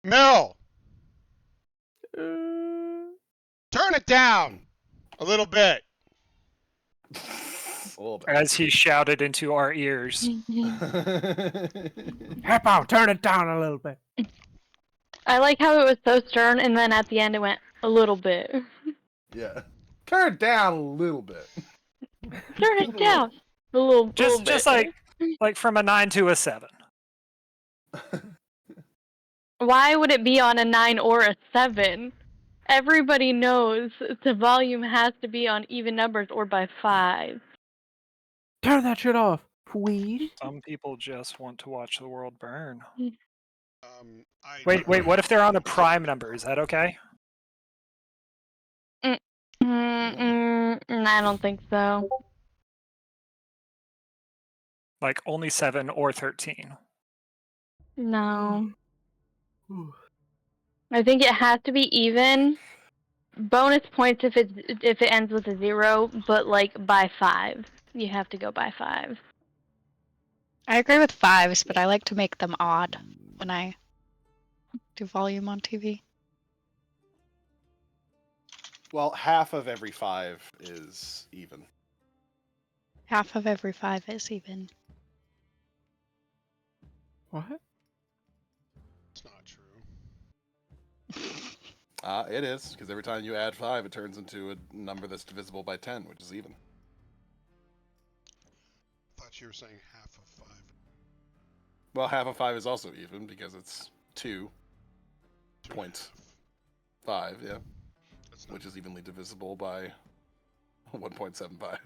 Mill, Uh, turn it down a little bit. A little bit. As he shouted into our ears. Heppo, turn it down a little bit. I like how it was so stern, and then at the end it went a little bit. Yeah. Turn it down a little bit. Turn it down a little bit. Just like from a 9 to a 7. Why would it be on a 9 or a 7? Everybody knows the volume has to be on even numbers or by 5. Turn that shit off, please. Some people just want to watch the world burn. Wait, what if they're on a prime number? Is that okay? I don't think so. Like only 7 or 13. No. I think it has to be even. Bonus points if it ends with a 0, but like by 5. You have to go by 5. I agree with 5s, but I like to make them odd when I do volume on TV. Well, half of every 5 is even. Half of every 5 is even. What? It's not true. It is, because every time you add 5, it turns into a number that's divisible by 10, which is even. I thought you were saying half of 5. Well, half of 5 is also even, because it's 2.5, yeah. Which is evenly divisible by 1.75.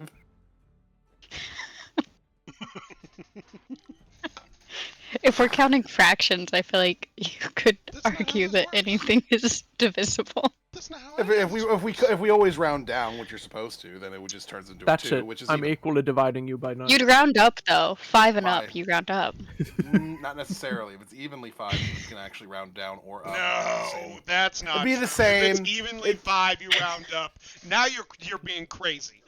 If we're counting fractions, I feel like you could argue that anything is divisible. That's not how If we always round down, which you're supposed to, then it would just turns into That's a 2, it. which is I'm even. equally dividing you by 9. You'd round up though. 5 and Five. up, you round up. Not necessarily. If it's evenly 5, you can actually round down or up. No, that's not. It'd be true. the same. If it's evenly 5, you round up. Now you're being crazy.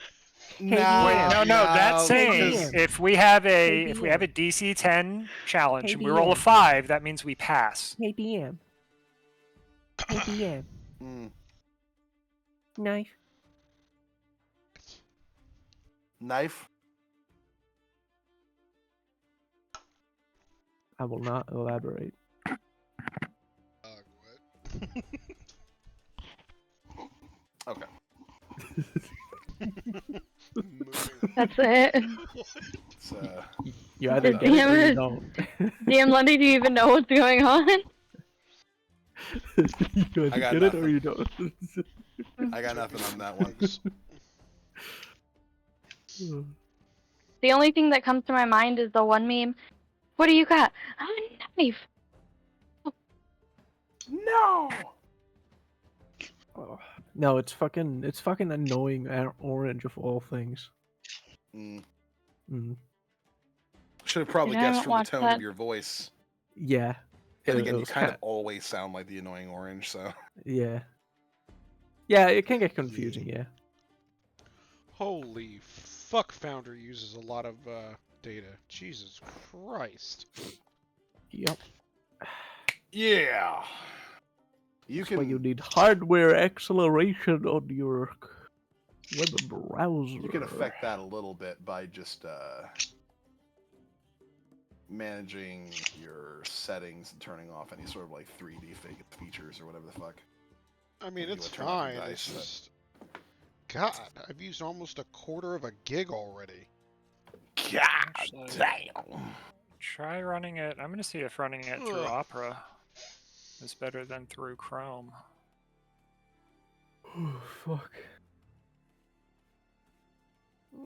No, that's saying if we have a DC 10 challenge and we roll a 5, that means we pass. Hey DM. Hey DM. Knife. Knife? I will not elaborate. What? Okay. That's it. It's, You either Damn get it or you it. don't. DM Lundi, do you even know what's going on? You either got get it or you don't. I got nothing on that one. The only thing that comes to my mind is the one meme. What do you got? A knife. No! Oh, no, it's fucking annoying orange of all things. Should have probably I guessed haven't from the watched tone that. of your voice. Yeah. And It again, you was kind of always sound like the annoying orange, so. Yeah. Yeah, it can get confusing, yeah. Holy fuck, Founder uses a lot of data. Jesus Christ. Yep. Yeah. That's why you need hardware acceleration on your web browser. You can affect that a little bit by just managing your settings and turning off any sort of like 3D features or whatever the fuck. I mean, it's turn off your fine. dice, It's just... God, I've used almost 1/4 of a gig already. God damn. Try running it. I'm going to see if running it through Opera is better than through Chrome. Oh, fuck.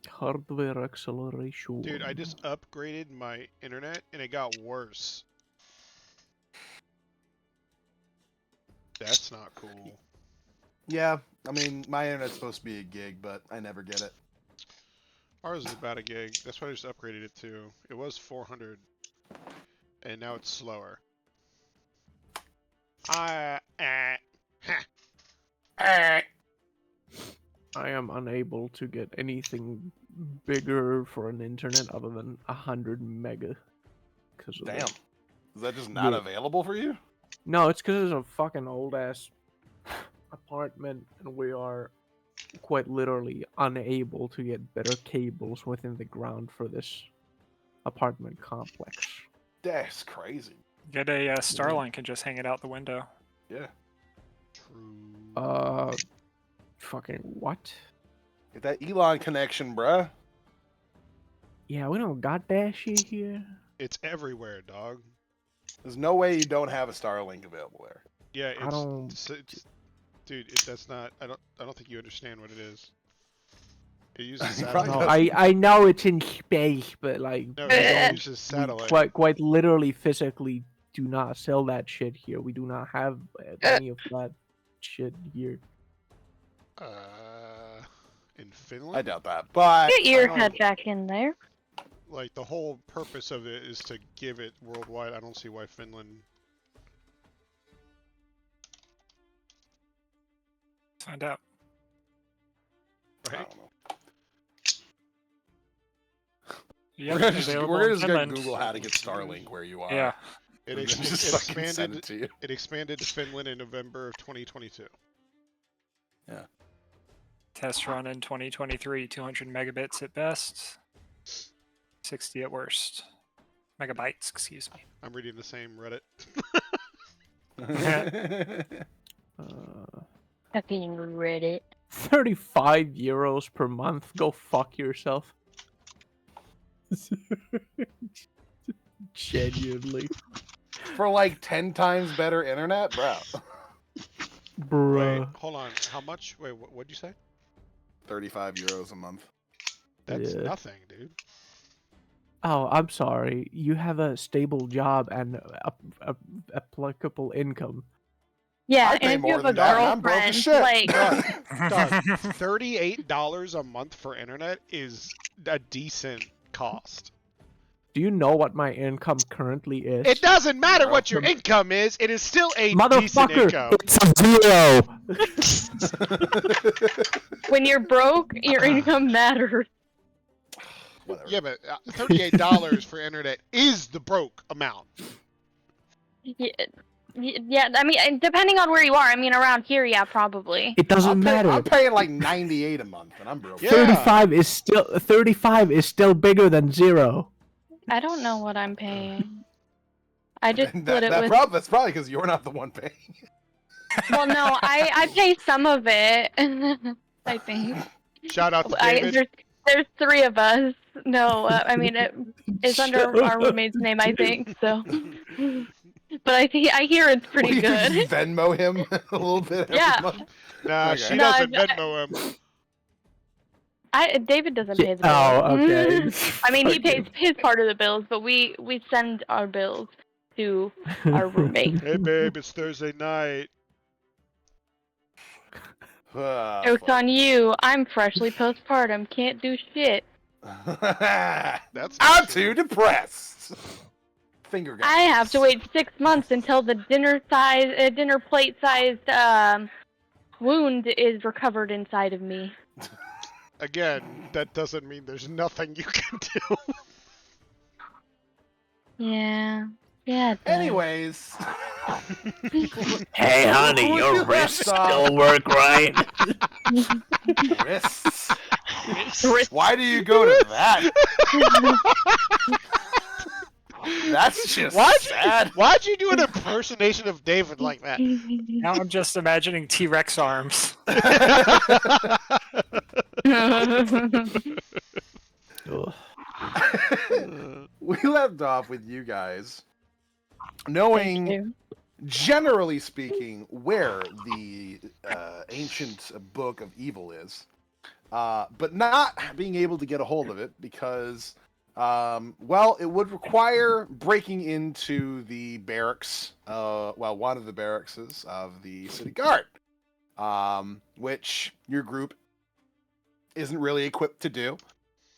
Hardware acceleration. Dude, I just upgraded my internet and it got worse. That's not cool. Yeah, I mean, my internet's supposed to be a gig, but I never get it. Ours is about a gig. That's why I just upgraded it to. It was 400, and now it's slower. I am unable to get anything bigger for an internet other than 100 mega. Damn. Is that just not available for you? No, it's because it's a fucking old ass apartment, and we are quite literally unable to get better cables within the ground for this apartment complex. That's crazy. Get a Starlink and just hang it out the window. Yeah. True. Fucking what? Get that Elon connection, bruh. Yeah, we don't got that shit here. It's everywhere, dog. There's no way you don't have a Starlink available there. Yeah, I don't. it's dude. That's not. I don't think you understand what it is. It uses You probably satellite. No, I know it's in space, but like No, we it don't- uses we satellite. quite literally physically do not sell that shit here. We do not have any of that shit here. In Finland. I doubt that, but Get your I don't- head back in there. Like the whole purpose of it is to give it worldwide. I don't see why Finland. Let's find out. I Right? don't know. Yep, We're gonna just available go in Finland. Google how to get Starlink where you are. Yeah. It, And ex- then it just fucking send expanded. it to you. It expanded to Finland in November of 2022. Test run in 2023, 200 megabits at best, 60 at worst. Megabytes, excuse me. I'm reading the same Reddit. Fucking Reddit. 35 euros per month. Go fuck yourself. Genuinely, For like 10 times better internet, bro. bruh. Wait, hold on. How much? Wait, what'd you say? 35 euros a month. That's Yeah. nothing, dude. Oh, I'm sorry. You have a stable job and applicable income. Yeah, I pay and if more you have a than that, and I'm broke as girlfriend, shit. like, Dog, $38 a month for internet is a decent cost. Do you know what my income currently is? It doesn't matter Bro. what your income is. It is still a decent Motherfucker, income. it's a 0. when you're broke, your income matters. Whatever. Yeah, but $38 for internet is the broke amount. Yeah, I mean, depending on where you are. I mean, around here, yeah, probably. It doesn't matter. I'm paying like 98 a month, and I'm broke. Yeah. 35 is still bigger than 0. I don't know what I'm paying. I just And split it with. that's probably because you're not the one paying. Well, no, I pay some of it. I think. Shout out to David. There's 3 of us. No, I mean it's under our roommate's name, I think. So, but I hear it's What, pretty you good. just Venmo him a little bit every Yeah. month? Nah, Okay. she No, doesn't Venmo him. David doesn't pay the bills. Oh, okay. I mean, he pays his part of the bills, but we send our bills to our roommate. Hey, babe, it's Thursday night. Ah, Joke's fuck. on you. I'm freshly postpartum. Can't do shit. That's I'm not too true. depressed. Finger guns. I have to wait 6 months until the dinner plate sized wound is recovered inside of me. Again, that doesn't mean there's nothing you can do. Yeah. Yeah. It does. Anyways. Hey, honey, Where your you wrists left off. still work right? Wrists. Why do you go to that? That's just sad. Why'd you do an impersonation of David like that? Now I'm just imagining T-Rex arms. Ugh. We left off with you guys knowing, generally speaking, where the ancient book of evil is, but not being able to get a hold of it because, well, it would require breaking into the barracks, one of the barracks of the city guard, which your group isn't really equipped to do,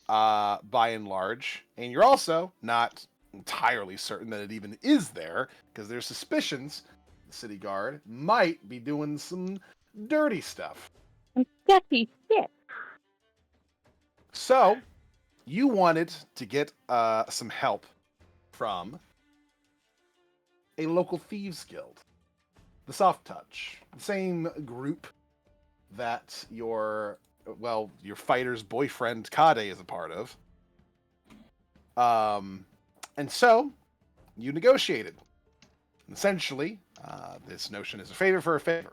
by and large, and you're also not entirely certain that it even is there, because there's suspicions the city guard might be doing some dirty stuff. Sketchy shit. So, you wanted to get some help from a local thieves guild, the Soft Touch, the same group that your fighter's boyfriend Kade is a part of. And so you negotiated. Essentially, this notion is a favor for a favor.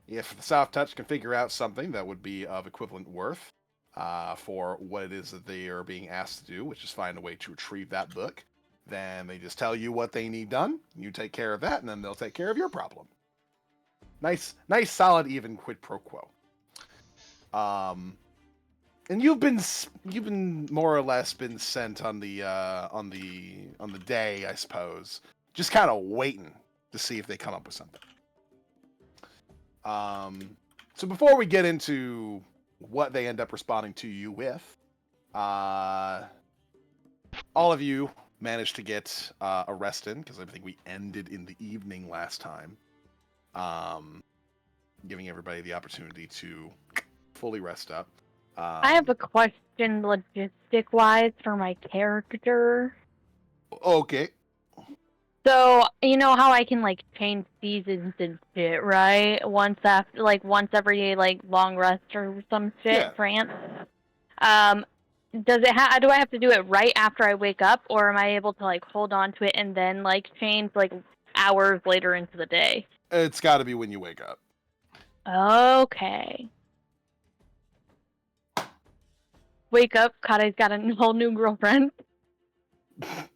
If the Soft Touch can figure out something that would be of equivalent worth for what it is that they are being asked to do, which is find a way to retrieve that book, then they just tell you what they need done. You take care of that, and then they'll take care of your problem. Nice, solid, even quid pro quo. And you've been more or less been sent on the day, I suppose, just kind of waiting to see if they come up with something. So before we get into what they end up responding to you with, all of you managed to get a rest in, because I think we ended in the evening last time, giving everybody the opportunity to fully rest up. I have a question logistic-wise for my character. Okay. So, you know how I can, like, change seasons and shit, right? Once every, like, long rest or some shit, Yeah. France. Do I have to do it right after I wake up, or am I able to, like, hold on to it and then, like, change, like, hours later into the day? It's got to be when you wake up. Okay. Wake up, Kade's got a whole new girlfriend. If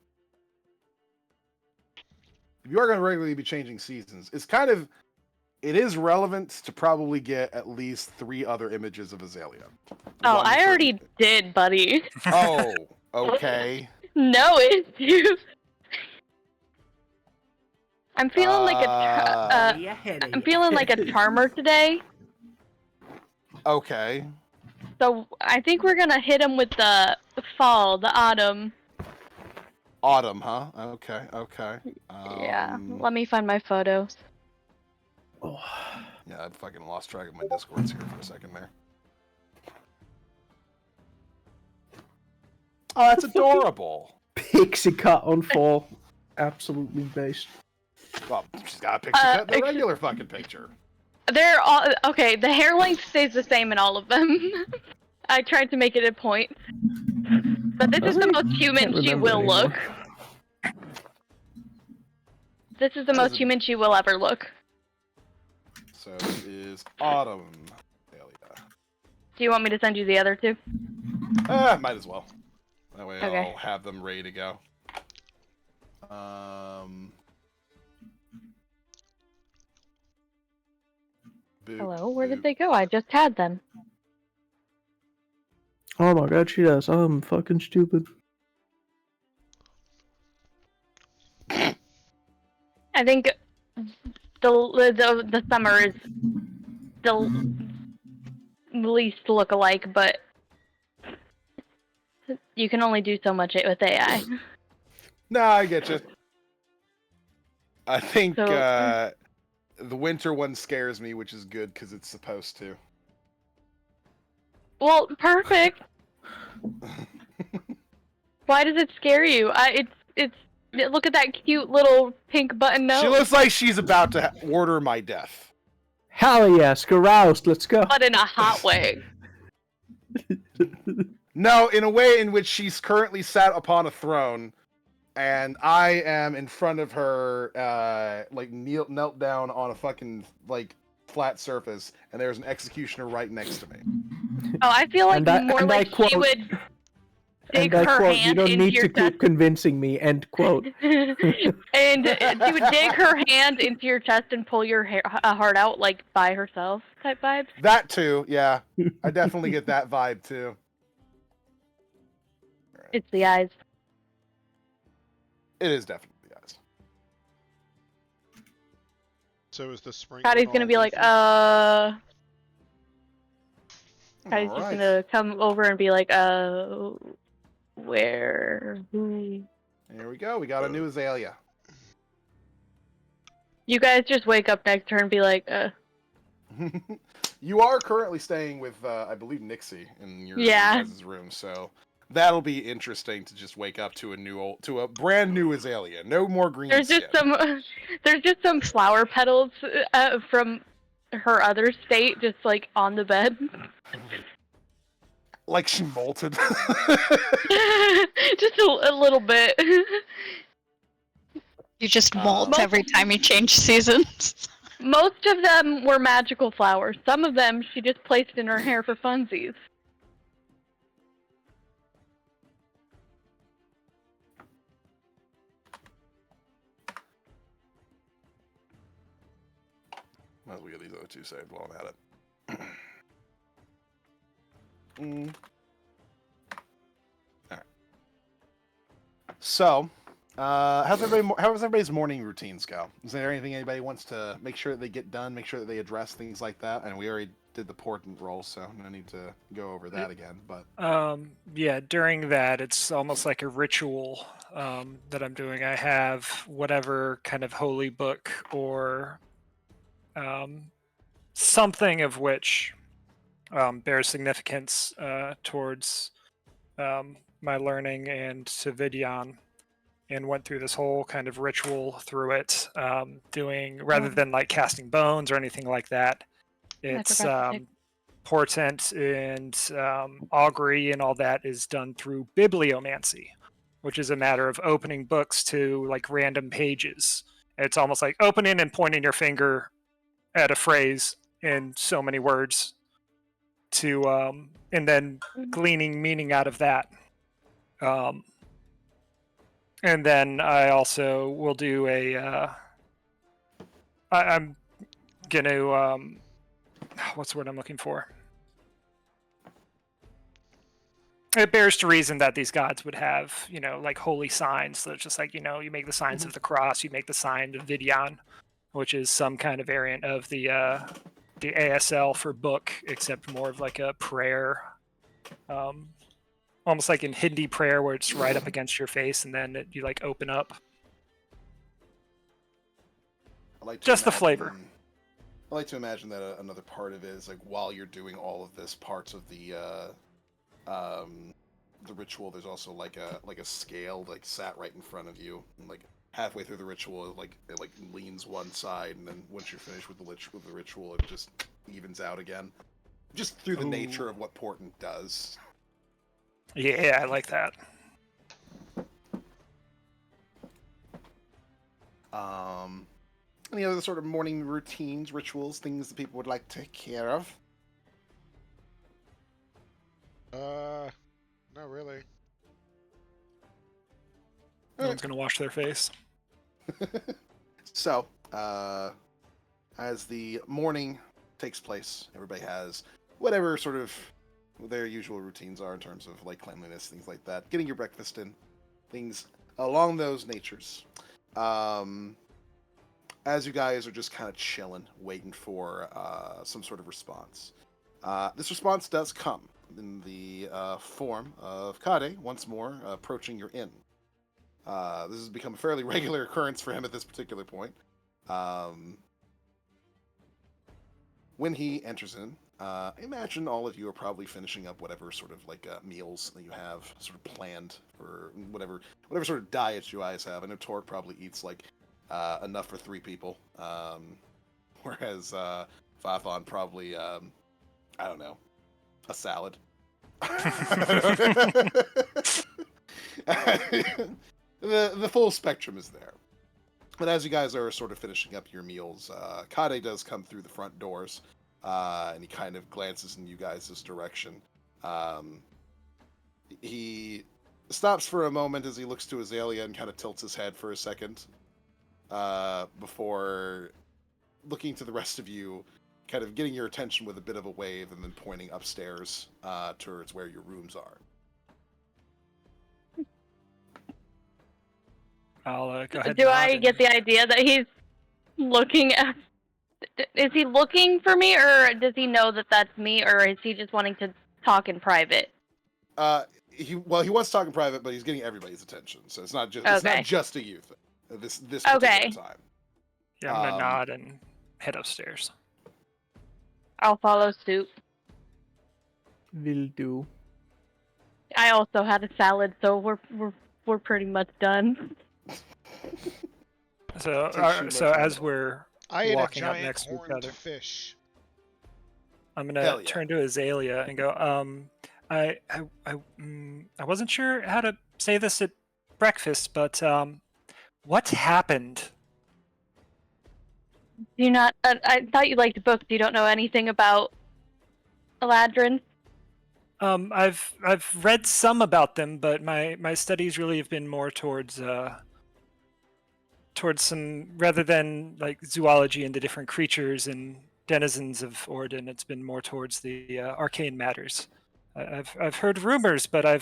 you are going to regularly be changing seasons, it is relevant to probably get at least 3 other images of Azalea. Oh, I already did, buddy. Oh, okay. No issue. I'm feeling like I'm feeling like a charmer today. Okay. So I think we're gonna hit him with the fall, the autumn. Autumn, huh? Okay. Yeah. Let me find my photos. Oh. Yeah, I fucking lost track of my Discords here for a second there. Oh, that's adorable. Pixie cut on fall. Absolutely based. Well, she's got a picture cut in the regular fucking picture. They're all okay. The hair length stays the same in all of them. I tried to make it a point, but this is the most human she will look. This is the most human she will ever look. So it is autumn. Do you want me to send you the other two? Might as well. That way Okay. I'll have them ready to go. Hello, where did they go? I just had them. Oh my god, she does. I'm fucking stupid. I think the summer is the least look-alike, but you can only do so much with AI. No, I get you. I think So, the winter one scares me, which is good because it's supposed to. well, perfect. Why does it scare you? Look at that cute little pink button nose. She looks like she's about to order my death. Hell yes, caroused, let's go. But in a hot way. No, in a way in which she's currently sat upon a throne, and I am in front of her, knelt down on a fucking, flat surface, and there's an executioner right next to me. Oh, I feel like she would dig her hand you don't into need your to chest. keep convincing me, end quote. And she would dig her hand into your chest and pull your heart out, like, by herself type vibes. That too, yeah. I definitely get that vibe too. It's the eyes. It is definitely the eyes. So is the spring? Patty's gonna be like, Patty's just Alright. gonna come over and be like, where? Who? Here we go. We got a new Azalea. You guys just wake up next to her and be like, You are currently staying with, I believe, Nixie in your Yeah. guys' room, so That'll be interesting to just wake up to a brand new azalea. No more green There's skin. there's just some flower petals from her other state, just like on the bed. Like she molted. Just a little bit. You just molt Most- every time you change seasons. Most of them were magical flowers. Some of them she just placed in her hair for funsies. Might as well get these other two saved while I'm at it. All right. So, how's everybody's morning routines go? Is there anything anybody wants to make sure that they get done, make sure that they address things like that? And we already did the portent roll, so no need to go over that again. But yeah, during that, it's almost like a ritual that I'm doing. I have whatever kind of holy book or something of which bears significance towards my learning and to Vidyan, and went through this whole kind of ritual through it, doing rather than like casting bones or anything like that. It's portent and augury and all that is done through bibliomancy, which is a matter of opening books to like random pages. It's almost like opening and pointing your finger at a phrase in so many words to and then gleaning meaning out of that. And then I also will do I'm gonna what's the word I'm looking for? It bears to reason that these gods would have, like holy signs. So it's just like, you make the signs of the cross, you make the sign of Vidyan, which is some kind of variant of the ASL for book, except more of like a prayer, almost like in Hindi prayer where it's right up against your face and then you like open up. Just the flavor. I like to imagine that another part of it is like while you're doing all of this, parts of the ritual, there's also like a scale like sat right in front of you, and like halfway through the ritual, it leans one side, and then once you're finished with the ritual, it just evens out again, just through the nature of what portent does. Yeah, I like that. Any other sort of morning routines, rituals, things that people would like to take care of? Not really. No one's gonna wash their face. So, as the morning takes place, everybody has whatever sort of their usual routines are in terms of like cleanliness, things like that. Getting your breakfast in, things along those natures. As you guys are just kind of chilling, waiting for some sort of response. This response does come in the form of Kade once more approaching your inn. This has become a fairly regular occurrence for him at this particular point. When he enters in, imagine all of you are probably finishing up whatever sort of like meals that you have sort of planned for whatever sort of diet you guys have. I know Torque probably eats like enough for 3 people, whereas Fathon probably I don't know, a salad. The full spectrum is there. But as you guys are sort of finishing up your meals, Kade does come through the front doors, and he kind of glances in you guys' direction. He stops for a moment as he looks to Azalea and kind of tilts his head for a second, before looking to the rest of you, kind of getting your attention with a bit of a wave and then pointing upstairs towards where your rooms are. I'll go ahead. Do I get the idea that he's looking at... Is he looking for me, or does he know that that's me, or is he just wanting to talk in private? He wants to talk in private, but he's getting everybody's attention, so it's not just a you thing. This particular time. Yeah, I'm gonna nod and head upstairs. I'll follow suit. Will do. I also had a salad, so we're pretty much done. So, Takes you so much as longer. we're I ate a walking up giant next to each horned other, fish. I'm gonna Hell yeah. turn to Azalea and go, I wasn't sure how to say this at breakfast, but what happened? Do you not? I thought you liked books. You don't know anything about Eladrin? I've read some about them, but my studies really have been more towards some, rather than like zoology and the different creatures and denizens of Orden. It's been more towards the arcane matters. I've heard rumors, but I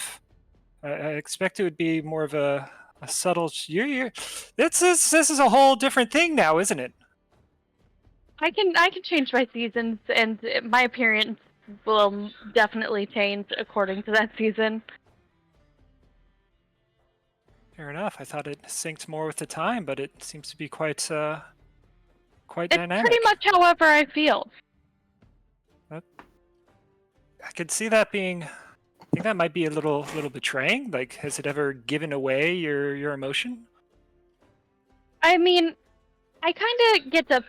expect it would be more of a subtle. This is a whole different thing now, isn't it? I can change my seasons, and my appearance will definitely change according to that season. Fair enough. I thought it synced more with the time, but it seems to be quite It's dynamic. pretty much however I feel. I could see that being. I think that might be a little betraying. Like, has it ever given away your emotion? I mean, I kind of get to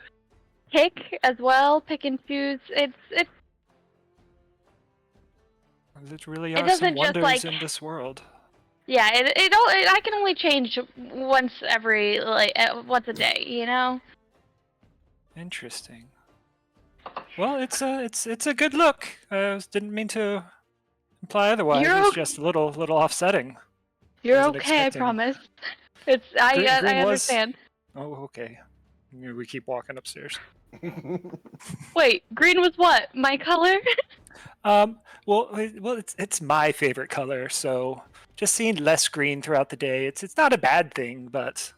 pick as well, pick and choose. It's There really It are some doesn't just, wonders like- in this world. yeah. I can only change once every once a day. You know. Interesting. Well, it's a good look. Didn't mean to imply otherwise. You're It's ok- just a little offsetting. You're Wasn't okay. expecting. I promise. It's I Green was- understand. Oh, okay. We keep walking upstairs. Wait, green was what? My color? Well, it's my favorite color. So just seeing less green throughout the day, it's not a bad thing, but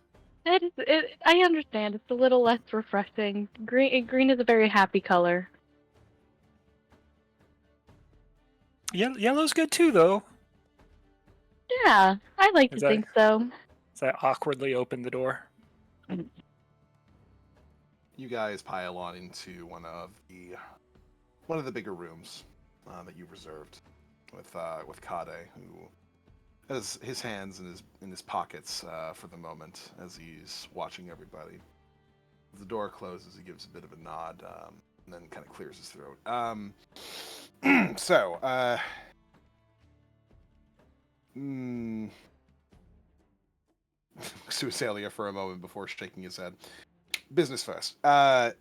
I understand. It's a little less refreshing. Green is a very happy color. yellow's good too, though. Yeah, I like to Is that- think so. As I awkwardly open the door. You guys pile on into one of the bigger rooms that you've reserved with Kade, who has his hands in his pockets for the moment as he's watching everybody. The door closes. He gives a bit of a nod, and then kind of clears his throat. Susalia for a moment before shaking his head. Business first.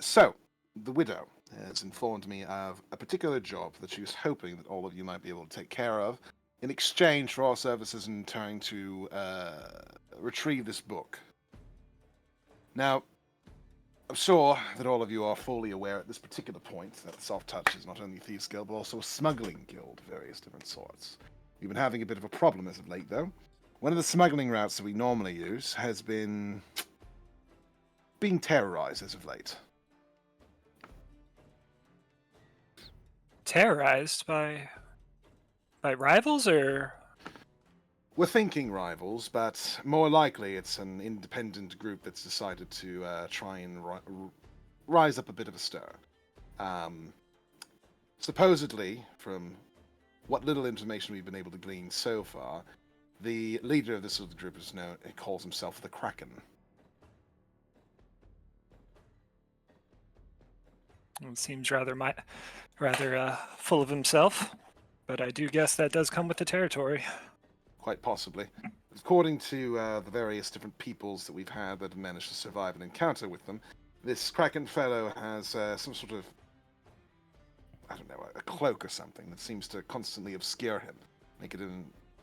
So, the widow has informed me of a particular job that she was hoping that all of you might be able to take care of in exchange for our services in trying to retrieve this book. Now, I'm sure that all of you are fully aware at this particular point that the Soft Touch is not only a thieves' guild, but also a smuggling guild of various different sorts. We've been having a bit of a problem as of late, though. One of the smuggling routes that we normally use has been being terrorized as of late. Terrorized by rivals, or We're thinking rivals, but more likely it's an independent group that's decided to try and rise up a bit of a stir. Supposedly, from what little information we've been able to glean so far, the leader of this little group calls himself the Kraken. it seems rather full of himself. But I do guess that does come with the territory. Quite possibly. According to the various different peoples that we've had that have managed to survive an encounter with them, this Kraken fellow has some sort of, I don't know, a cloak or something that seems to constantly obscure him, make it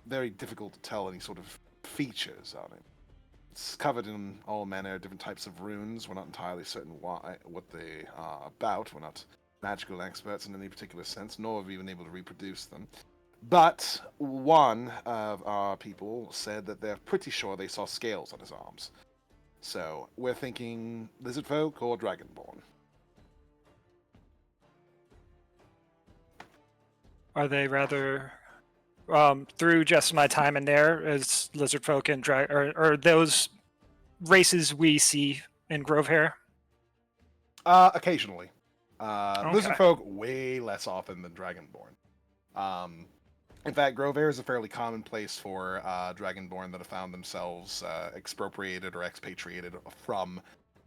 very difficult to tell any sort of features on him. It's covered in all manner of different types of runes. We're not entirely certain what they are about. We're not magical experts in any particular sense, nor have we been able to reproduce them. But one of our people said that they're pretty sure they saw scales on his arms. So we're thinking lizard folk or dragonborn. Are they rather through just my time in there as lizard folk and or those races we see in Grovehair? Occasionally. Okay. Lizard folk way less often than dragonborn. In fact, Grovair is a fairly common place for Dragonborn that have found themselves expropriated or expatriated from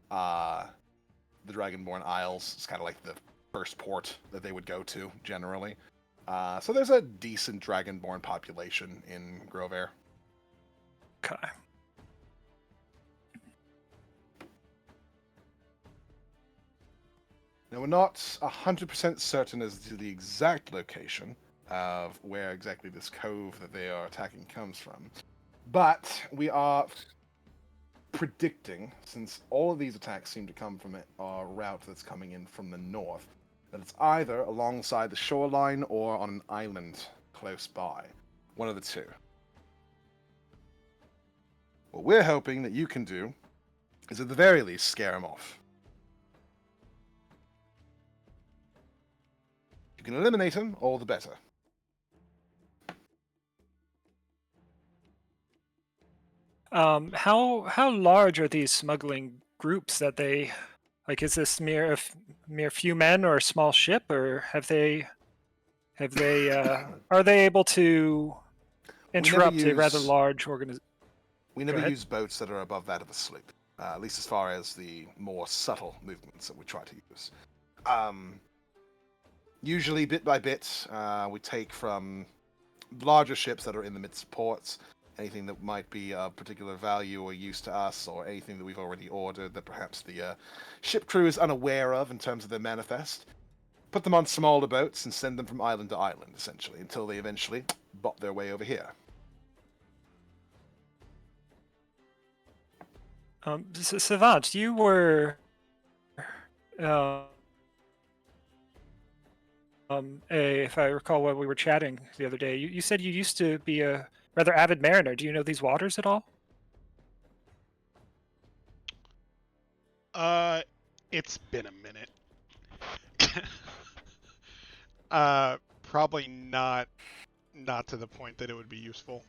the Dragonborn Isles. It's kind of like the first port that they would go to, generally. So there's a decent Dragonborn population in Grovair. Okay. Now, we're not 100% certain as to the exact location of where exactly this cove that they are attacking comes from. But we are predicting, since all of these attacks seem to come from a route that's coming in from the north, that it's either alongside the shoreline or on an island close by. One of the two. What we're hoping that you can do is at the very least scare them off. If you can eliminate them, all the better. How large are these smuggling groups that they like? Is this mere few men or a small ship, or are they able to interrupt a rather large organization? We never use boats that are above that of a sloop, at least as far as the more subtle movements that we try to use. Usually, bit by bit, we take from larger ships that are in the midst of ports, anything that might be of particular value or use to us, or anything that we've already ordered that perhaps the ship crew is unaware of in terms of their manifest. Put them on smaller boats and send them from island to island, essentially, until they eventually bop their way over here. Savant, you were if I recall when we were chatting the other day, you said you used to be a rather avid mariner. Do you know these waters at all? It's been a minute. Probably not to the point that it would be useful.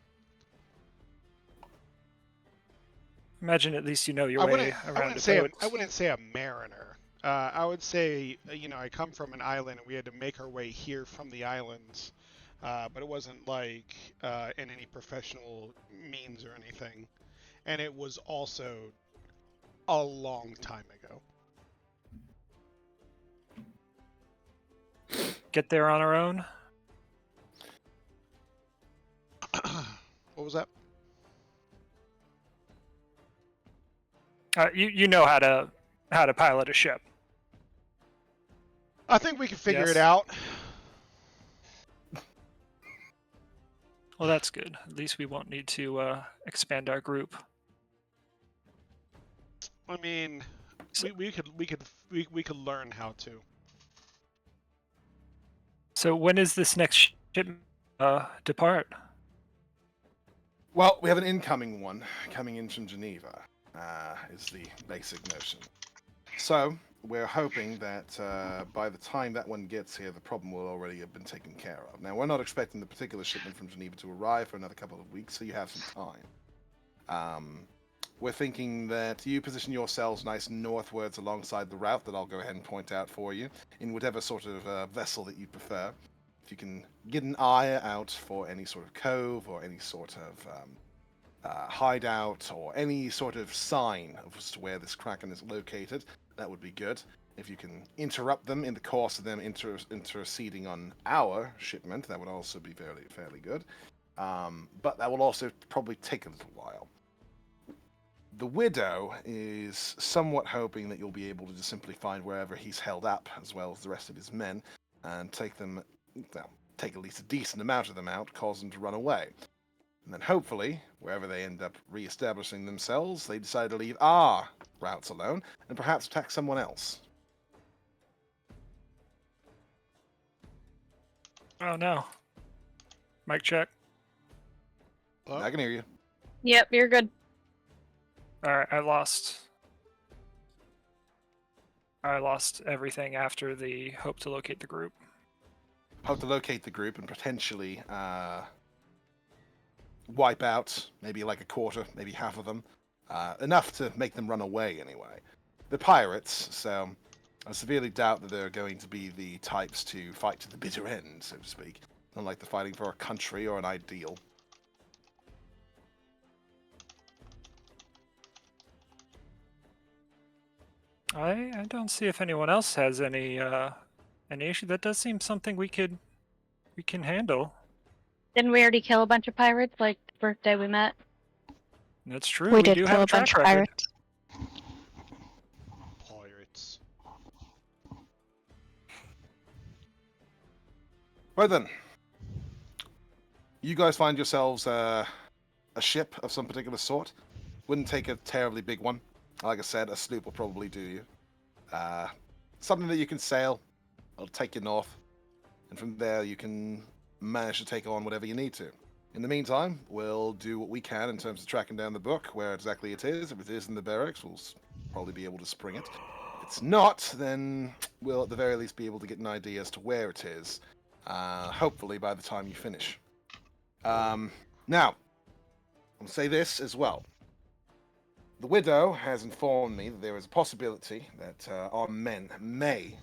Imagine at least you know your way around a boat. I wouldn't say a mariner. I would say, I come from an island and we had to make our way here from the islands. But it wasn't like in any professional means or anything. And it was also a long time ago. Get there on our own? What was that? You know how to pilot a ship. I think we can figure Yes. it out. Well, that's good. At least we won't need to expand our group. I mean, we could learn how to. So when is this next ship depart? Well, we have an incoming one coming in from Geneva, is the basic notion. So, we're hoping that by the time that one gets here, the problem will already have been taken care of. Now, we're not expecting the particular shipment from Geneva to arrive for another couple of weeks, so you have some time. We're thinking that you position yourselves nice northwards alongside the route that I'll go ahead and point out for you, in whatever sort of vessel that you prefer. If you can get an eye out for any sort of cove or any sort of hideout or any sort of sign as to where this Kraken is located, that would be good. If you can interrupt them in the course of them interceding on our shipment, that would also be fairly good. But that will also probably take a little while. The Widow is somewhat hoping that you'll be able to just simply find wherever he's held up, as well as the rest of his men, and take at least a decent amount of them out, cause them to run away. And then hopefully, wherever they end up re-establishing themselves, they decide to leave our routes alone, and perhaps attack someone else. Oh no. Mic check. Hello? I can hear you. Yep, you're good. Alright, I lost everything after the hope to locate the group. Hope to locate the group and potentially wipe out maybe like a quarter, maybe half of them. Enough to make them run away anyway. They're pirates, so I severely doubt that they're going to be the types to fight to the bitter end, so to speak. unlike the fighting for a country or an ideal. I don't see if anyone else has any issue. That does seem something we can handle. Didn't we already kill a bunch of pirates like the first day we met? That's true. We did do kill have a a track bunch of record. pirates. Pirates. Right then. You guys find yourselves a ship of some particular sort. Wouldn't take a terribly big one. Like I said, a sloop will probably do you. Something that you can sail. It'll take you north. And from there you can manage to take on whatever you need to. In the meantime, we'll do what we can in terms of tracking down the book, where exactly it is. If it is in the barracks, we'll probably be able to spring it. If it's not, then we'll at the very least be able to get an idea as to where it is. Hopefully by the time you finish. Now, I'll say this as well. The widow has informed me that there is a possibility that our men may,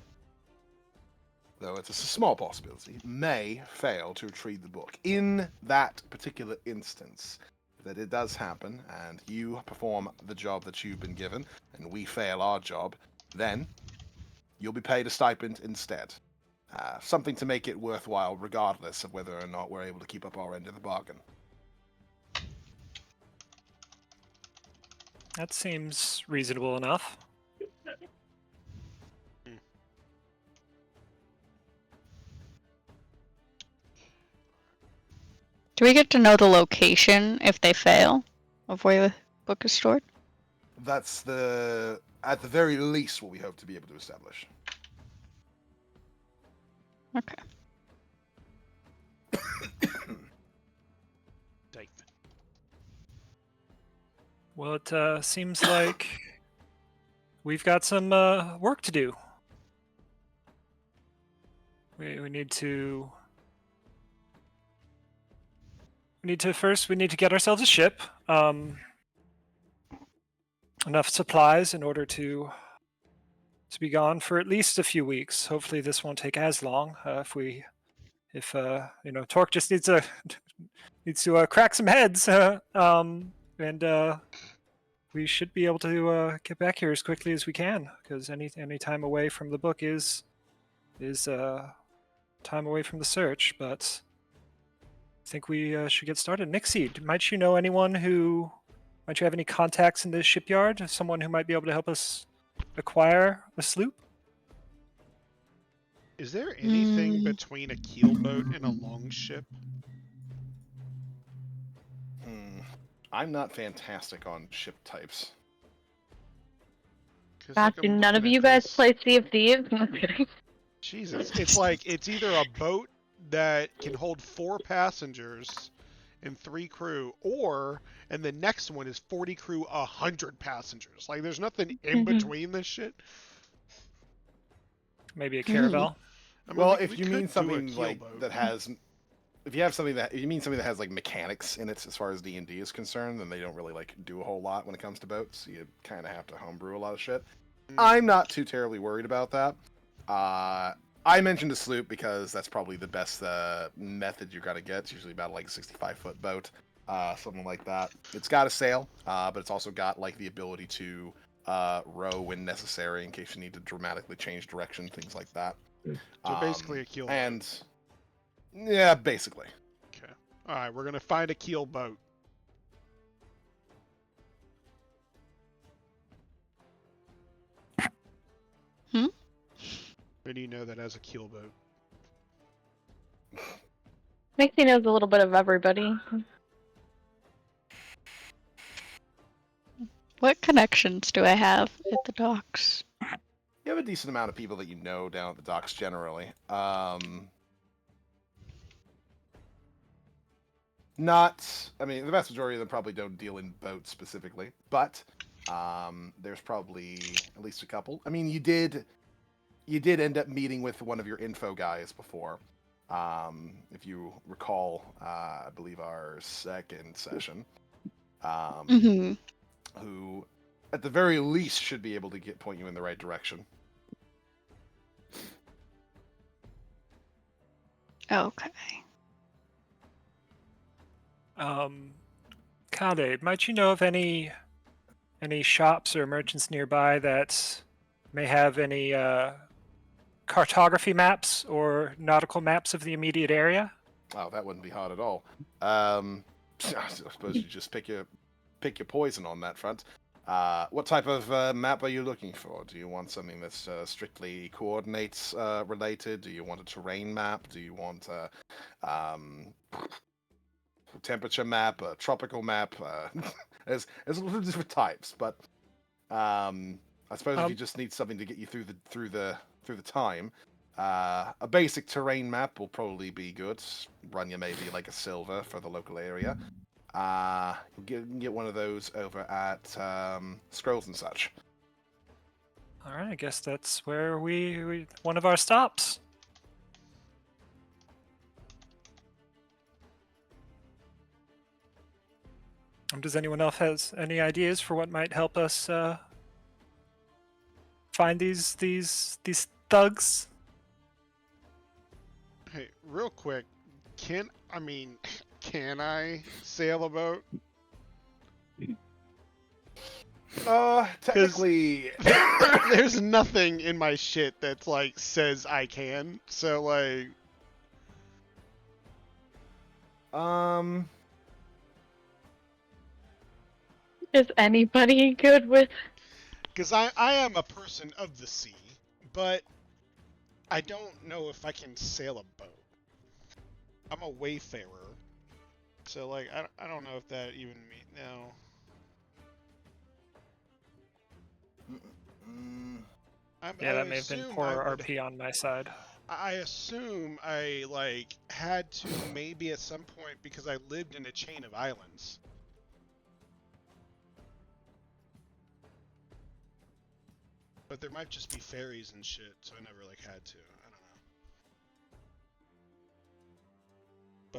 though it's a small possibility, may fail to retrieve the book. In that particular instance, that it does happen, and you perform the job that you've been given, and we fail our job, then you'll be paid a stipend instead. Something to make it worthwhile, regardless of whether or not we're able to keep up our end of the bargain. That seems reasonable enough. Do we get to know the location if they fail of where the book is stored? That's at the very least, what we hope to be able to establish. Okay. Well, it seems like we've got some work to do. We need to first get ourselves a ship, enough supplies in order to be gone for at least a few weeks. Hopefully this won't take as long. If Torque just needs to crack some heads, and we should be able to get back here as quickly as we can, because any time away from the book is time away from the search. But I think we should get started. Nixie, might you know anyone who? Might you have any contacts in the shipyard? Someone who might be able to help us acquire a sloop? Is there anything between a keelboat and a longship? I'm not fantastic on ship types. God, do none of you guys play Sea of Thieves? No kidding. Jesus, it's like it's either a boat that can hold 4 passengers and 3 crew, and the next one is 40 crew, 100 passengers. Like, there's nothing in between this shit. Maybe a caravel. I mean, Well, we if you could mean do a something like keelboat. that has, if you have something that you mean something that has like mechanics in it as far as D&D is concerned, then they don't really like do a whole lot when it comes to boats. You kind of have to homebrew a lot of shit. I'm not too terribly worried about that. I mentioned a sloop because that's probably the best method you're gonna get. It's usually about like a 65-foot boat, something like that. It's got a sail, but it's also got like the ability to row when necessary in case you need to dramatically change direction, things like that. So basically a keelboat. And yeah, basically. Okay. All right, we're gonna find a keelboat. How do you know that as a keelboat? Nixie knows a little bit of everybody. What connections do I have at the docks? You have a decent amount of people that you know down at the docks generally. I mean, the vast majority of them probably don't deal in boats specifically, but there's probably at least a couple. I mean, you did end up meeting with one of your info guys before. If you recall, I believe our second session. Who, at the very least, should be able to point you in the right direction. Okay. Kade, might you know of any shops or merchants nearby that may have any cartography maps or nautical maps of the immediate area? Oh, that wouldn't be hard at all. I suppose you just pick your poison on that front. What type of map are you looking for? Do you want something that's strictly coordinates related? Do you want a terrain map? Do you want a temperature map, a tropical map? There's a lot of different types, but I suppose if you just need something to get you through the time, a basic terrain map will probably be good. Run you maybe like a silver for the local area. You can get one of those over at Scrolls and such. All right, I guess that's where we one of our stops. Does anyone else has any ideas for what might help us find these thugs? Hey, real quick, can I sail a boat? Technically, There's nothing in my shit that's like says I can. So like, Is anybody good with? because I am a person of the sea, but I don't know if I can sail a boat. I'm a wayfarer, so like I don't know if that even means no. Yeah, that may have been poor RP on my side. I assume I like had to maybe at some point because I lived in a chain of islands. But there might just be ferries and shit, so I never like had to. I don't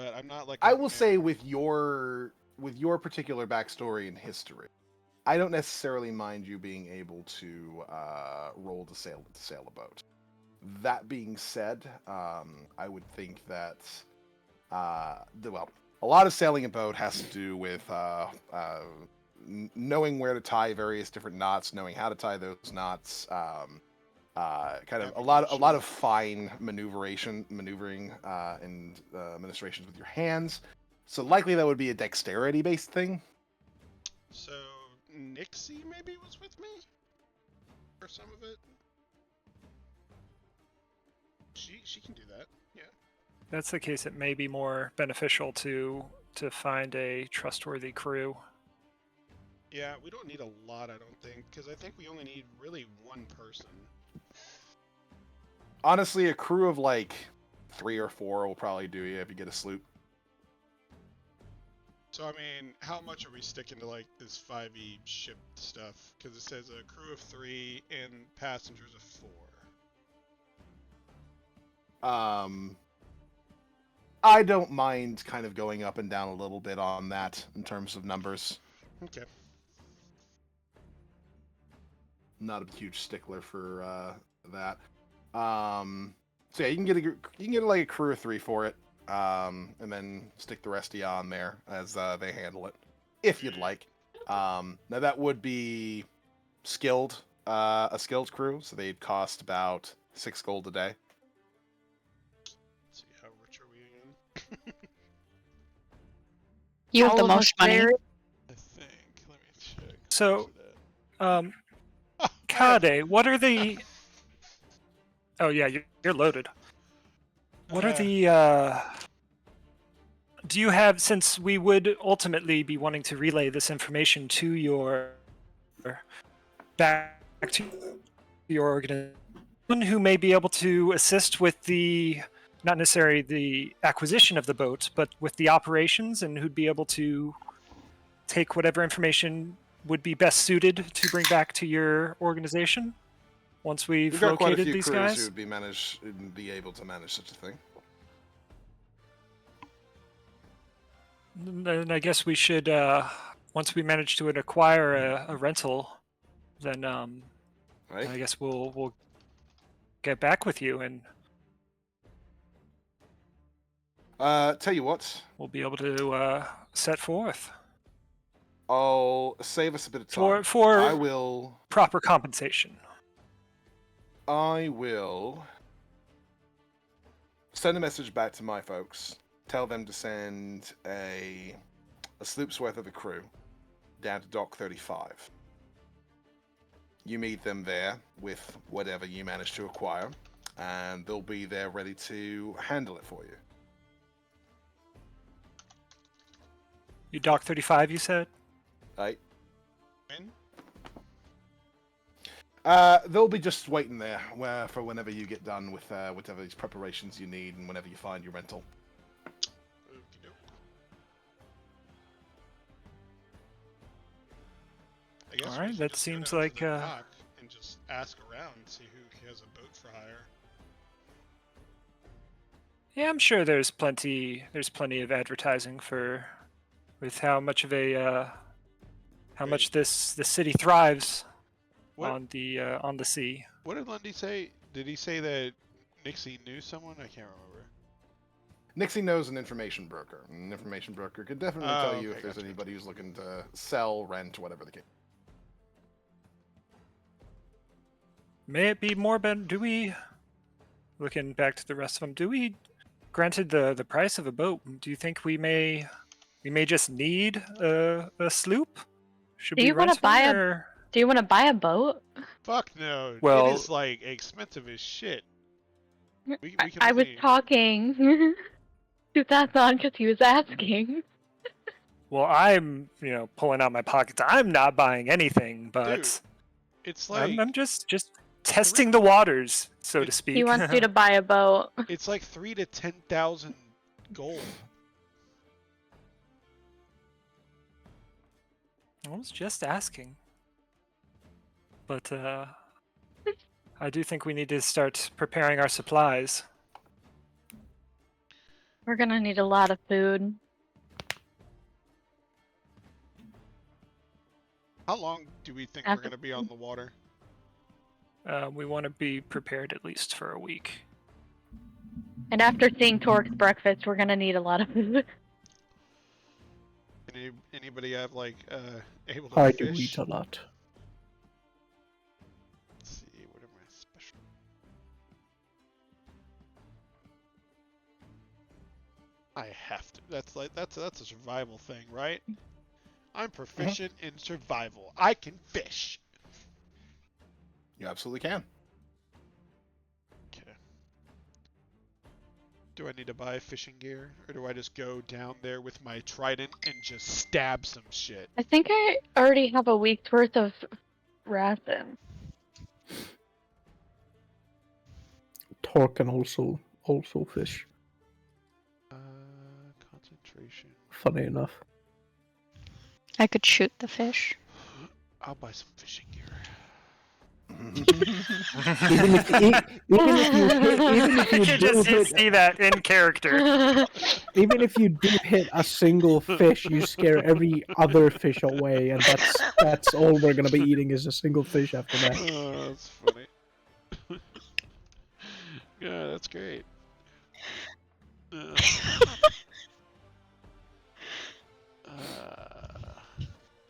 know. But I'm not like I will say with your particular backstory and history, I don't necessarily mind you being able to roll to sail a boat. That being said, I would think that a lot of sailing a boat has to do with knowing where to tie various different knots, knowing how to tie those knots, kind of a lot of fine maneuvering and administrations with your hands. So likely that would be a dexterity-based thing. So Nixie maybe was with me for some of it. She can do that. Yeah. If that's the case, it may be more beneficial to find a trustworthy crew. Yeah, we don't need a lot, I don't think, because I think we only need really one person. Honestly, a crew of like 3 or 4 will probably do you if you get a sloop. So I mean, how much are we sticking to like this 5e ship stuff? Because it says a crew of 3 and passengers of 4. I don't mind kind of going up and down a little bit on that in terms of numbers. Okay. Not a huge stickler for that. So yeah, you can get like a crew of 3 for it, and then stick the rest of you on there as they handle it, if you'd like. Now that would be skilled, a skilled crew, so they'd cost about 6 gold a day. Let's see, how rich are we again? You have the most money. I think. Let me check. So, Kade, what are the? Oh yeah, you're loaded. What are the? Do you have? Since we would ultimately be wanting to relay this information to your back to your organization, who may be able to assist with the not necessarily the acquisition of the boat, but with the operations, and who'd be able to take whatever information would be best suited to bring back to your organization once we've got quite a located few these crews guys. who would be able to manage such a thing. Then I guess we should, once we manage to acquire a rental, then Right? I guess we'll get back with you and Tell you what. we'll be able to set forth I'll save us a bit of time. for I will proper compensation. send a message back to my folks. Tell them to send a sloop's worth of a crew down to Dock 35. You meet them there with whatever you manage to acquire, and they'll be there ready to handle it for you. You Dock 35, you said? Right? When? They'll be just waiting there for whenever you get done with whatever these preparations you need and whenever you find your rental. Okey-doke. I guess All we right, should that just go seems down to like, the dock and just ask around and see who has a boat for hire. Yeah, I'm sure there's plenty of advertising with how much of a how much the city thrives What on the sea. what did Lundy say? Did he say that Nixie knew someone? I can't remember. Nixie knows an information broker. An information broker could definitely tell you Okay, if there's gotcha. anybody who's looking to sell, rent, whatever the case. May it be more do we, looking back to the rest of them, do we, granted the price of a boat, do you think we may just need a sloop? Should Do we you want rent to buy one, a? or Do you want to buy a boat? Fuck no. It Well- is like expensive as shit. We can I was only... talking to Thathan because he was asking. well, I'm pulling out my pockets. I'm not buying anything, but Dude, it's like I'm just testing the waters, so to speak. He wants you to buy a boat. it's like 3,000 to 10,000 gold. I was just asking. But I do think we need to start preparing our supplies. We're gonna need a lot of food. How long do we think we're After- going to be on the water? We want to be prepared at least for a week. And after seeing Torque's breakfast, we're gonna need a lot of food. Anybody have like able to I do fish? eat a lot. Let's see, what are my special? I have to. That's a survival thing, right? I'm proficient in survival. I can fish. You absolutely can. Okay. Do I need to buy fishing gear, or do I just go down there with my trident and just stab some shit? I think I already have a week's worth of ration. Torque can also fish. Concentration. Funny enough. I could shoot the fish. I'll buy some fishing gear. Even if you You do just hit, see that in character. even if you do hit a single fish, you scare every other fish away, and that's all we're gonna be eating is a single fish after that. Oh, that's funny. Yeah, that's great.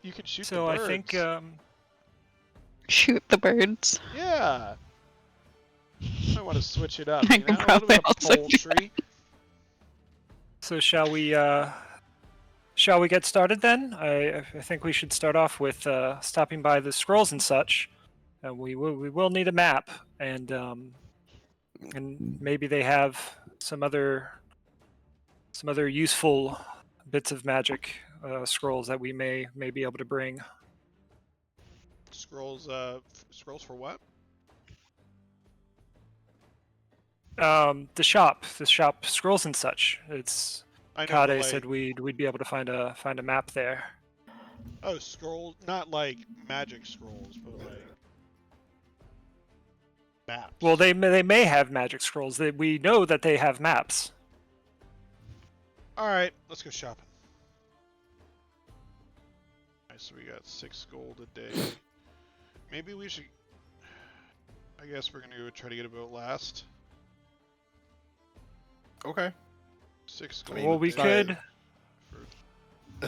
You can shoot So the I birds. think Shoot the birds. Yeah. I want to switch it up. I You can know, a little bit of probably also do poultry. so. Shall we get started then? I think we should start off with stopping by the scrolls and such. We will need a map, and maybe they have some other useful bits of magic scrolls that we may be able to bring. Scrolls. Scrolls for what? The shop scrolls and such. It's I know. Kade but, like, said we'd be able to find a map there. Oh, scrolls. Not like magic scrolls, but like maps. Well, they may have magic scrolls. We know that they have maps. All right, let's go shopping. Alright, so we got 6 gold a day. Maybe we should. I guess we're gonna go try to get a boat last. Okay. 6 I gold. mean, Well, we try could. for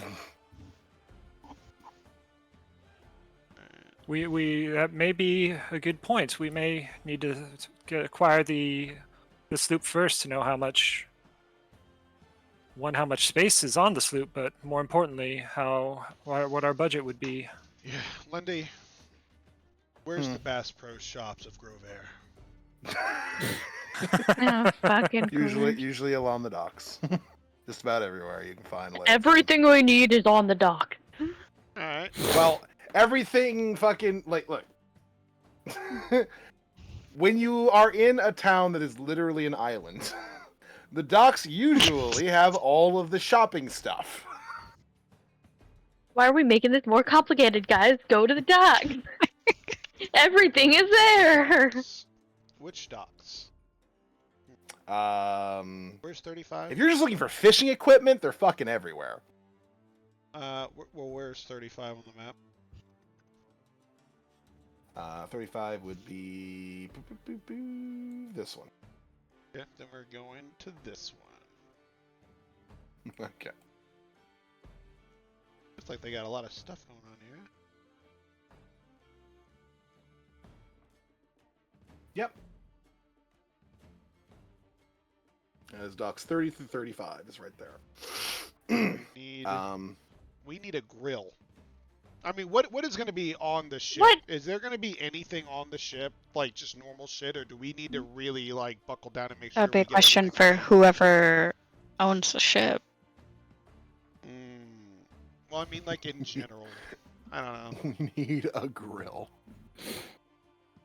that may be a good point. We may need to acquire the sloop first to know how much space is on the sloop, but more importantly, what our budget would be. Yeah, Lundi, where's the Bass Pro Shops of Grove Air? Oh, fucking Usually along the docks. Just about everywhere you can find land. Everything we need is on the dock. Alright. Well, everything fucking look. When you are in a town that is literally an island, the docks usually have all of the shopping stuff. Why are we making this more complicated, guys? Go to the dock. Everything is there. Which docks? Where's Where's 35? If you're just looking for fishing equipment, they're fucking everywhere. Well, where's 35 on the map? 35 would be this one. Yeah, then we're going to this one. Okay. Looks like they got a lot of stuff going on here. Yep. As docks 30 through 35 is right there. We need a grill. I mean, what is going to be on the ship? What? Is there going to be anything on the ship, like just normal shit, or do we need to really like buckle down and make sure? That would be we a get question everything? for whoever owns the ship. Well, I mean, like in general. I don't know. We need a grill.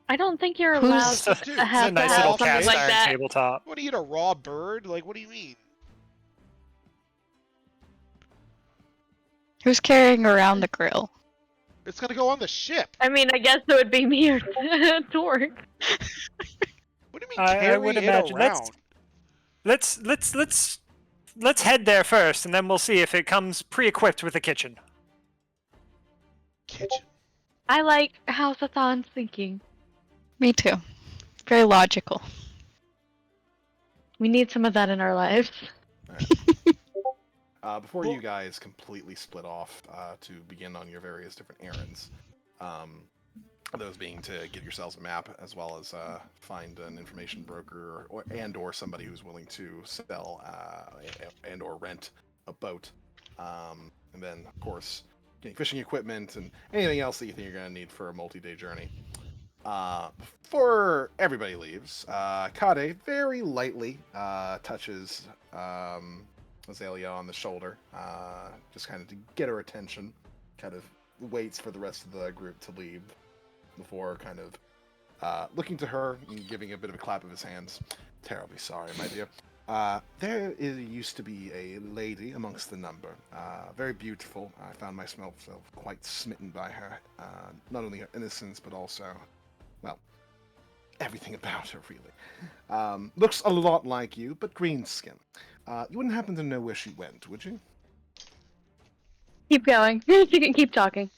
I don't think you're Who's- allowed So, to dude, It's a have nice to have little something cast like iron that. tabletop. What, do you eat a raw bird? Like, what do you mean? Who's carrying around the grill? It's gonna go on the ship. I mean, I guess it would be me or Torque. What do you mean I carry would it imagine around? let's head there first, and then we'll see if it comes pre-equipped with a kitchen. Kitchen. I like how Sathan's thinking. Me too. Very logical. We need some of that in our lives. Before you guys completely split off to begin on your various different errands, those being to get yourselves a map as well as find an information broker or somebody who's willing to sell and or rent a boat, and then of course getting fishing equipment and anything else that you think you're going to need for a multi-day journey. Before everybody leaves, Kade very lightly touches Azalea on the shoulder, just kind of to get her attention, kind of waits for the rest of the group to leave before kind of looking to her and giving a bit of a clap of his hands. Terribly sorry, my dear. There used to be a lady amongst the number, very beautiful. I found myself quite smitten by her, not only her innocence, but also, well, everything about her, really. Looks a lot like you, but green skin. You wouldn't happen to know where she went, would you? Keep going. You can keep talking.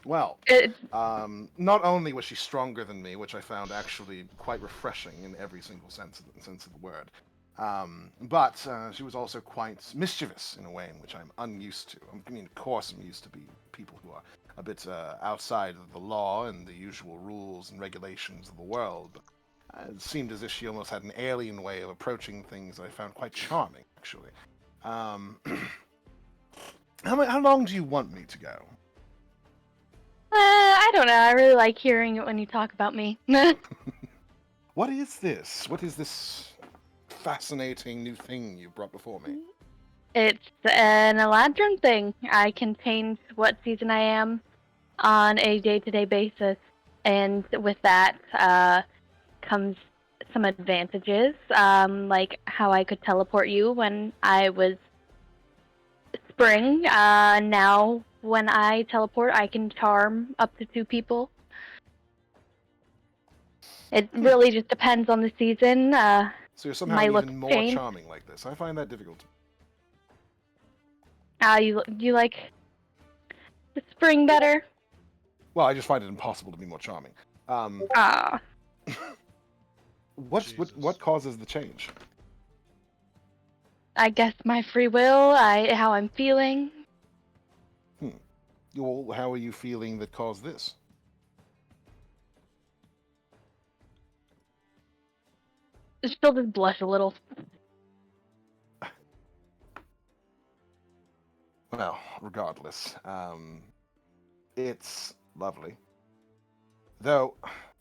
Well, It, not only was she stronger than me, which I found actually quite refreshing in every single sense of the word, but she was also quite mischievous in a way in which I'm unused to. I mean, of course, I'm used to be people who are a bit outside of the law and the usual rules and regulations of the world, but it seemed as if she almost had an alien way of approaching things that I found quite charming, actually. How long do you want me to go? I don't know. I really like hearing it when you talk about me. What is this? What is this fascinating new thing you brought before me? It's an Eladrin thing. I can change what season I am on a day-to-day basis, and with that comes some advantages, like how I could teleport you when I was spring. Now, when I teleport, I can charm up to 2 people. It really just depends on the season. So you're somehow my look even more changed. charming like this. I find that difficult. You like the spring better? Well, I just find it impossible to be more charming. Ah, What causes the change? I guess my free will. How I'm feeling. Well, how are you feeling that caused this? She'll just blush a little. Well, regardless, it's lovely. Though,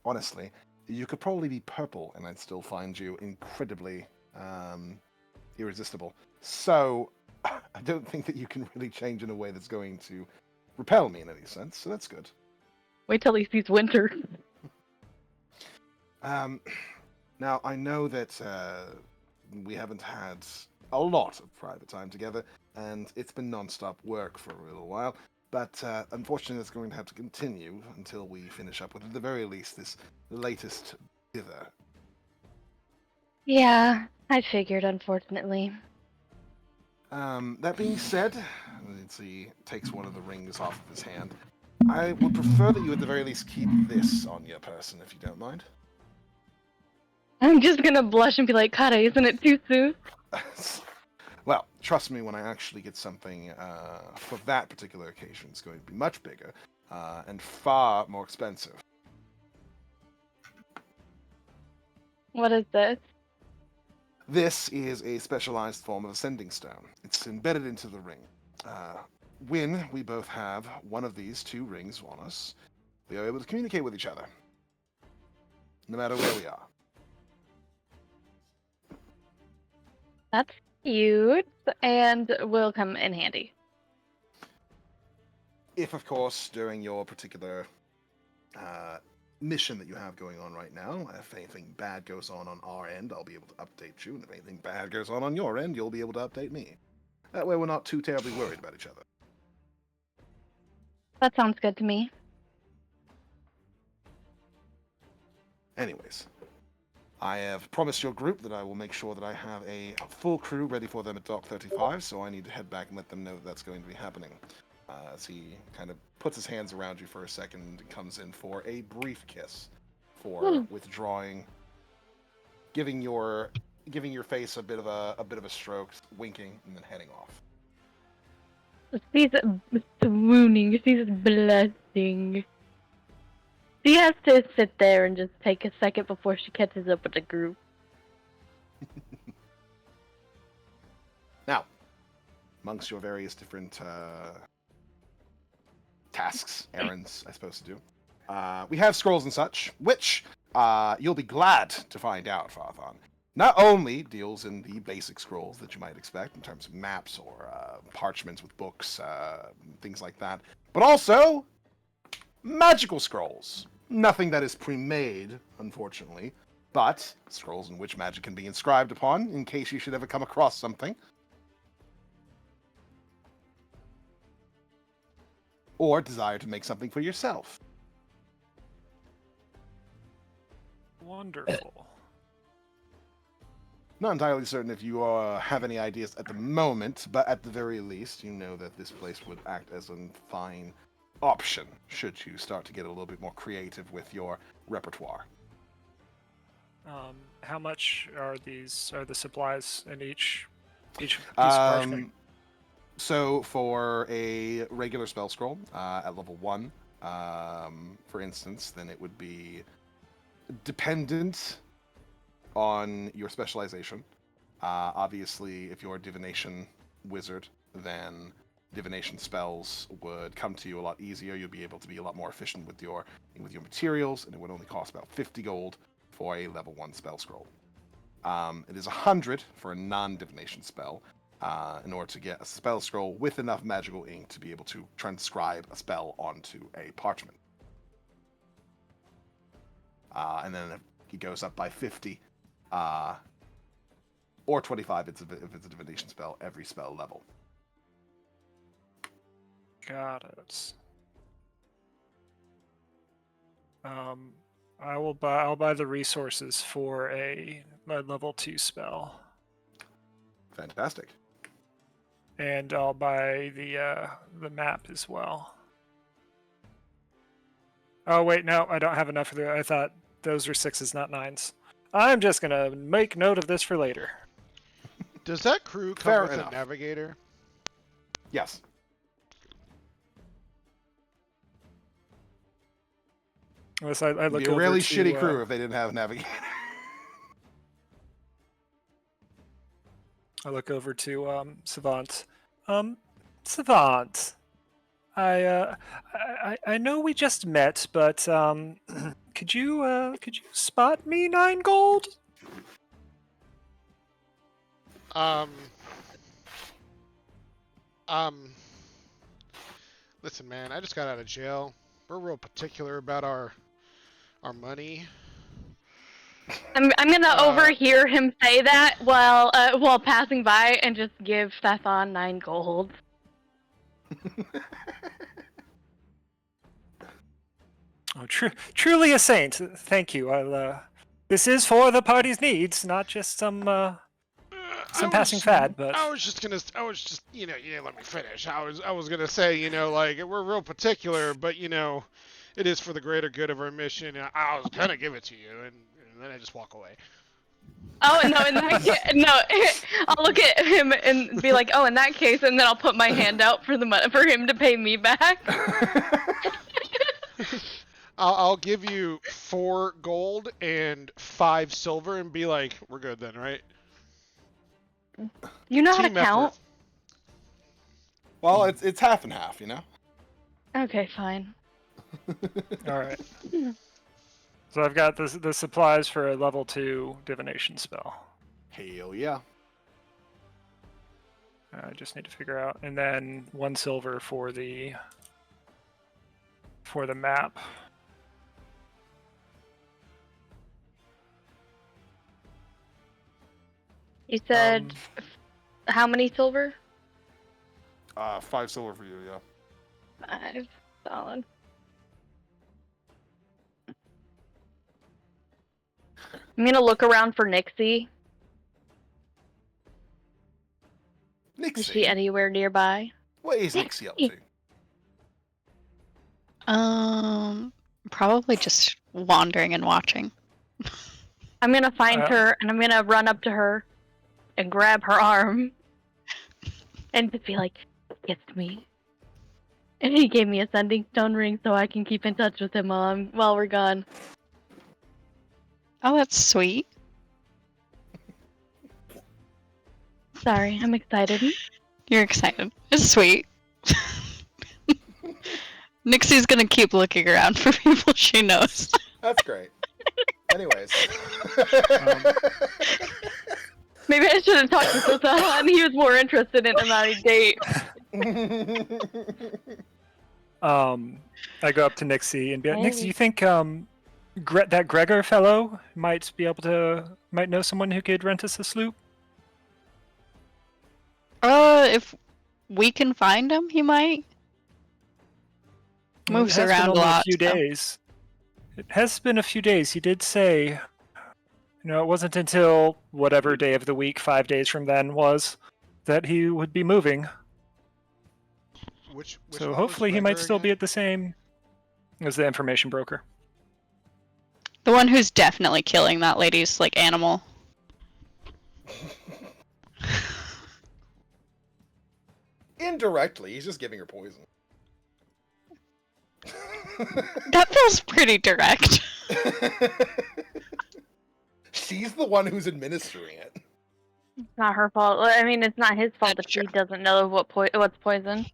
honestly, you could probably be purple and I'd still find you incredibly irresistible. So, I don't think that you can really change in a way that's going to repel me in any sense, so that's good. Wait till he sees Winter. Now, I know that we haven't had a lot of private time together, and it's been non-stop work for a little while, but unfortunately it's going to have to continue until we finish up with, at the very least, this latest dither. Yeah, I figured, unfortunately. That being said, he takes one of the rings off of his hand. I would prefer that you at the very least keep this on your person, if you don't mind. I'm just gonna blush and be like, Kata, isn't it too soon? Well, trust me, when I actually get something for that particular occasion, it's going to be much bigger and far more expensive. What is this? This is a specialized form of ascending stone. It's embedded into the ring. When we both have one of these two rings on us, we are able to communicate with each other, no matter where we are. That's cute and will come in handy. If, of course, during your particular mission that you have going on right now, if anything bad goes on our end, I'll be able to update you, and if anything bad goes on your end, you'll be able to update me. That way we're not too terribly worried about each other. That sounds good to me. Anyways, I have promised your group that I will make sure that I have a full crew ready for them at Dock 35, so I need to head back and let them know that that's going to be happening. As he kind of puts his hands around you for a second and comes in for a brief kiss for withdrawing, giving your face a bit of a stroke, winking, and then heading off. She's swooning. She's blushing. She has to sit there and just take a second before she catches up with the group. Now, amongst your various different tasks, errands, I suppose to do, we have scrolls and such, which you'll be glad to find out, Farthon, not only deals in the basic scrolls that you might expect in terms of maps or parchments with books, things like that, but also magical scrolls. Nothing that is pre-made, unfortunately, but scrolls in which magic can be inscribed upon in case you should ever come across something. Or desire to make something for yourself. Wonderful. Not entirely certain if you have any ideas at the moment, but at the very least, you know that this place would act as a fine option should you start to get a little bit more creative with your repertoire. How much are the supplies in each piece of parchment? So for a regular spell scroll at level 1, for instance, then it would be dependent on your specialization. Obviously, if you're a divination wizard, then divination spells would come to you a lot easier. You'll be able to be a lot more efficient with your materials, and it would only cost about 50 gold for a level 1 spell scroll. It is 100 for a non-divination spell, in order to get a spell scroll with enough magical ink to be able to transcribe a spell onto a parchment. And then it goes up by 50, or 25 if it's a divination spell, every spell level. Got it. I'll buy the resources for my level 2 spell. Fantastic. And I'll buy the map as well. Oh wait, no, I don't have enough of I thought those were 6s, not 9s. I'm just gonna make note of this for later. Does that crew come Fair with enough. a navigator? Yes. Unless I It'd look be a over really to, shitty crew if they didn't have a navigator. I look over to Savant. Savant, I know we just met, but could you spot me 9 gold? Um, listen, man, I just got out of jail. We're real particular about our money. I'm gonna Uh, overhear him say that while passing by and just give Stefan 9 gold. Oh, truly a saint. Thank you. This is for the party's needs, not just some passing fad. But I was just, you didn't let me finish. I was gonna say, like we're real particular, but it is for the greater good of our mission. And I was gonna give it to you, and then I just walk away. Oh no! No, I'll look at him and be like, "Oh, in that case," and then I'll put my hand out for for him to pay me back. I'll give you 4 gold and 5 silver, and be like, we're good then, right? You know how to Team count? effort. Well, it's half and half, Okay, fine. all right. So I've got the supplies for a level 2 divination spell. Hell yeah. I just need to figure out, and then 1 silver for the map. You said how many silver? 5 silver for you, yeah. 5. Solid. I'm gonna look around for Nixie. Nixie. Is she anywhere nearby? What is Nixie up to? Probably just wandering and watching. I'm gonna find her and I'm gonna run up to her and grab her arm and just be like, "Kiss me." And he gave me a sending stone ring so I can keep in touch with him while we're gone. Oh, that's sweet. Sorry, I'm excited. You're excited. It's sweet. Nixie's gonna keep looking around for people she knows. That's great. Anyways. Maybe I should have talked to Sultan. He was more interested in my date. I go up to Nixie and be like, Hey. Nixie, you think that Gregor fellow might know someone who could rent us a sloop? If we can find him, he might. Moves It has around been a only lot. a few days. It has been a few days. He did say, it wasn't until whatever day of the week, 5 days from then was, that he would be moving. Which So one was hopefully he might Gregor still be again? at the same as the information broker. The one who's definitely killing that lady's animal. Indirectly, he's just giving her poison. That feels pretty direct. She's the one who's administering it. It's not her fault. I mean, it's not his fault That's if he true. doesn't know what's poison.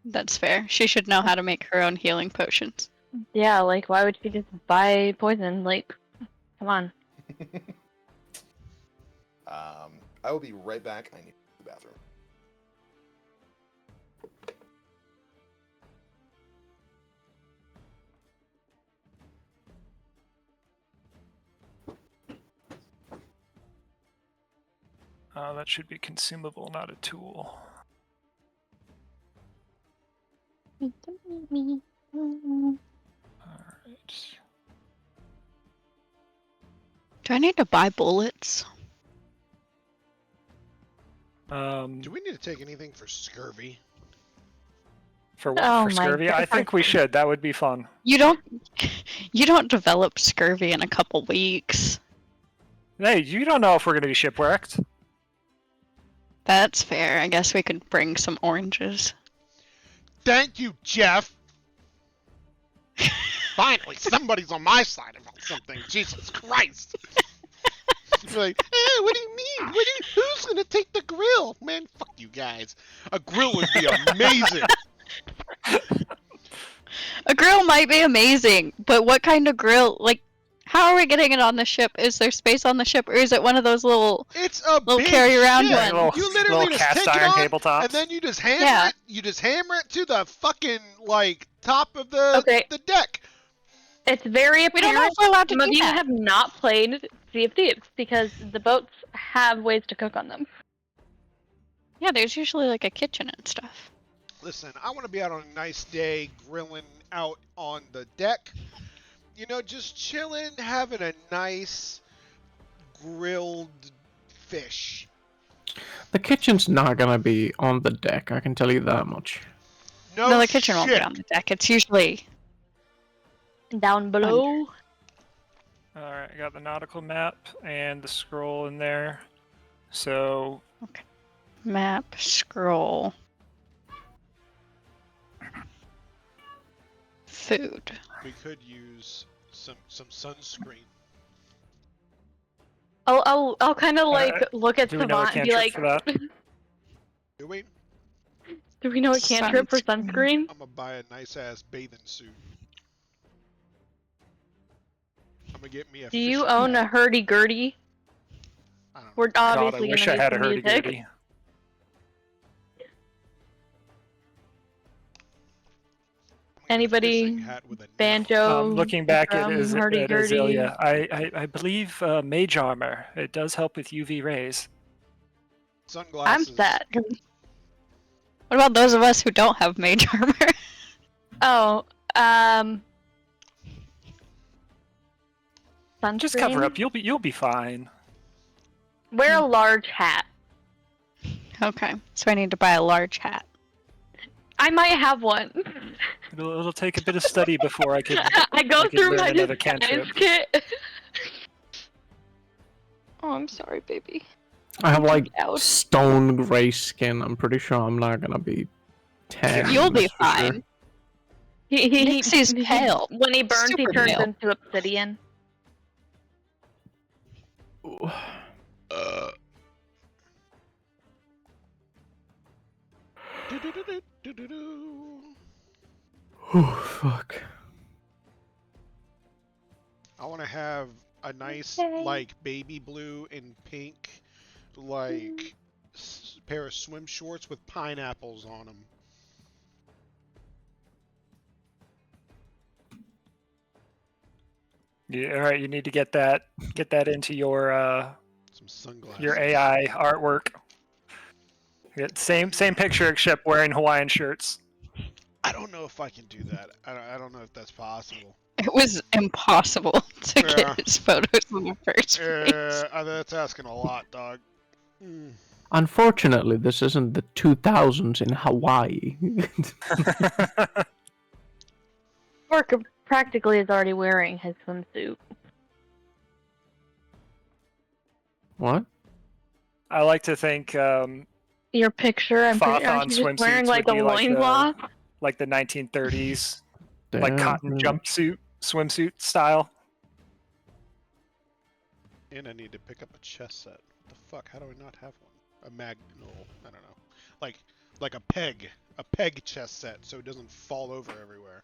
That's fair. She should know how to make her own healing potions. Yeah, why would she just buy poison? Come on. I will be right back. I need the bathroom. That should be consumable, not a tool. Alright. Do I need to buy bullets? Do we need to take anything for scurvy? For what? Oh For my scurvy? God. I think we should. That would be fun. You don't develop scurvy in a couple weeks. Hey, you don't know if we're going to be shipwrecked. That's fair. I guess we could bring some oranges. Thank you, Jeff. Finally, somebody's on my side about something. Jesus Christ. You're like, what do you mean? Who's gonna take the grill? Man, fuck you guys. A grill would be amazing. A grill might be amazing, but what kind of grill? Like, how are we getting it on the ship? Is there space on the ship, or is it one of those little It's a little big carry around ship. one? Little- You literally little just cast take it iron on, tabletops. and then you just hammer Yeah. it. You just hammer it to the fucking like top of the deck. It's very We don't know apparent if we're allowed to some of do you that. have not played Sea of Thieves because the boats have ways to cook on them. Yeah, there's usually like a kitchen and stuff. Listen, I want to be out on a nice day, grilling out on the deck. You know, just chilling, having a nice grilled fish. The kitchen's not gonna be on the deck, I can tell you that much. No, The kitchen won't be shit. on the deck. It's usually Down below. Alright, I got the nautical map and the scroll in there. So, map, scroll, food. We could use some sunscreen. I'll kind of like look at do we know a Savant and be like, cantrip for that? Do we? do we know a cantrip for sunscreen? I'm gonna buy a nice ass bathing suit. I'm gonna get me a Do you fishing own a hat. hurdy-gurdy? I don't know. We're God, I obviously wish gonna I need had a some music. hurdy-gurdy. I'm gonna get a Anybody? fishing hat with a net. Banjo. Looking back at, drum, at hurdy-gurdy. Azalea, I believe mage armor. It does help with UV rays. I'm Sunglasses. set. What about those of us who don't have mage armor? Oh, sunscreen. Just cover up. You'll be fine. Wear a large hat. Okay, so I need to buy a large hat. I might have one. It'll take a bit of study before I could. I go I could through learn my another disguise cantrip. kit. Oh, I'm sorry, baby. I have like Ouch. stone gray skin. I'm pretty sure I'm not gonna be tan. You'll be that's for sure. fine. He's pale. When he burns, he Super turns pale. into obsidian. Do-do-do-do-do-do-do. Oh, fuck. I want to have a nice, Okay. like, baby blue and pink, like, pair of swim shorts with pineapples on them. Yeah, all right, you need to get that into your Some sunglasses. your AI artwork. Get same picture except wearing Hawaiian shirts. I don't know if I can do that. I don't know if that's possible. It was impossible to Yeah. get his photos in the first place. That's asking a lot, dog. Mm. Unfortunately, this isn't the 2000s in Hawaii. Orc practically is already wearing his swimsuit. What? I like to think Your picture, I'm pretty Fathon aren't you just swimsuits wearing like a would be like the- loincloth? like the 1930s, like Damn, cotton yeah. swimsuit style. And I need to pick up a chess set. What the fuck? How do I not have one? A no, I don't know. Like a peg chess set, so it doesn't fall over everywhere.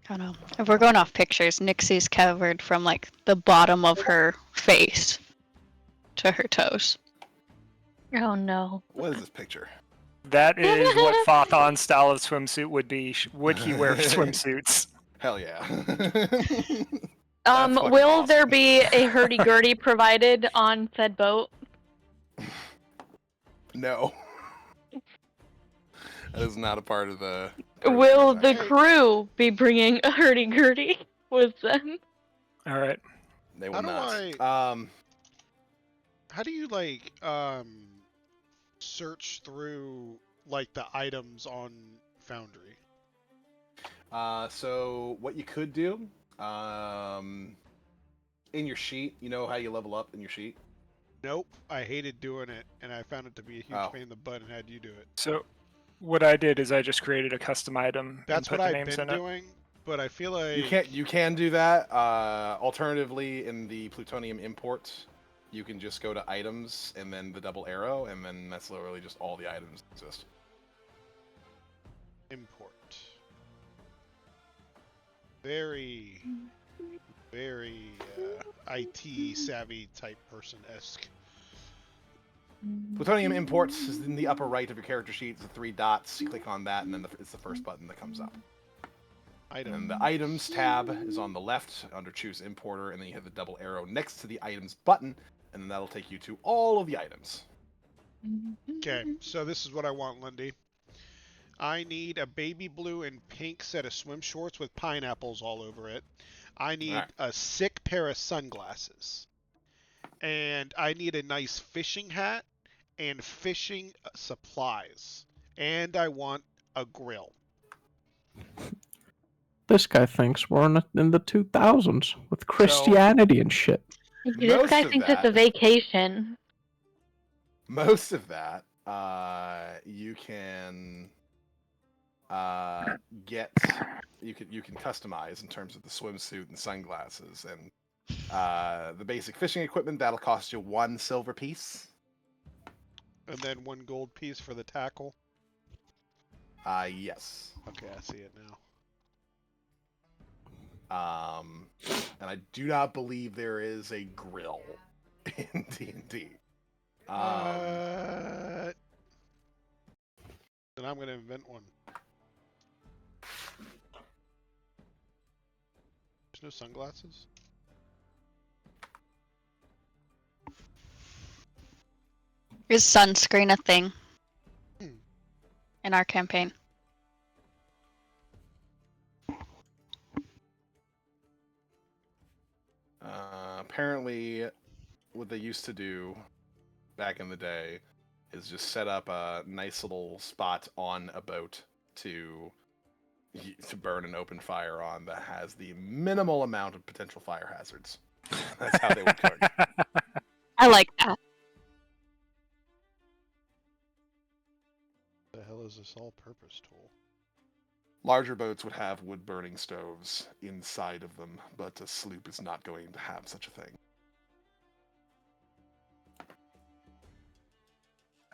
I don't know. If we're going off pictures, Nixie's covered from like the bottom of her face to her toes. Oh no. What is this picture? That is what Fathon's style of swimsuit would be. Would he wear swimsuits? Hell yeah. fucking Will awesome. there be a hurdy-gurdy provided on said boat? No. That is not a part of the. Will the Hey. crew be bringing a hurdy-gurdy with them? All right. They will How do not. How do you like search through like the items on Foundry? So what you could do, in your sheet, you know how you level up in your sheet? Nope, I hated doing it, and I found it to be a huge Oh. pain in the butt, and had you do it. So What I did is I just created a custom item That's and what put the I've names been in it. doing, but I feel like You can do that. Alternatively, in the plutonium import, you can just go to items and then the double arrow, and then that's literally just all the items that exist. import. Very, very IT savvy type person esque. Plutonium imports is in the upper right of your character sheet. It's the 3 dots. You click on that, and then it's the first button that comes up. Item. And the items tab is on the left under choose importer, and then you have the double arrow next to the items button, and then that'll take you to all of the items. Okay, so this is what I want, Lundi. I need a baby blue and pink set of swim shorts with pineapples all over it. I need Alright. a sick pair of sunglasses. And I need a nice fishing hat and fishing supplies. And I want a grill. This guy thinks we're in the 2000s with Christianity and shit. This Most guy of thinks it's that- a vacation. Most of that, you can get, you can customize in terms of the swimsuit and sunglasses, and the basic fishing equipment that'll cost you 1 silver piece. And then 1 gold piece for the tackle. Yes. Okay, I see it now. And I do not believe there is a grill in D&D. Then I'm going to invent one. There's no sunglasses? Is sunscreen a thing in our campaign? Apparently, what they used to do back in the day is just set up a nice little spot on a boat to burn an open fire on that has the minimal amount of potential fire hazards. That's how they would cook. I like that. The hell is this all-purpose tool? Larger boats would have wood-burning stoves inside of them, but a sloop is not going to have such a thing.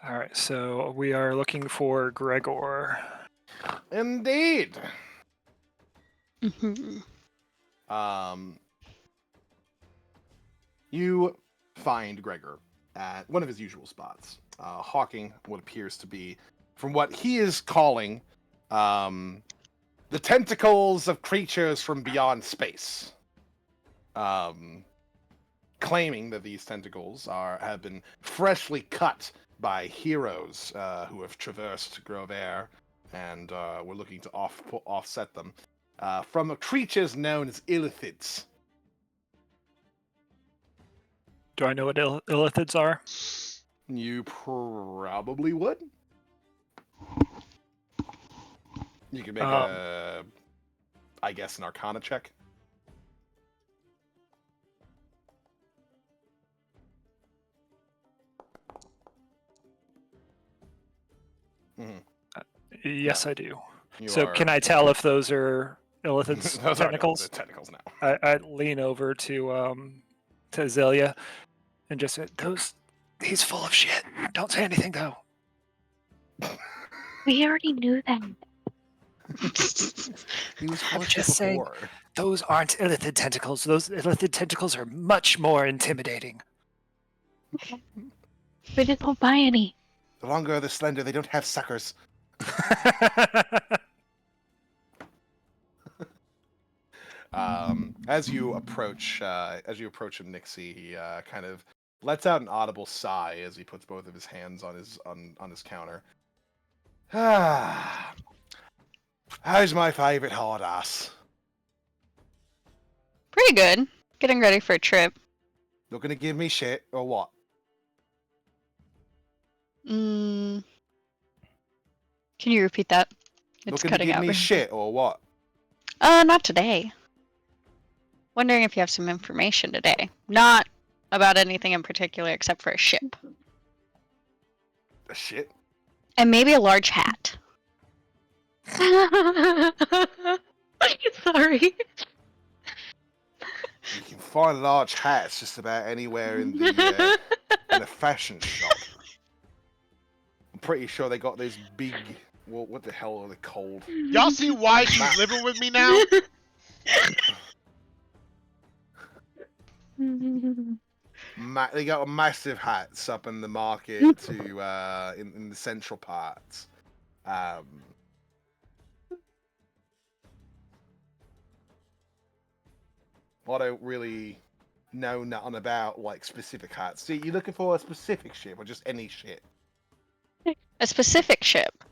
Alright, so we are looking for Gregor. Indeed! Mhm. You find Gregor at one of his usual spots, hawking what appears to be, from what he is calling, the tentacles of creatures from beyond space. Claiming that these tentacles have been freshly cut by heroes who have traversed Grovair, and we're looking to offset them from creatures known as illithids. Do I know what illithids are? You probably would. You could make I guess, an Arcana check. Mm-hmm. Yes, I do. You So are- can I tell if those are illithids Those tentacles? are tentacles now. I lean over to Zelia and just say, he's full of shit. Don't say anything though. We already knew that. He was full I'm of shit just saying- before. Those aren't illithid tentacles. Those illithid tentacles are much more intimidating. We just won't buy any. The longer the slender, they don't have suckers. As you approach him, Nixie, he kind of lets out an audible sigh as he puts both of his hands on his counter. Ah, how's my favorite hard ass? Pretty good. Getting ready for a trip. You're gonna give me shit or what? Mm. Can you repeat that? You're It's gonna cutting give out. me shit or what? Not today. Wondering if you have some information today. Not about anything in particular except for a ship. Shit. And maybe a large hat. Sorry. You can find large hats just about anywhere in the fashion shop. I'm pretty sure they got those big. Well, what the hell are they called? Y'all see why she's living with me now? They got massive hats up in the market to in the central parts. I don't really know nothing about like specific hats. See, you looking for a specific ship or just any ship? A specific ship.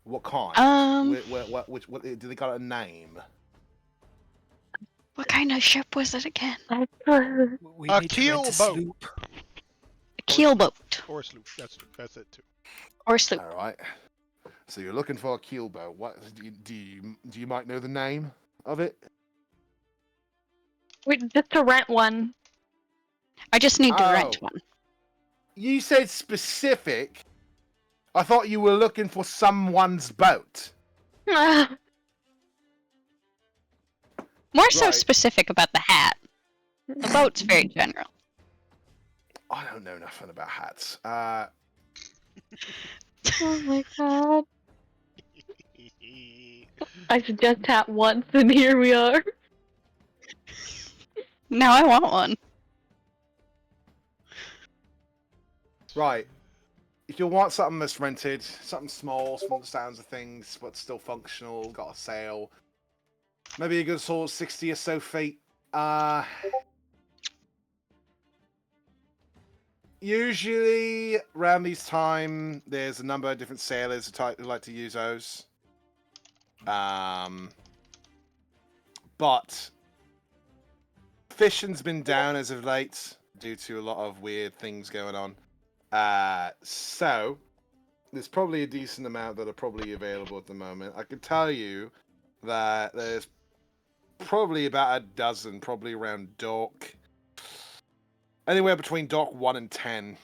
What kind? What do they got a name? What kind of ship was it again? We A need to keel rent a boat. sloop. A keelboat. Or sloop. That's it too. Or sloop. All right. So you're looking for a keelboat. What do you might know the name of it? Just to rent one. I just need to rent Oh. one. You said specific. I thought you were looking for someone's boat. More so Right. specific about the hat. The boat's very general. I don't know nothing about hats. Oh my god. I suggest hat once, and here we are. Now I want one. Right. If you want something that's rented, something small from the sounds of things, but still functional, got a sail, maybe a good sort of 60 or so feet. Usually around these time, there's a number of different sailors who like to use those. But fishing's been down as of late due to a lot of weird things going on. So there's probably a decent amount that are probably available at the moment. I can tell you that there's probably about a dozen, probably around dock, anywhere between dock 1 and 10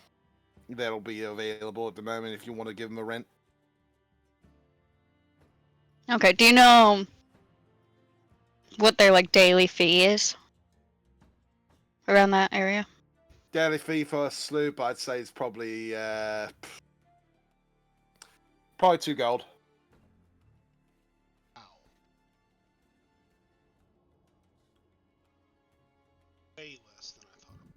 that'll be available at the moment if you want to give them a rent. Okay, do you know what their like daily fee is around that area? Daily fee for a sloop, I'd say is probably 2 gold. Wow. Way less than I thought it would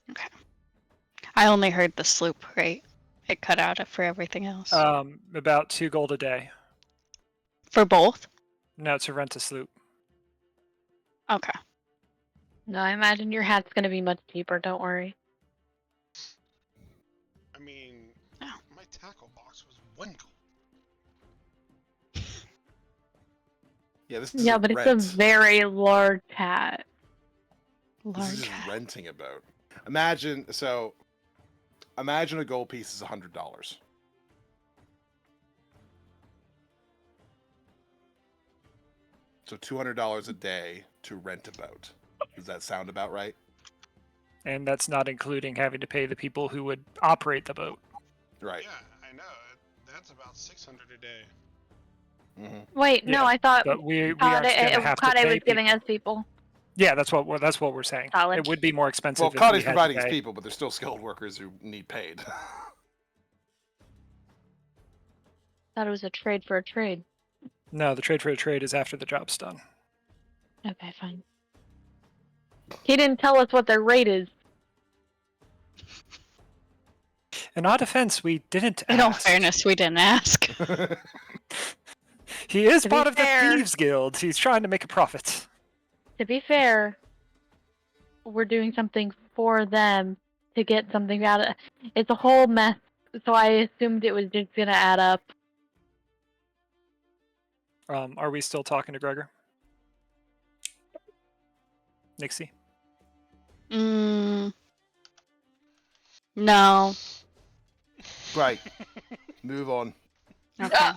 be. Okay. I only heard the sloop rate. It cut out for everything else. About 2 gold a day. For both? No, to rent a sloop. Okay. No, I imagine your hat's gonna be much cheaper, don't worry. I mean, Oh. my tackle box was 1 gold. Yeah, this is Yeah, but rent. it's a very large hat. This Large is just hat. renting a boat. Imagine a gold piece is $100. So $200 a day to rent a boat. Does that sound about right? And that's not including having to pay the people who would operate the boat. Right. Yeah, I know. That's about 600 a day. Mm-hmm. Wait, no, Yeah, I thought But we Kade, aren't going to have to Kade pay was giving people. us people. Yeah, that's what we're saying. Solid. It would be more expensive. Well, if Kade's we had to providing his pay. people, but they're still skilled workers who need paid. Thought it was a trade for a trade. No, the trade for a trade is after the job's done. Okay, fine. He didn't tell us what their rate is. In our defense, we didn't In all ask. fairness, we didn't ask. He is To be part of the fair- Thieves Guild. He's trying to make a profit. To be fair, we're doing something for them to get something out of it's a whole mess, so I assumed it was just gonna add up. Are we still talking to Gregor? Nixie? No. Right. Move on. Okay.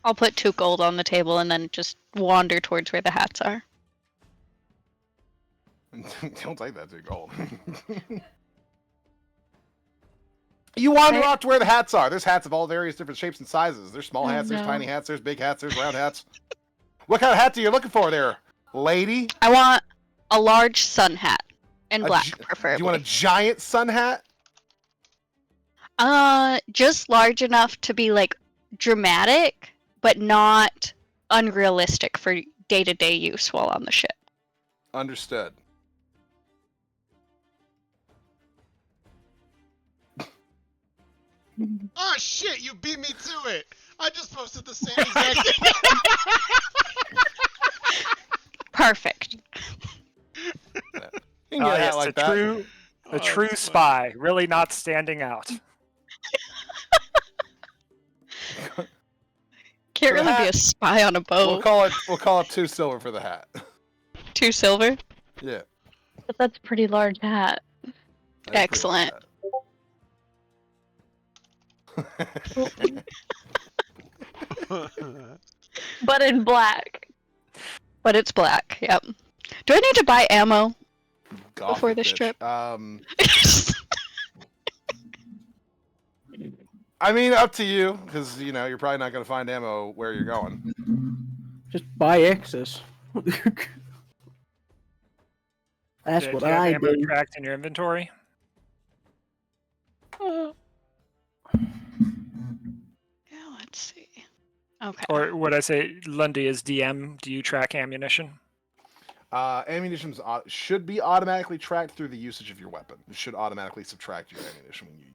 I'll put 2 gold on the table and then just wander towards where the hats are. Don't take that to gold. You wander off to where the hats are. There's hats of all various different shapes and sizes. There's small Oh, hats, there's no. tiny hats, there's big hats, there's round hats. What kind of hat are you looking for there, lady? I want a large sun hat. And A black, gi- preferably. Do you want a giant sun hat? Just large enough to be, like, dramatic, but not unrealistic for day-to-day use while on the ship. Understood. Oh shit! You beat me to it. I just posted the same exact thing. Perfect. You can get a hat Yes, like a that. true, Oh, a true that's spy, really not standing out. Can't For the really be a hat, spy on a boat. We'll call it 2 silver for the hat. 2 silver? Yeah. But that's a pretty large hat. That's pretty Excellent. bad. But in black. But it's black, yep. Do I need to buy ammo? Gothic Before this bitch. trip. I mean, up to you, because you're probably not going to find ammo where you're going. Just buy excess. That's Do what you have I ammo do. tracked in your inventory? Yeah, let's see. Okay. Oh. Or would I say, Lundi, as DM, do you track ammunition? Ammunition should be automatically tracked through the usage of your weapon. It should automatically subtract your ammunition when you.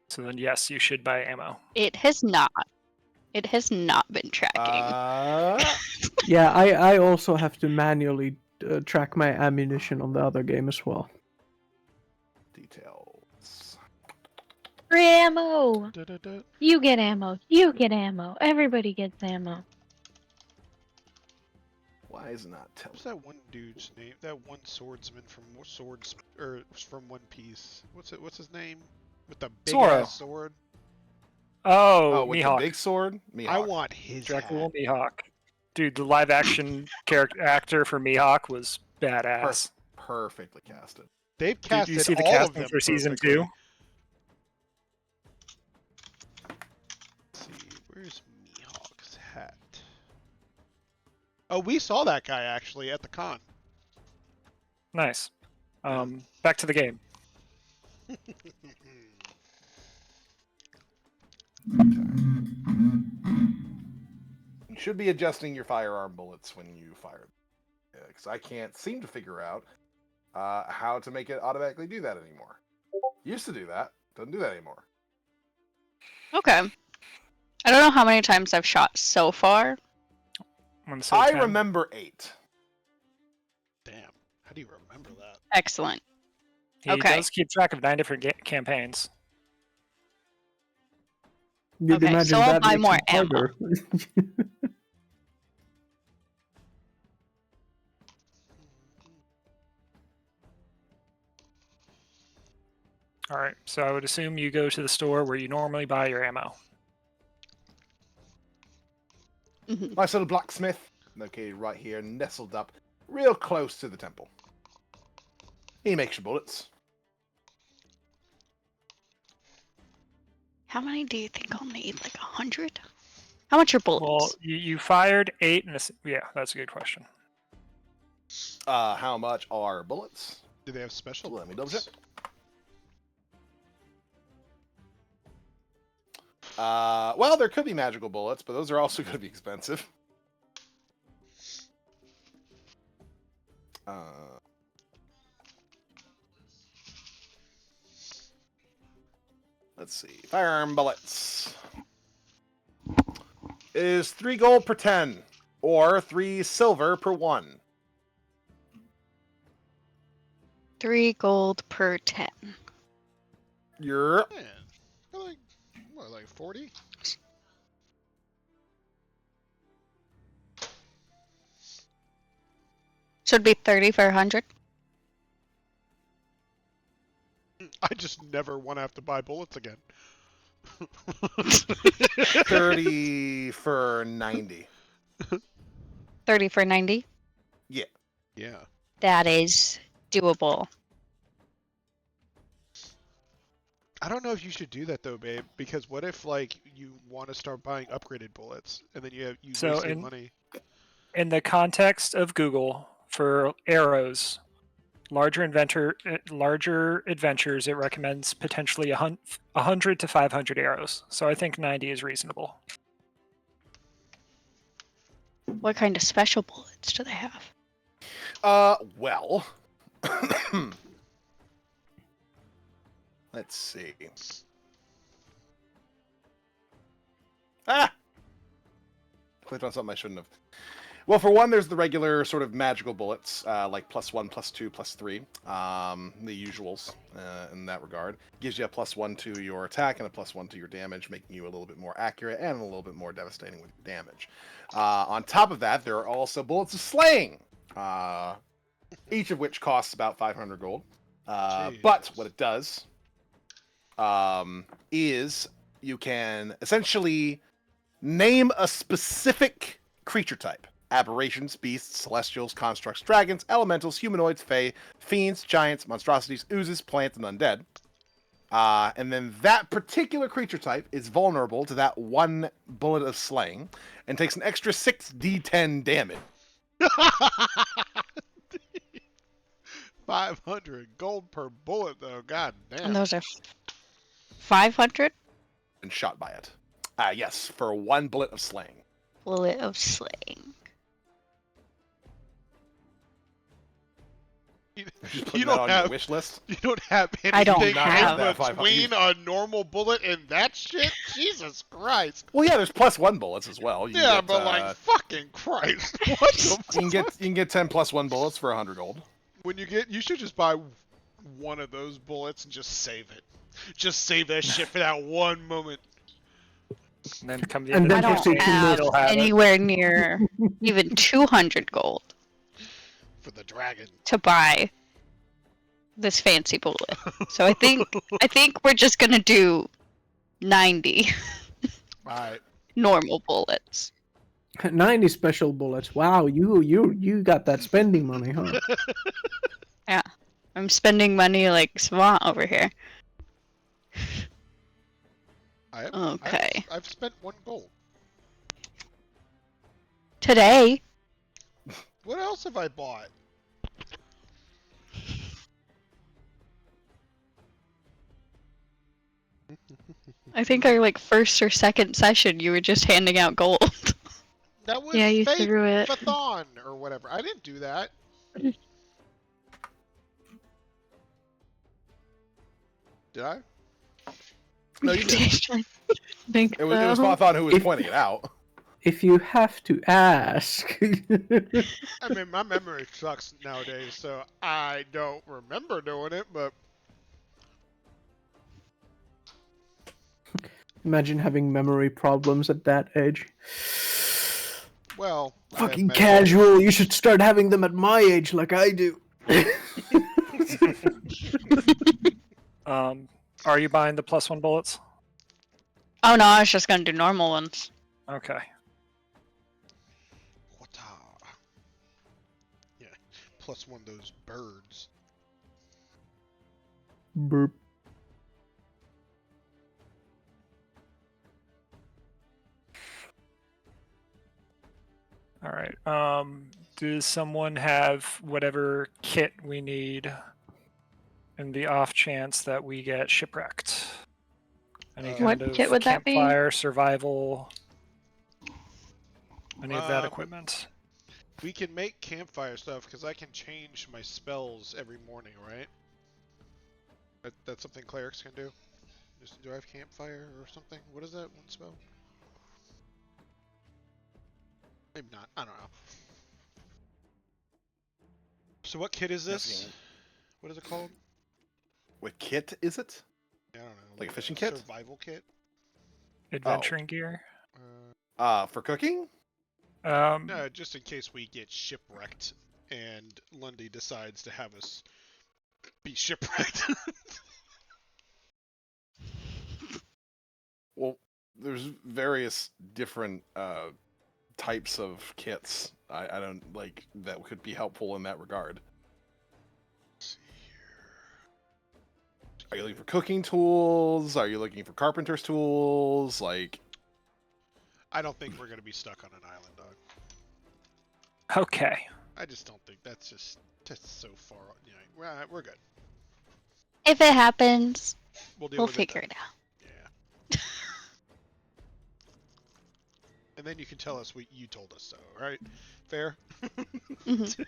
So then, yes, you should buy ammo. It has not. It has not been tracking. Yeah, I also have to manually track my ammunition on the other game as well. Details. Free ammo! Da-da-da. You get ammo. You get ammo. Everybody gets ammo. Why is it not telling? What's that one dude's name? That one swordsman from from One Piece. What's his name? With the big Zoro. ass sword. Oh, with Mihawk. the big sword? Mihawk. I want his Dracula hat. Mihawk. Dude, the live action actor for Mihawk was badass. Perfectly casted. They've Did casted you see the all of casting them for season perfectly. 2? Let's see, where's Mihawk's hat? Oh, we saw that guy actually at the con. Nice. Back to the game. You should be adjusting your firearm bullets when you fire. Because I can't seem to figure out how to make it automatically do that anymore. Used to do that. Doesn't do that anymore. Okay. I don't know how many times I've shot so far. I'm gonna say I 10. remember 8. Damn, how do you remember that? Excellent. He Okay. does keep track of 9 different campaigns. You'd Okay, imagine so I'll that buy makes more it ammo. harder. All right, so I would assume you go to the store where you normally buy your ammo. Mhm. Nice little blacksmith, located right here, nestled up, real close to the temple. He makes your bullets. How many do you think I'll need? Like 100? How much are bullets? Well, you fired 8 and yeah, that's a good question. How much are bullets? Do they have special? Let me double check. Well, there could be magical bullets, but those are also going to be expensive. Let's see. Firearm bullets is 3 gold per 10, or 3 silver per 1. 3 gold per 10. You're Man, they're like 40? So it'd be 30 for 100? I just never want to have to buy bullets again. 30 for 90. 30 for 90? Yeah. Yeah. That is doable. I don't know if you should do that though, babe. Because what if like you want to start buying upgraded bullets, and then you So wasted money? in the context of Google for arrows, larger adventures, it recommends potentially 100 to 500 arrows. So I think 90 is reasonable. What kind of special bullets do they have? Well, let's see. Ah! Clicked on something I shouldn't have. Well, for one, there's the regular sort of magical bullets, like +1, +2, +3, the usuals in that regard. Gives you a +1 to your attack and a +1 to your damage, making you a little bit more accurate and a little bit more devastating with your damage. On top of that, there are also bullets of slaying, each of which costs about 500 gold. But what it does is you can essentially name a specific creature type. Aberrations, beasts, celestials, constructs, dragons, elementals, humanoids, fae, fiends, giants, monstrosities, oozes, plants, and undead. And then that particular creature type is vulnerable to that one bullet of slaying and takes an extra 6d10 damage. 500 gold per bullet, though. God damn. And those are 500 And shot by it. Yes, for one bullet of slaying. bullet of slaying. Just You putting that don't on your have wish list. you don't have I don't anything have in that 500. between a normal bullet and that shit. Jesus Christ. Well, yeah, there's +1 bullets as well. You can Yeah, get, but like fucking Christ. What the you can get 10 +1 bullets for 100 gold. When you should just buy one of those bullets and just save it. Just save that shit for that one moment. And then come the And end then of I the just don't take campaign, have you'll have it. anywhere near even 200 gold For the dragon. to buy this fancy bullet. So I think we're just gonna do 90 Alright. normal bullets. 90 special bullets. Wow, you got that spending money, huh? Yeah, I'm spending money like savant over here. Okay. I've spent 1 gold. Today, What else have I bought? I think our like first or second session, you were just handing out gold. That was Yeah, you Faith threw it. Fathon or whatever. I didn't do that. Did I? No, you didn't. I think It was so. Fathon who was If- pointing it out. If you have to ask. I mean, my memory sucks nowadays, so I don't remember doing it, but Imagine having memory problems at that age. well, I have Fucking memory. casual. You should start having them at my age like I do. Are you buying the +1 bullets? Oh no, I was just gonna do normal ones. Okay. Wata. Yeah, plus one of those birds. Burp. All right. Does someone have whatever kit we need in the off chance that we get shipwrecked? Any kind What of kit would that be? campfire, survival, any of that Um, equipment? We can make campfire stuff because I can change my spells every morning, right? That's something clerics can do. Do I have campfire or something? What is that one spell? Maybe not. I don't know. So what kit is this? Nothing. What is it called? What kit is it? I don't know. Like a fishing kit? Survival kit? Adventuring gear? For cooking? No, just in case we get shipwrecked and Lundi decides to have us be shipwrecked. Well, there's various different types of kits. I don't like that could be helpful in that regard. Are you looking for cooking tools? Are you looking for carpenter's tools? Like, I don't think we're gonna be stuck on an island, dog. Okay. I just don't think that's so far. You know, we're good. If it happens, We'll deal we'll with figure it it out. then. Yeah. And then you can tell us what you told us so, right? Fair? Mhm.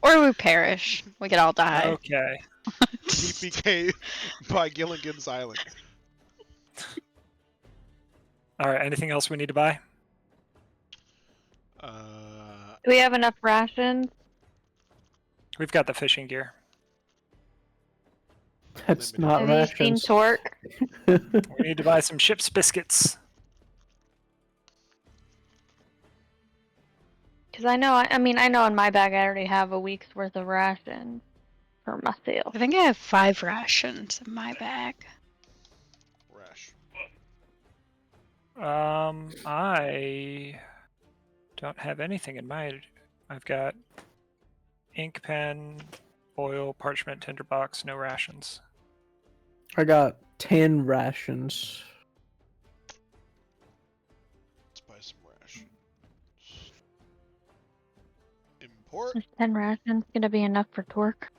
Or we perish. We could all die. Okay. TPK by Gilligan's Island. All right. Anything else we need to buy? Do we have enough rations? We've got the fishing gear. That's Limited. not Have you seen rations. Torque? We need to buy some ship's biscuits. Because I know, I mean, I know in my bag I already have a week's worth of rations for myself. I think I have 5 rations in my bag. Rash. I don't have anything in my. I've got ink pen, oil, parchment, tinderbox, no rations. I got 10 rations. Let's buy some rations. Import. Is 10 rations gonna be enough for Torque?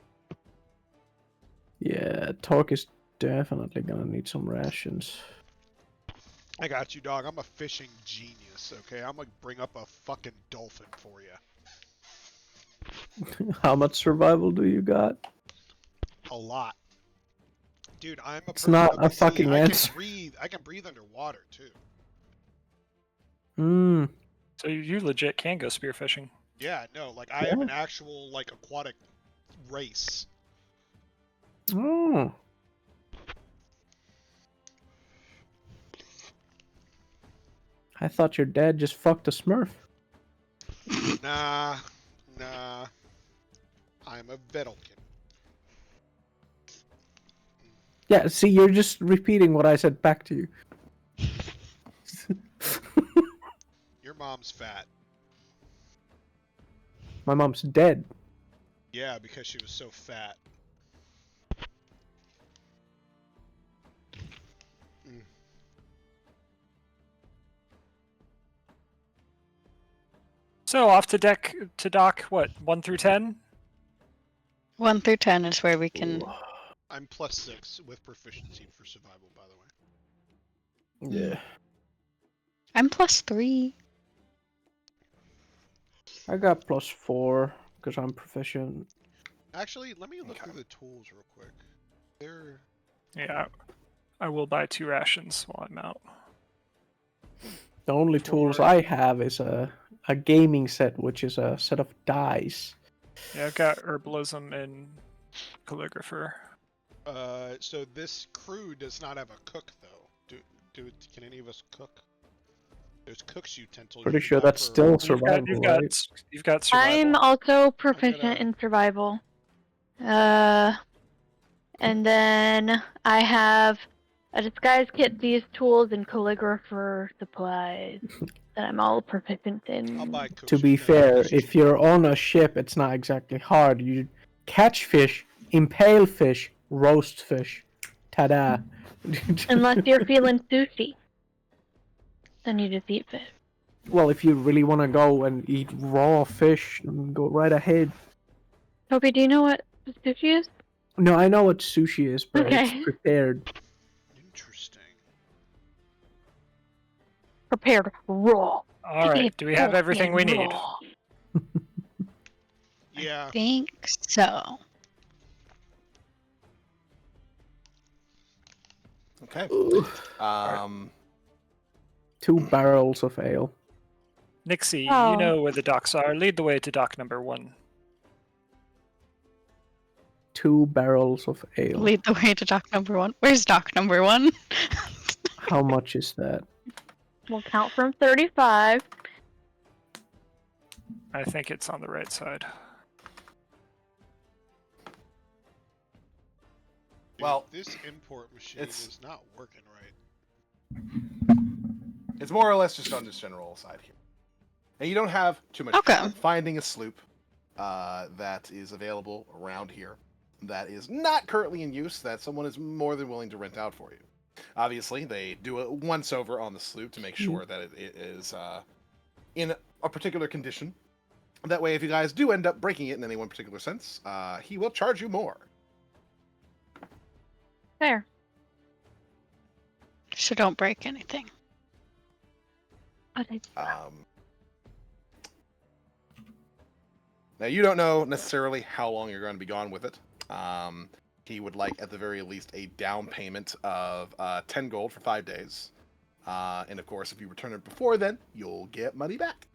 Yeah, Torque is definitely gonna need some rations. I got you, dog. I'm a fishing genius, okay? I'm gonna bring up a fucking dolphin for you. How much survival do you got? A lot. Dude, I'm a It's person not of a the sea. fucking answer. I can breathe underwater, too. Hmm. So you legit can go spearfishing. Yeah, no, like, I have an actual, like, aquatic race. Oh. I thought your dad just fucked a Smurf. Nah. I'm a Vedelkin. Yeah, see, you're just repeating what I said back to you. Your mom's fat. My mom's dead. Yeah, because she was so fat. So off to dock. What 1 through 10? 1 through 10 is where we can. I'm +6 with proficiency for survival, by the way. Yeah. I'm +3. I got +4 because I'm proficient. Actually, let me look through the tools real quick. They're... Yeah. I will buy 2 rations while I'm out. The only tools I have is a gaming set, which is a set of dice. Yeah, I've got herbalism and calligrapher. So this crew does not have a cook, though. Can any of us cook? There's cook's utensils. Pretty you can sure buy that's for- still survival, You've right? got survival. I'm also I'm proficient gonna- in survival. And then I have a disguise kit, these tools, and calligrapher supplies that I'm all proficient in. I'll buy cook's To be utensils. fair, if you're on a ship, it's not exactly hard. You catch fish, impale fish, roast fish. Ta-da. Unless you're feeling sushi. Then you just eat fish. Well, if you really want to go and eat raw fish, then go right ahead. Toby, do you know what sushi is? No, I know what sushi is, but Okay. it's prepared. Interesting. Prepared raw. All right. Do we have everything we need? Raw. Yeah. I think so. okay. 2 barrels of ale. Nixie, Oh. you know where the docks are. Lead the way to dock number 1. 2 barrels of ale. Lead the way to dock number 1. Where's dock number 1? How much is that? We'll count from 35. I think it's on the right side. Dude, Well, this import machine it's- is not working right. It's more or less just on this general side here. And you don't have too much Okay. trouble finding a sloop that is available around here. that is not currently in use that someone is more than willing to rent out for you. Obviously, they do a once over on the sloop to make sure that it is in a particular condition. That way, if you guys do end up breaking it in any one particular sense, he will charge you more. Fair. So don't break anything. Now, you don't know necessarily how long you're going to be gone with it. He would like, at the very least, a down payment of 10 gold for 5 days. And of course, if you return it before then, you'll get money back.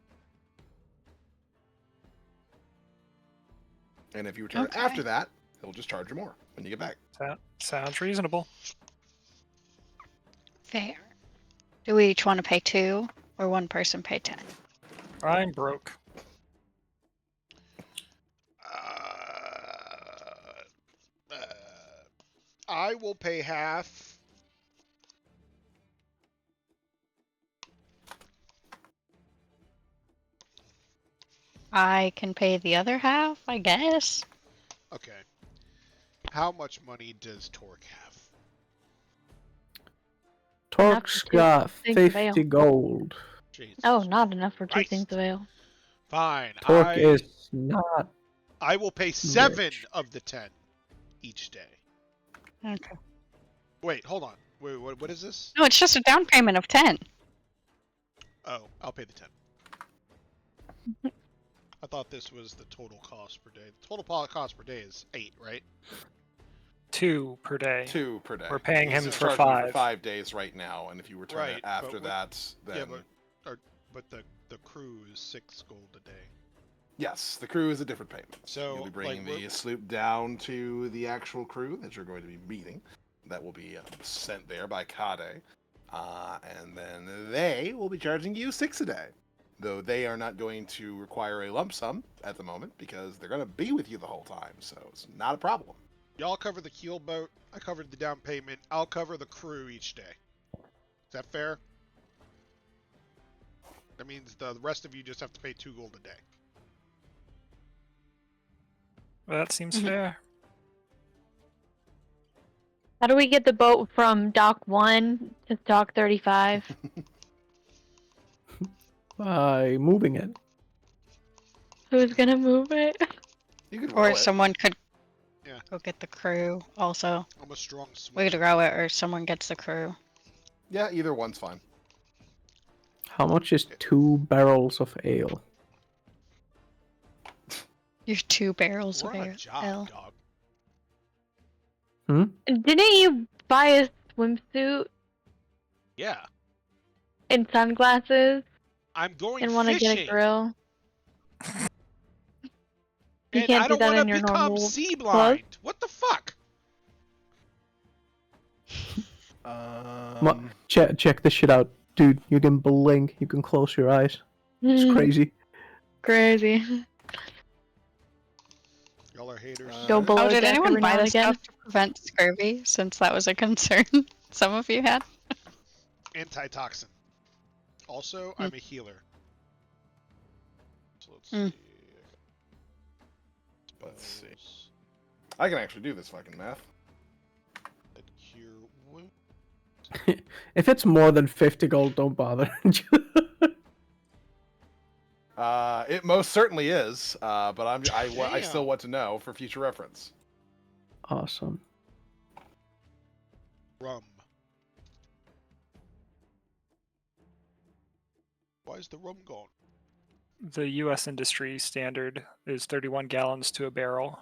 And if you return it after that, he'll just charge you more when you get back. Sounds reasonable. Fair. Do we each want to pay 2 or one person pay 10? I'm broke. I will pay half. I can pay the other half, I guess. Okay. How much money does Torque have? Torque's got 50 gold. Jesus Oh, not enough for 2 Christ. things of ale. Fine. Torque is not. I will pay 7 rich. of the 10 each day. Okay. Wait, hold on. Wait, what is this? No, it's just a down payment of 10. Oh, I'll pay the 10. I thought this was the total cost per day. The total cost per day is 8, right? 2 per day. 2 per day. We're paying him He's for charging you 5. for 5 days right now, and if you return Right, it after but that, then Yeah, but the crew is 6 gold a day. yes, the crew is a different payment. So You'll be bringing like, the sloop down to the actual crew that you're going to be meeting. That will be sent there by Kade, and then they will be charging you 6 a day. Though they are not going to require a lump sum at the moment because they're going to be with you the whole time, so it's not a problem. Y'all cover the keel boat. I covered the down payment. I'll cover the crew each day. Is that fair? That means the rest of you just have to pay 2 gold a day. Well, that seems fair. How do we get the boat from dock 1 to dock 35? By moving it. Who's gonna move it? You could row Or it. someone could Yeah. go get the crew also. I'm a strong We swimmer. could row it or someone gets the crew. Yeah, either one's fine. How much is 2 barrels of ale? Your 2 barrels We're of on a ale. job, dog. Didn't you buy a swimsuit Yeah. and sunglasses I'm going and want to fishing. get a grill? You And can't I do don't that want to in your become normal sea clothes? blind. What the fuck? Check this shit out. Dude, you can blink, you can close your eyes. It's crazy. Crazy. Y'all are haters. Go below Oh, did deck anyone every now buy and the again. stuff to prevent scurvy, since that was a concern some of you had? Antitoxin. Also, I'm a healer. So let's Mm. see. Let's see. I can actually do this fucking math. And cure wound. If it's more than 50 gold, don't bother. It most certainly is, but I still Damn. want to know for future reference. Awesome. Rum. Why is the rum gone? The U.S. industry standard is 31 gallons to a barrel,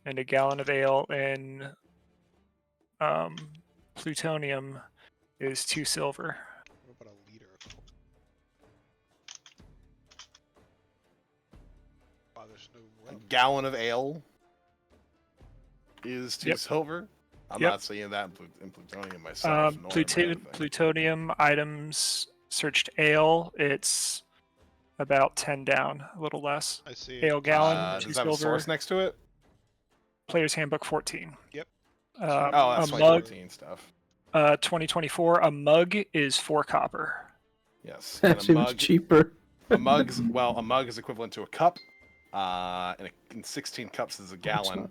and a gallon of ale in plutonium is 2 silver. What about a liter of Coke? Wow, there's no A rum. gallon of ale is 2 Yep. silver. I'm Yep. not seeing that in plutonium myself. nor in my other thing. Plutonium items searched ale, it's about 10 down, a little less. I see. Ale gallon, 2 Does that have a silver. source next to it? Player's Handbook 14. Yep. Oh, that's a like mug, 14 stuff. 2024, a mug is 4 copper. Yes. That And seems cheaper. a mug is equivalent to a cup. And 16 cups is a gallon. not.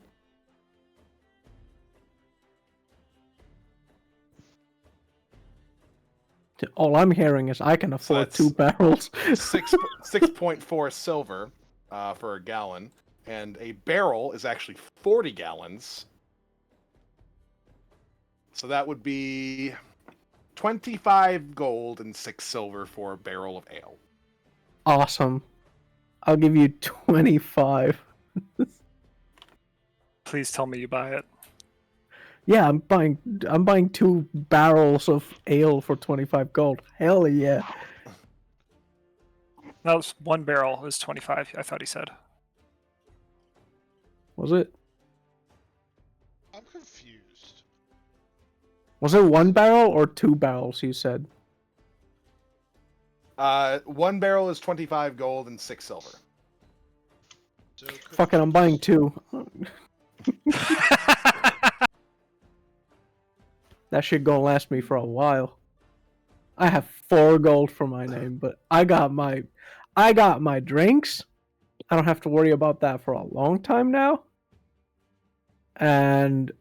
All I'm hearing is I can afford that's 2 barrels. 6.4 silver for a gallon, and a barrel is actually 40 gallons. So that would be 25 gold and 6 silver for a barrel of ale. Awesome. I'll give you 25. Please tell me you buy it. Yeah, I'm buying 2 barrels of ale for 25 gold. Hell yeah. That was 1 barrel is 25. I thought he said. Was it? I'm confused. Was it 1 barrel or 2 barrels, you said? 1 barrel is 25 gold and 6 silver. So Fuck it, I'm buying 2. That shit gonna last me for a while. I have 4 gold for my name, but I got my drinks. I don't have to worry about that for a long time now. And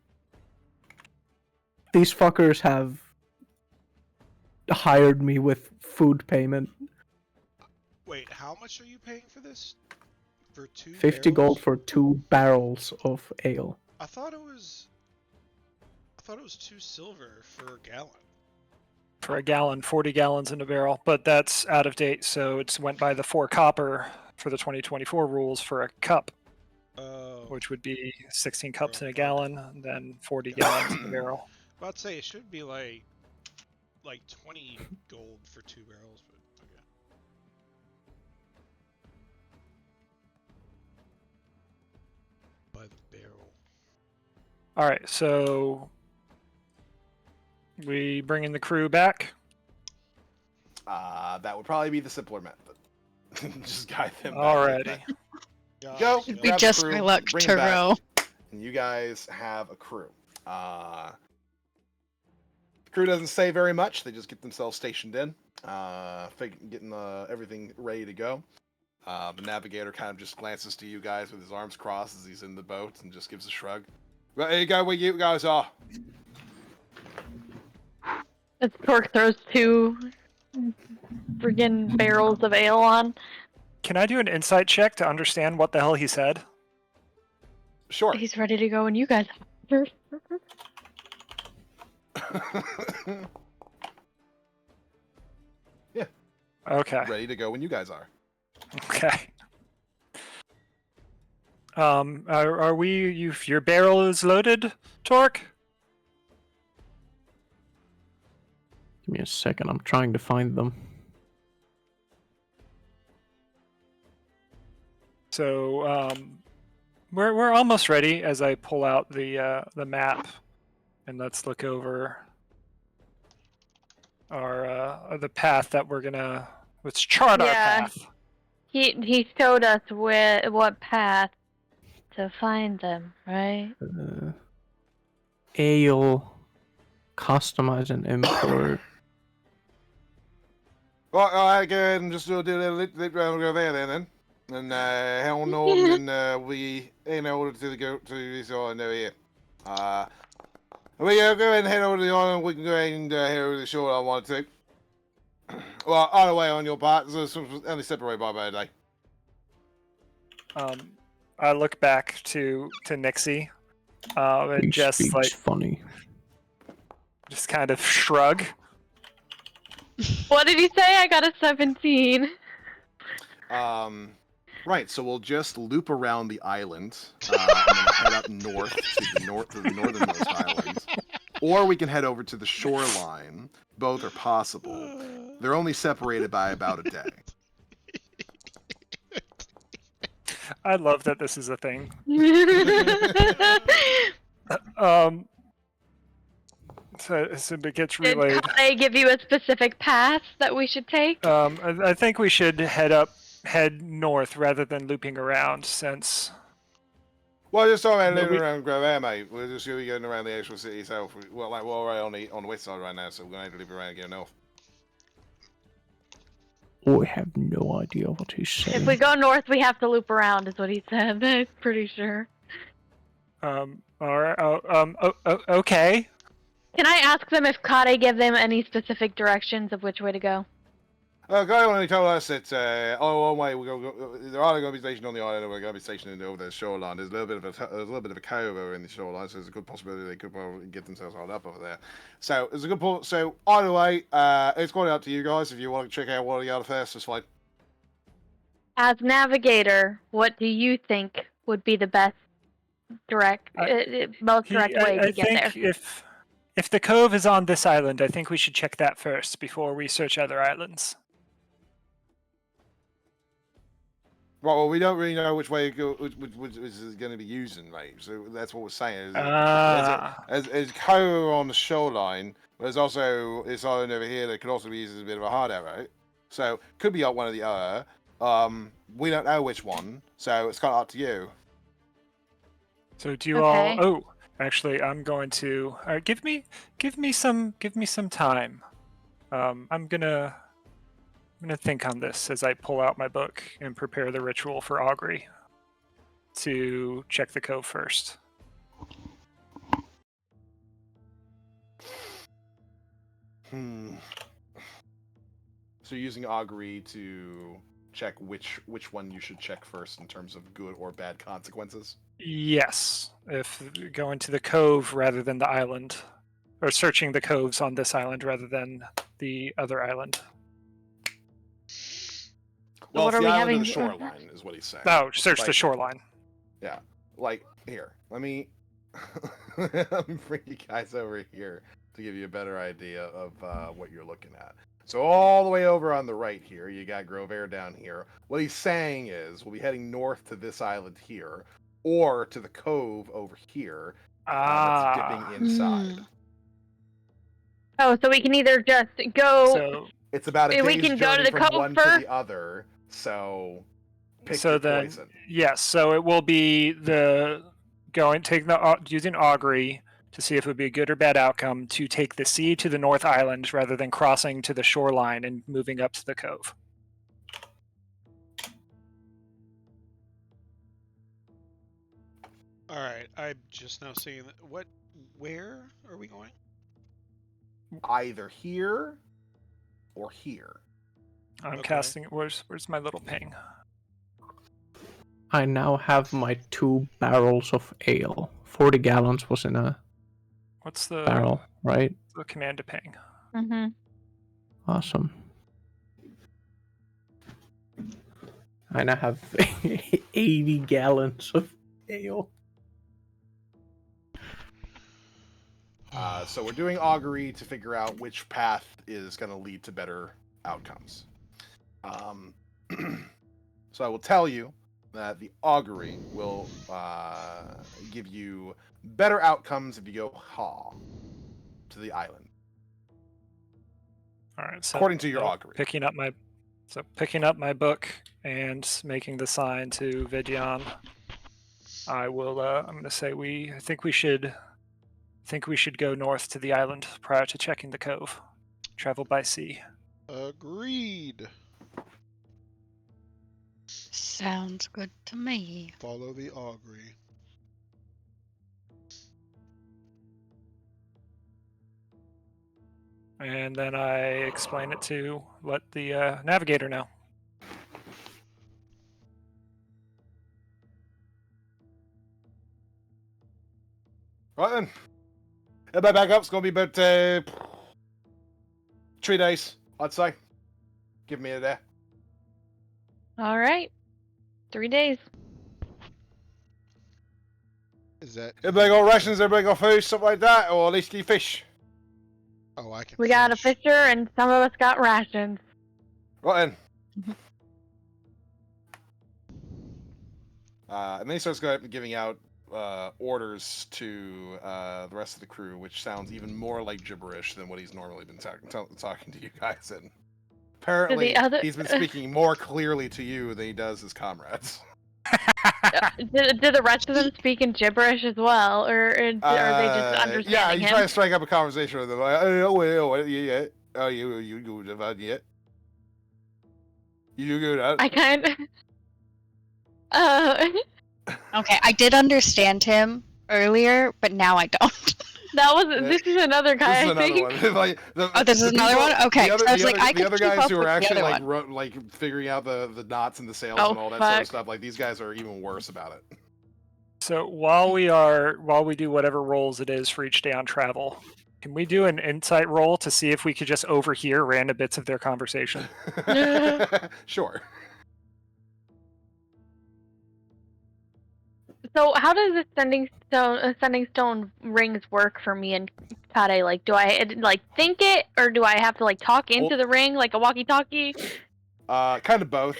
these fuckers have hired me with food payment. Wait, how much are you paying for this? For 2 50 barrels? gold for 2 barrels of ale. I thought it was 2 silver for a gallon. For a gallon, 40 gallons in a barrel, but that's out of date, so it's went by the 4 copper for the 2024 rules for a cup, Oh. which would be 16 cups in a Okay. gallon, and then 40 gallons in a barrel. I'd say it should be like 20 gold for 2 barrels, but okay. By the barrel. All right, so we bring in the crew back. That would probably be the simpler method. Just guide them back. Alrighty. Go. It'd be grab the just crew, my luck bring to them back, row. and you guys have a crew. The crew doesn't say very much. They just get themselves stationed in, getting everything ready to go. The navigator kind of just glances to you guys with his arms crossed as he's in the boat and just gives a shrug. Right, here you go where you guys are. As Torque throws 2 friggin' barrels of ale on. Can I do an insight check to understand what the hell he said? Sure. He's ready to go, and you guys. Yeah. Okay. Ready to go when you guys are. Okay. Are we? Your barrel is loaded, Torque? Give me a second, I'm trying to find them. So we're almost ready. As I pull out the map, and let's look over our the path that we're gonna. Let's chart our Yeah. path. He showed us what path to find them, right? Ale, customize and import. Well, I go ahead and just do a little round go there then. And head on on and we in order to go to this island over here. We go ahead and head over to the island. We can go ahead and head over to the shore I want to. Well, either way on your part, so it's only separated by about a day. I look back to Nixie, and He just speaks like funny. just kind of shrug. What did he say? I got a 17. Right, so we'll just loop around the island and then head up north to the northernmost island. Or we can head over to the shoreline. Both are possible. They're only separated by about a day. I love that this is a thing. So it gets Did relayed. Kane give you a specific path that we should take? I think we should head north rather than looping around, since Well, just talking about No, living we- around Gravaire, mate. We're just going to be going around the actual city itself. Well, like, we're already on the west side right now, so we're going to have to loop around and go north. I have no idea what he's saying. If we go north, we have to loop around, is what he said. I'm pretty sure. all right. Okay. Can I ask them if Kade gave them any specific directions of which way to go? Guy only told us that one way they're either going to be stationed on the island or we're going to be stationed over the shoreline. There's a little bit of a cove over in the shoreline, so there's a good possibility they could probably get themselves hauled up over there. So there's a good point. So either way, it's quite up to you guys. If you want to check out one of the other first, it's fine. As navigator, what do you think would be the best most direct way to get there? If the cove is on this island, I think we should check that first before we search other islands. Right, well, we don't really know which way which is going to be using, right? So that's what we're saying. There's cove on the shoreline, but there's also this island over here that could also be used as a bit of a hard arrow. So could be one or the other. We don't know which one, so it's kind of up to you. So do you all? Oh, actually, I'm going to give me some time. I'm gonna think on this as I pull out my book and prepare the ritual for augury to check the cove first. So you're using augury to check which one you should check first in terms of good or bad consequences? Yes, if going to the cove rather than the island, or searching the coves on this island rather than the other island. Well, what it's are the we island having? or the shoreline is what he's saying. No, search the shoreline. Yeah, like here. Let me let me bring you guys over here to give you a better idea of what you're looking at. So all the way over on the right here, you got Grover down here. What he's saying is we'll be heading north to this island here, or to the cove over here that's dipping inside. Oh, so we can either just go. So it's about a we day's can go journey to the from cove one first? to the other. So pick your poison. Yes. So it will be using augury to see if it would be a good or bad outcome to take the sea to the North Island rather than crossing to the shoreline and moving up to the cove. All right, I'm just now seeing that. Where are we going? Either here or here. I'm casting. Where's my little ping? I now have my 2 barrels of ale. 40 gallons was in a What's the barrel, right? The command to ping? Mm-hmm. Awesome. I now have 80 gallons of ale. So we're doing augury to figure out which path is going to lead to better outcomes. So I will tell you that the augury will give you better outcomes if you go to the island. All right. So according to your augury. Picking up my book and making the sign to Vidyan, I will. I'm going to say I think we should go north to the island prior to checking the cove. Travel by sea. Agreed. Sounds good to me. Follow the augury. And then I explain it to let the navigator know. Right then. Everybody back up. It's going to be about 3 days, I'd say. Give me a day. All right. 3 days. Is that? Everybody got rations? Everybody got food? Something like that? Or at least eat fish? Oh, I can. We got a fisher, and some of us got rations. Right then. And then he starts giving out orders to the rest of the crew, which sounds even more like gibberish than what he's normally been talking to you guys in. Apparently, he's been speaking more clearly to you than he does his comrades. Do the rest of them speak in gibberish as well, or are they just understanding Yeah, you him? try to strike up a conversation with them. Like, you good about yet? You good at? I kind of. Okay, I did understand him earlier, but now I don't. That was. This is another This guy. is I another think. one. Like, Oh, this is another one? Okay, The other, so I was the like, other, I the could other keep guys up who are with the actually other like one. like figuring out the knots and the sails Oh, and all that sort of fuck. stuff. Like these guys are even worse about it. So while we do whatever rolls it is for each day on travel, can we do an insight roll to see if we could just overhear random bits of their conversation? Sure. So how does the sending stone rings work for me and Kade? Like, do I like think it, or do I have to like talk into the ring like a walkie-talkie? Kind of both.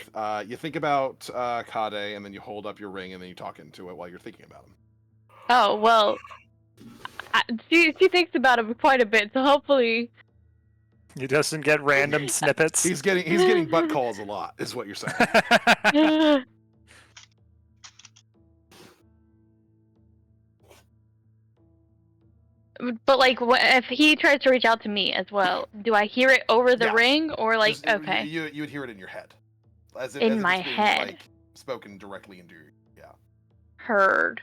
You think about Kade, and then you hold up your ring, and then you talk into it while you're thinking about him. Oh well, she thinks about it quite a bit, so hopefully. He doesn't get random snippets. He's getting butt calls a lot, is what you're saying. But like, if he tries to reach out to me as well? Do I hear it over the Yes. ring, or like, Just, okay, you would hear it in your head, as if, in as if my it's being, head? like, spoken directly into your Heard.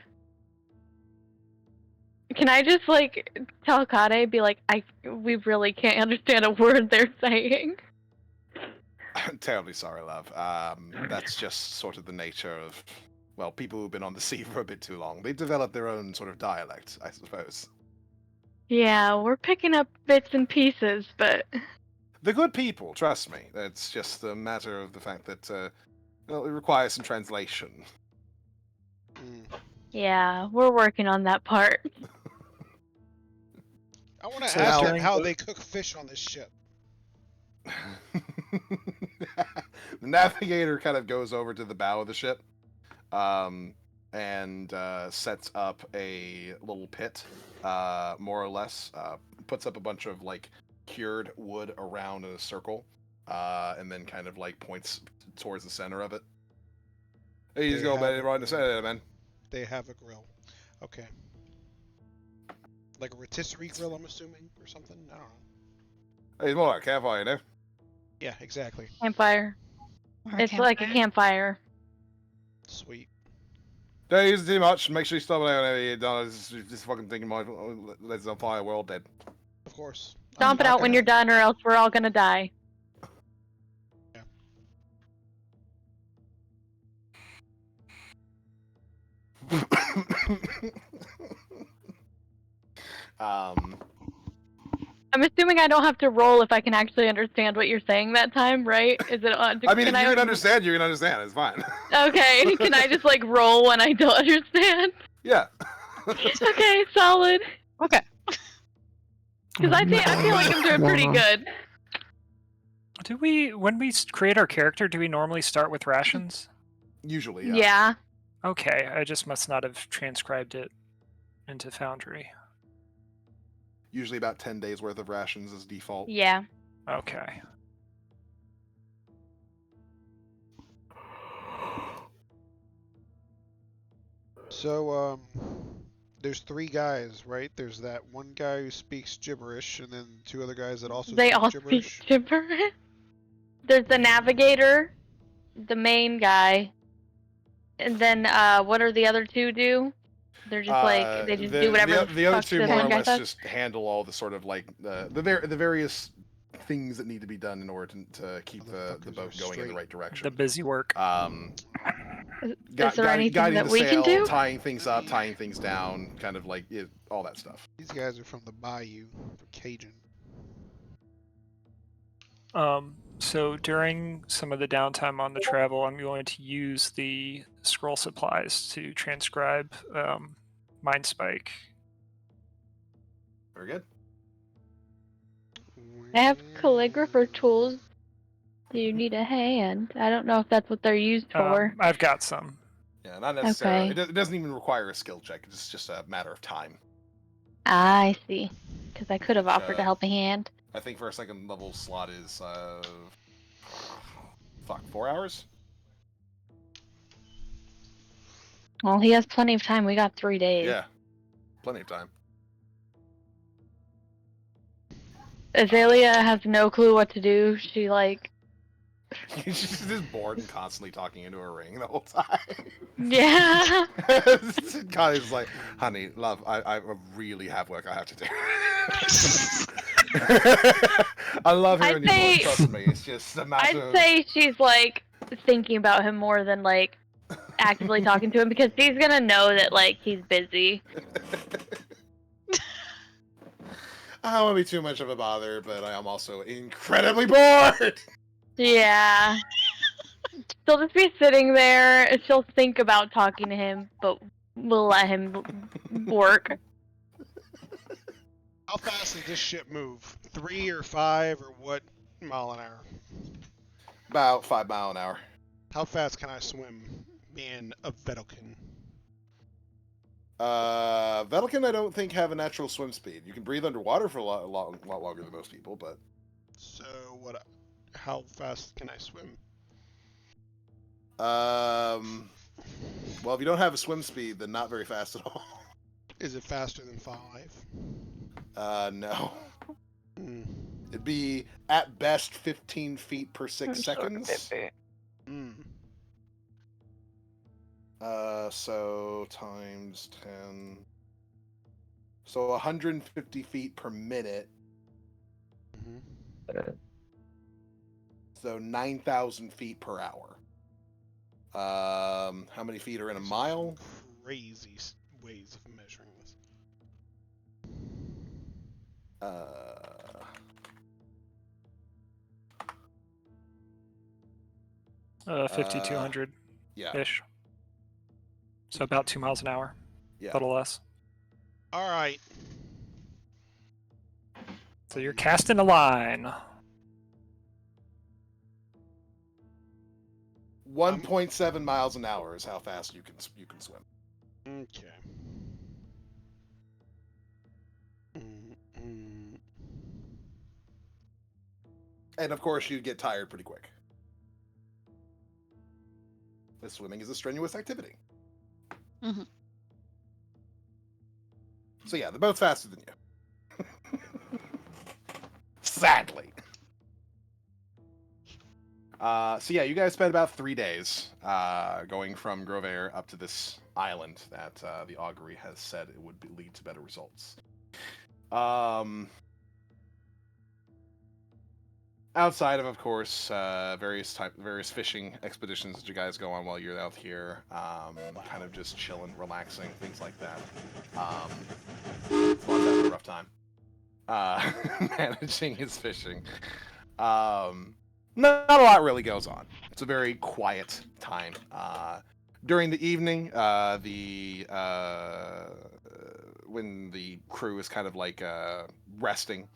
Can I just like tell Kade, be like, we really can't understand a word they're saying? I'm terribly sorry, love. That's just sort of the nature of, well, people who've been on the sea for a bit too long. They've developed their own sort of dialect, I suppose. Yeah, we're picking up bits and pieces, but They're good people, trust me. It's just a matter of the fact that, well, it requires some translation. yeah, we're working on that part. I want to So ask her during how the- they cook fish on this ship. The navigator kind of goes over to the bow of the ship, and sets up a little pit, more or less. Puts up a bunch of like cured wood around in a circle, and then kind of like points towards the center of it. Hey, you just They go, have man, a right in the grill. center there, man. They have a grill. Okay. Like a rotisserie grill, I'm assuming, or something? I don't know. Hey, it's more like a campfire, you know? Yeah, exactly. Campfire. It's like a campfire. Sweet. Don't use it too much. Make sure you stop it out whenever you're done. This fucking thing might let us on fire. We're all dead. Of course. Stomp it out when you're done, or else we're all gonna die. um, I'm assuming I don't have to roll if I can actually understand what you're saying that time, right? Is it on? I mean, if you can understand, you can understand. It's fine. Okay, can I just like roll when I don't understand? Yeah. Okay, solid. Okay. Because I feel like I'm doing pretty good. Do we, when we create our character, do we normally start with rations? Usually, yeah. Yeah. Okay, I just must not have transcribed it into Foundry. Usually about 10 days worth of rations is default. Yeah. Okay. So, there's three guys, right? There's that one guy who speaks gibberish, and then two other guys that also They speak all gibberish. speak gibberish. There's the navigator, the main guy, and then what are the other two do? They're just like they just do whatever the other fuck two the more or main guy less says. just handle all the sort of like the various things that need to be done in order to keep the Motherfuckers boat are going in the straight. right direction. The busy work. Is there anything guiding that the we sail, can do? tying things up, tying things down, kind of like all that stuff. These guys are from the bayou, for Cajun. So during some of the downtime on the travel, I'm going to use the scroll supplies to transcribe Mind Spike. Very good. I have calligrapher tools. Do you need a hand? I don't know if that's what they're used for. I've got some. Yeah, not necessarily. Okay. It doesn't even require a skill check. It's just a matter of time. I see. Because I could have offered a helping hand. I think for a second level slot is 4 hours. Well, he has plenty of time. We got 3 days. Yeah, plenty of time. Azalea has no clue what to do. She like He's just bored and constantly talking into a ring the whole time. Yeah. Connie's like, honey, love, I really have work I have to do. I love hearing your voice, trust me. It's just a matter I'd say she's like thinking about him more than like actively talking to him because she's gonna know that like he's busy. I don't want to be too much of a bother, but I am also incredibly bored! Yeah. She'll just be sitting there. She'll think about talking to him, but we'll let him work. How fast does this ship move? 3 or 5 or what mile an hour? About 5 miles an hour. How fast can I swim being a Vedalken? Vedalken, I don't think, have a natural swim speed. You can breathe underwater for a lot longer than most people, but... So what? How fast can I swim? Well, if you don't have a swim speed, then not very fast at all. Is it faster than 5? No. Mm. It'd be, at best, 15 feet per 6 seconds. Mm. So times 10. So 150 feet per minute. Mm-hmm. So 9,000 feet per hour. How many feet are in a mile? Crazy ways of measuring this. 5,200 Yeah. ish. So about 2 miles an hour. Yeah. A little less. All right. So you're casting a line. 1.7 miles an hour is how fast you can swim. Okay. Mm-mm. And of course, you'd get tired pretty quick. The swimming is a strenuous activity. Mhm. So yeah, the boat's faster than you. Sadly. So yeah, you guys spent about 3 days going from Grovair up to this island that the augury has said it would lead to better results. Outside of course, various fishing expeditions that you guys go on while you're out here, kind of just chilling, relaxing, things like that. Lon's having a rough time managing his fishing. Not a lot really goes on. It's a very quiet time. During the evening, when the crew is kind of like resting,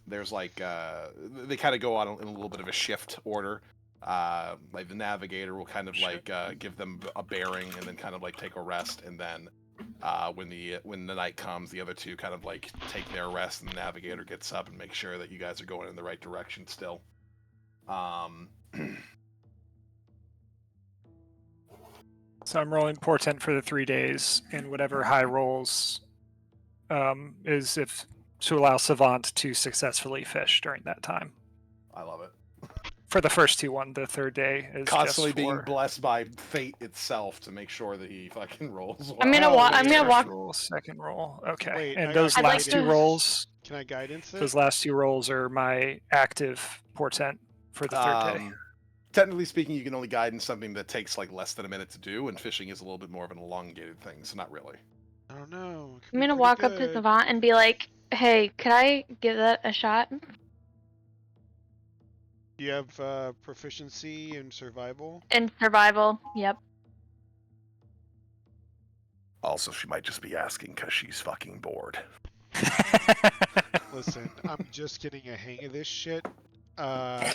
there's like they kind of go on in a little bit of a shift order. Like the navigator will kind of like give them a bearing and then kind of like take a rest, and then when the night comes, the other two kind of like take their rest, and the navigator gets up and makes sure that you guys are going in the right direction still. So I'm rolling portent for the 3 days, and whatever high rolls is if to allow Savant to successfully fish during that time. I love it. For the first 2, the third day is Constantly just being for blessed by fate itself to make sure that he fucking rolls well. I'm gonna walk. roll, second roll. Okay. Wait, And I those got last 2 guidance. rolls, Can I guidance it? those last 2 rolls are my active portent for the third day. Technically speaking, you can only guidance something that takes like less than a minute to do, and fishing is a little bit more of an elongated thing, so not really. I don't know. It could I'm be gonna pretty walk up to good. Savant and be like, "Hey, could I give that a shot?" You have proficiency in survival. In survival, yep. Also, she might just be asking because she's fucking bored. Listen, I'm just getting a hang of this shit. I'm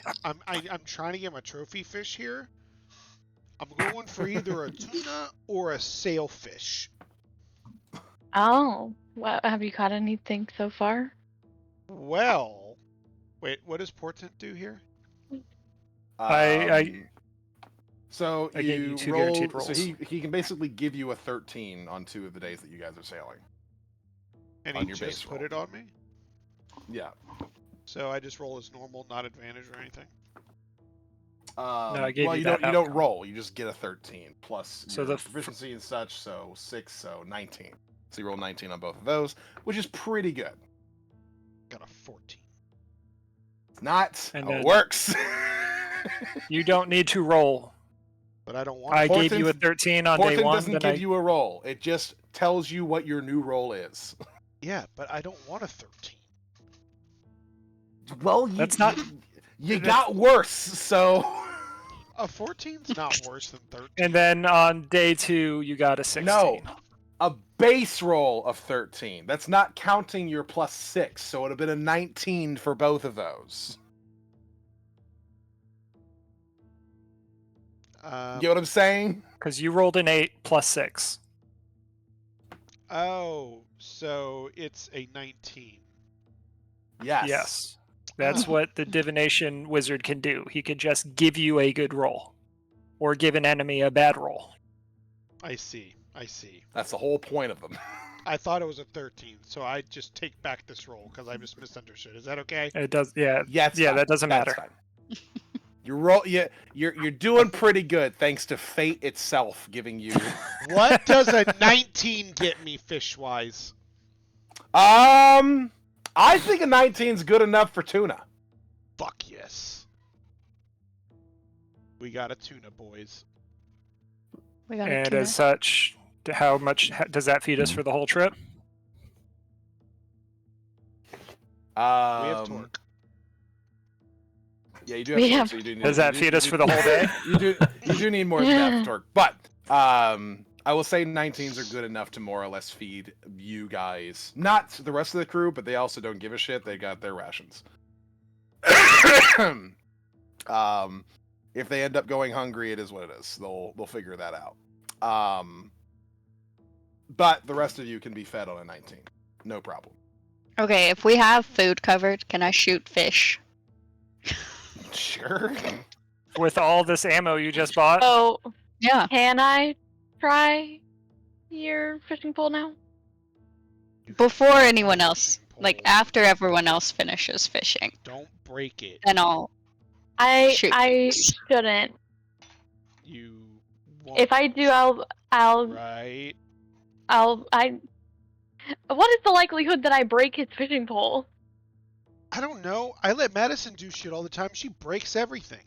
trying to get my trophy fish here. I'm going for either a tuna or a sailfish. Oh, what have you caught anything so far? Well, wait, what does portent do here? So I gave you 2 roll, guaranteed so rolls. he can basically give you a 13 on 2 of the days that you guys are sailing. And On he your just base put roll. it on me? Yeah. So I just roll as normal, not advantage or anything? No, I gave well, you you that don't outcome. roll. You just get a 13 plus So your the proficiency and such. So 6, so 19. So you roll 19 on both of those, which is pretty good. Got a 14. It's not And how it then- works. You don't need to roll. But I don't want I to. gave you a 13 on day Portland 1. doesn't Then give you a roll. It just tells you what your new roll is. Yeah, but I don't want a 13. Well, That's not- You got worse, so. A 14's not worse than 13. And then on day 2, you got a 16. No, a base roll of 13. That's not counting your plus 6, so it would have been a 19 for both of those. Get what I'm saying? Because you rolled an 8 plus 6. Oh, so it's a 19. Yes. Yes. That's Oh. what the divination wizard can do. He can just give you a good roll. Or give an enemy a bad roll. I see. I see. That's the whole point of them. I thought it was a 13, so I just take back this roll because I just misunderstood. Is that okay? It does, yeah. Yeah, it's Yeah, fine. that doesn't That's matter. fine. You're doing pretty good thanks to fate itself giving you. What does a 19 get me fish-wise? I think a 19's good enough for tuna. Fuck yes. We got a tuna, boys. We got a And tuna. as such, how much does that feed us for the whole trip? We have torque. Yeah, you do. We Have have- torque, so you do Does that feed us for the whole day? You do need more than that for torque, but I will say 19s are good enough to more or less feed you guys. Not the rest of the crew, but they also don't give a shit. They got their rations. If they end up going hungry, it is what it is. They'll figure that out. But the rest of you can be fed on a 19. No problem. Okay, if we have food covered, can I shoot fish? Sure. With all this ammo you just bought? Oh, Yeah. can I try your fishing pole now? Before anyone else. Fishing Like, pole. after everyone else finishes fishing. Don't break it. Then I'll shoot. I shouldn't. You won't. If I do, I'll. Right. What is the likelihood that I break his fishing pole? I don't know. I let Madison do shit all the time. She breaks everything.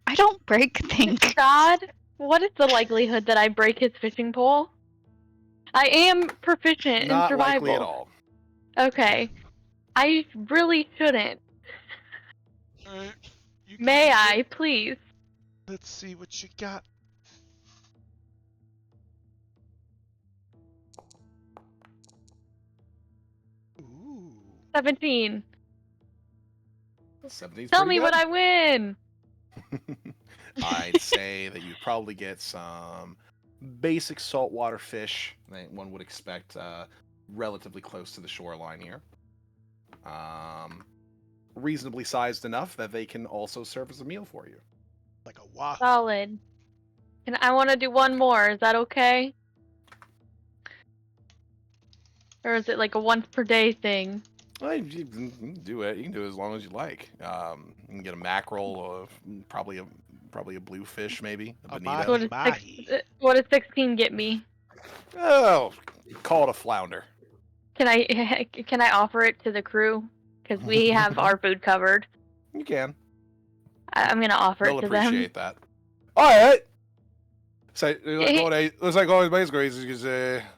I don't break things. God, what is the likelihood that I break his fishing pole? I am proficient in Not survival. likely at all. Okay. I really shouldn't. Alright. You can May do I, it. please? Let's see what you got. Ooh. 17. 17's Tell pretty me what good. I win. I'd say that you'd probably get some basic saltwater fish that one would expect relatively close to the shoreline here. Reasonably sized enough that they can also serve as a meal for you. Like a wahoo. Solid. And I want to do one more. Is that okay? Or is it like a once per day thing? Well, you can do it. You can do it as long as you like. You can get a mackerel, or probably a bluefish, maybe a A bonito. What does, Mahi. what does 16 get me? Oh, call it a flounder. Can I offer it to the crew? Because we have our food covered. You can. I'm gonna offer They'll it to them. appreciate that. All right. So looks like always basically is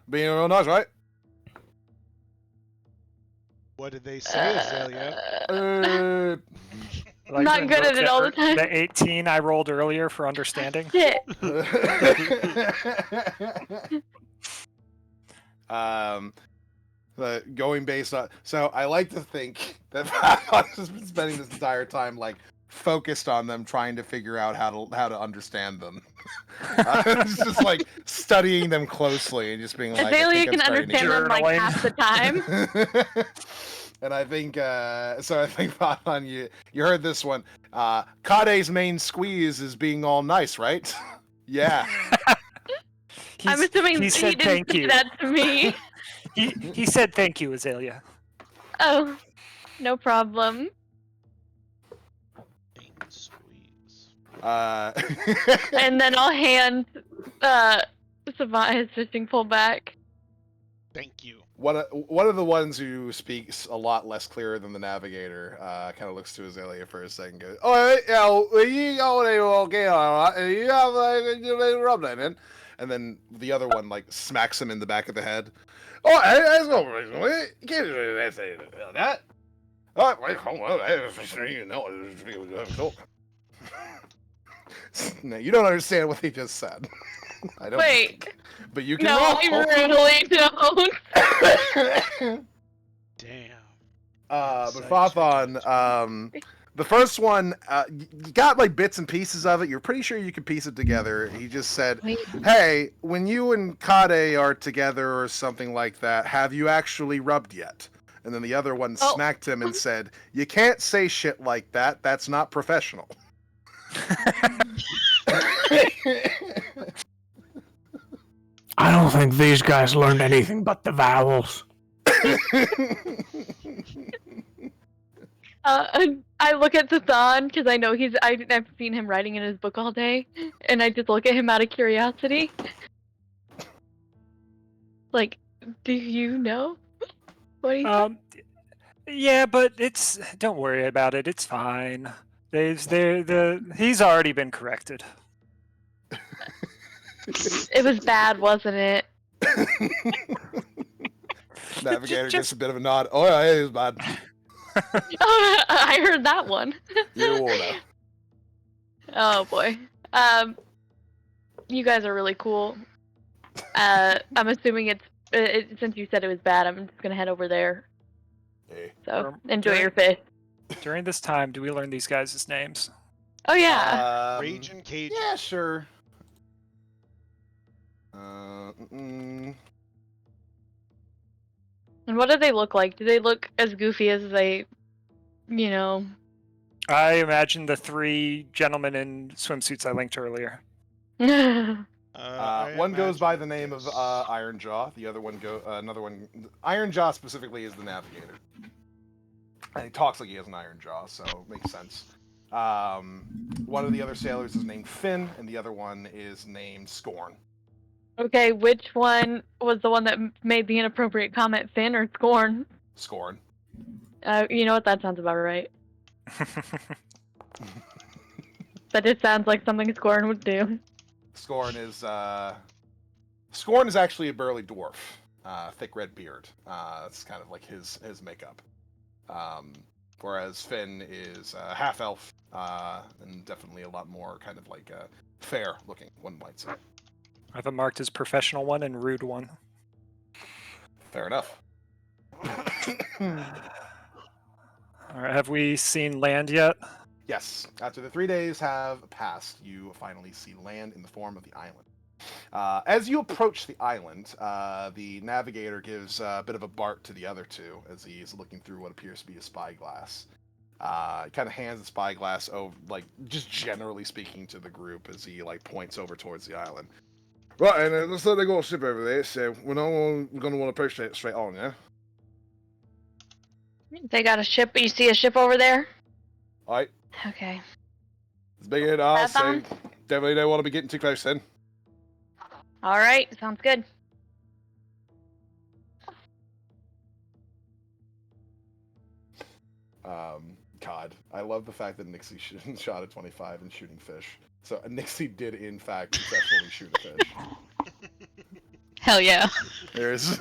being real nice, right? What did they say, Azalea? I'm not good at it all the time. The 18 I rolled earlier for understanding. Shit. But going based on, so I like to think that I've just been spending this entire time like focused on them, trying to figure out how to understand them. It's just like studying them closely and just being like, Azalea I think can I'm starting to understand them like Journaling. half the time. And I think, so I think, Fadan, you heard this one. Kade's main squeeze is being all nice, right? Yeah. I'm assuming he he said didn't thank say you. that to me. He said thank you, Azalea. Oh, no problem. Squeeze. And then I'll hand Savant his fishing pole back. Thank you. One of the ones who speaks a lot less clear than the navigator kind of looks to Azalea for a second and goes, "Oh, you okay, all right? You have rub that in." And then the other one like smacks him in the back of the head. "Oh, that's no reason. You can't say that. Oh, wait, hold on. You know, no, you don't understand what he just said. I don't. Wait. But you can No, roll. I really don't. Damn. But Insight Fathon, the first one, you got like bits and pieces of it. You're pretty sure you can piece it together. He just said, Wait. "Hey, when you and Kade are together or something like that, have you actually rubbed yet?" And then the other one Oh. smacked him and said, "You can't say shit like that. That's not professional." I don't think these guys learned anything but the vowels. I look at Sathan because I know I've seen him writing in his book all day, and I just look at him out of curiosity. Like, do you know what he said? Yeah, but don't worry about it. It's fine. He's already been corrected. It was bad, wasn't it? Navigator gets a bit of a nod. Oh yeah, it is bad. I heard that one. You will know. Oh boy. You guys are really cool. I'm assuming it's since you said it was bad, I'm just gonna head over there. Hey. So enjoy your fish. During this time, do we learn these guys' names? Oh yeah. Rage and Cage. Yeah, sure. And what do they look like? Do they look as goofy as they, you know? I imagine the three gentlemen in swimsuits I linked earlier. One goes by the name of Ironjaw. The other one another one. Ironjaw specifically is the navigator, and he talks like he has an iron jaw, so it makes sense. One of the other sailors is named Finn, and the other one is named Scorn. Okay, which one was the one that made the inappropriate comment, Finn or Scorn? Scorn. You know what? That sounds about right. That just sounds like something Scorn would do. Scorn is actually a burly dwarf, thick red beard. It's kind of like his makeup. Whereas Finn is half elf, and definitely a lot more kind of like fair looking, one might say. I have a marked as professional one and rude one. Fair enough. All right, have we seen land yet? Yes. After the 3 days have passed, you finally see land in the form of the island. As you approach the island, the navigator gives a bit of a bark to the other two as he's looking through what appears to be a spyglass. He kind of hands the spyglass over, like just generally speaking to the group as he like points over towards the island. Right, and looks like they got a ship over there, so we're going to want to approach it straight on, yeah? They got a ship. You see a ship over there? Alright. Okay. It's big in ours, so Fathon? definitely don't want to be getting too close then. All right. Sounds good. God, I love the fact that Nixie shot at 25 and shooting fish. So Nixie did, in fact, successfully shoot a fish. Hell yeah. There is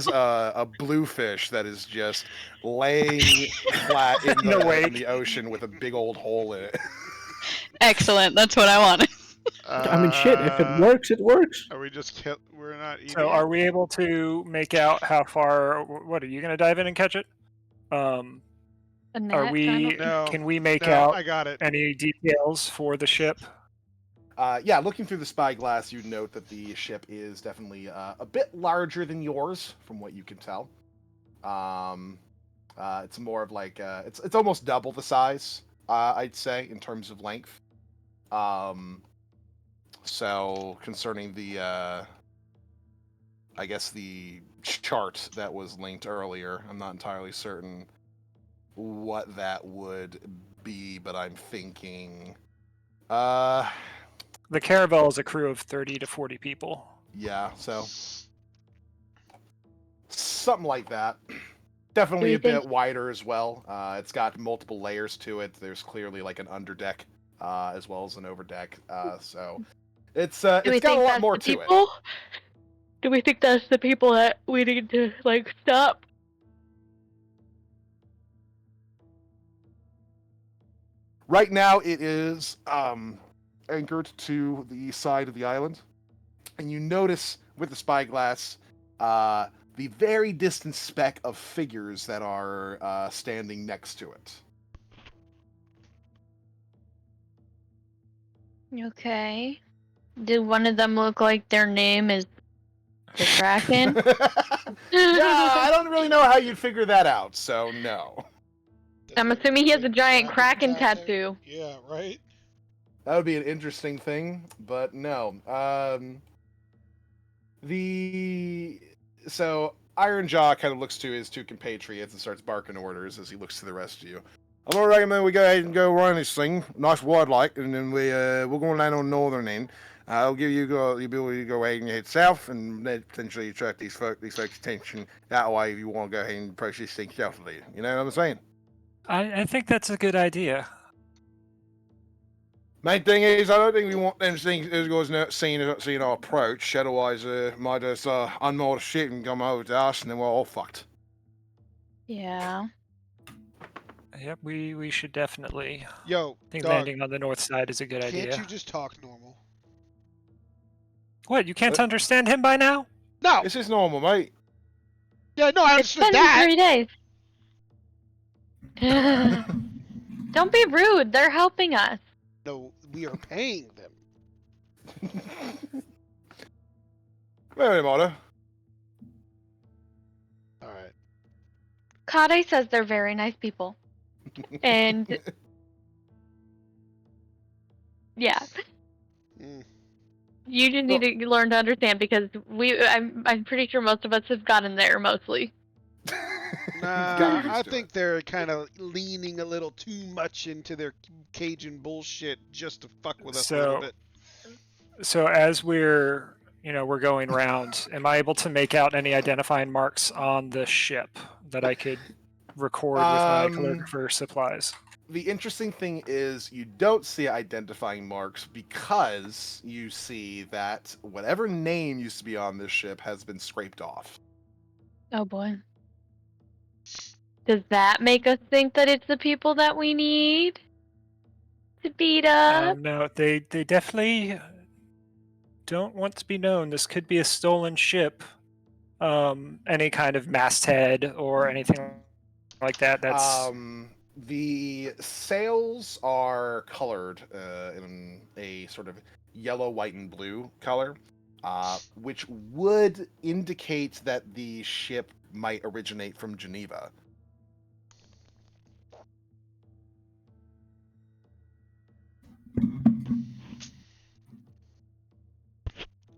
a bluefish that is just laying flat in the ocean with a big old hole in it. Excellent. That's what I wanted. I mean, shit, if it works, it works. Are we just we're not eating? So are we able to make out how far? What are you going to dive in and catch it? A net, Are we? No. Can we make No, out I got it. any details for the ship? Yeah, looking through the spyglass, you note that the ship is definitely a bit larger than yours, from what you can tell. It's more of like it's almost double the size, I'd say, in terms of length. So concerning the, I guess the chart that was linked earlier, I'm not entirely certain what that would be, but I'm thinking. The Caravel is a crew of 30 to 40 people. Yeah, so something like that. Definitely a bit wider as well. It's got multiple layers to it. There's clearly like an underdeck as well as an overdeck. So it's got a lot more to it. Do we think that's the people that we need to like stop? Right now, it is anchored to the side of the island, and you notice with the spyglass the very distant speck of figures that are standing next to it. Okay. Did one of them look like their name is the Kraken? Yeah, I don't really know how you'd figure that out, so no. I'm assuming he has a giant Kraken tattoo? tattoo. Yeah, right? That would be an interesting thing, but no. So Ironjaw kind of looks to his two compatriots and starts barking orders as he looks to the rest of you. I'm gonna recommend we go ahead and go run this thing, nice wide like, and then we're gonna land on the northern end. I'll give you the ability to go ahead and head south, and then potentially attract these folks' attention. That way, if you want to go ahead and approach this thing stealthily, you know what I'm saying? I think that's a good idea. Main thing is, I don't think we want them things as guys not seeing our approach. Otherwise, might just unmoor the ship and come over to us, and then we're all fucked. Yeah. Yep, we should definitely. Yo, I think dog, landing on the north side is a good can't idea. you just talk normal? What? You can't understand him by now? No! This is normal, mate. Yeah, no, I It's understood been that! 3 days. Don't be rude. They're helping us. No, we are paying them. Very much. Alright. Kade says they're very nice people. And yeah. Mm. You just need to learn to understand because I'm pretty sure most of us have gotten there mostly. Nah, I think they're kind of leaning a little too much into their Cajun bullshit just to fuck with us a little bit. So as we're going round, am I able to make out any identifying marks on the ship that I could record with my calligrapher supplies? The interesting thing is you don't see identifying marks because you see that whatever name used to be on this ship has been scraped off. Oh boy. Does that make us think that it's the people that we need to beat up? No, they definitely don't want to be known. This could be a stolen ship. Any kind of masthead or anything like that. That's the sails are colored in a sort of yellow, white, and blue color, which would indicate that the ship might originate from Geneva.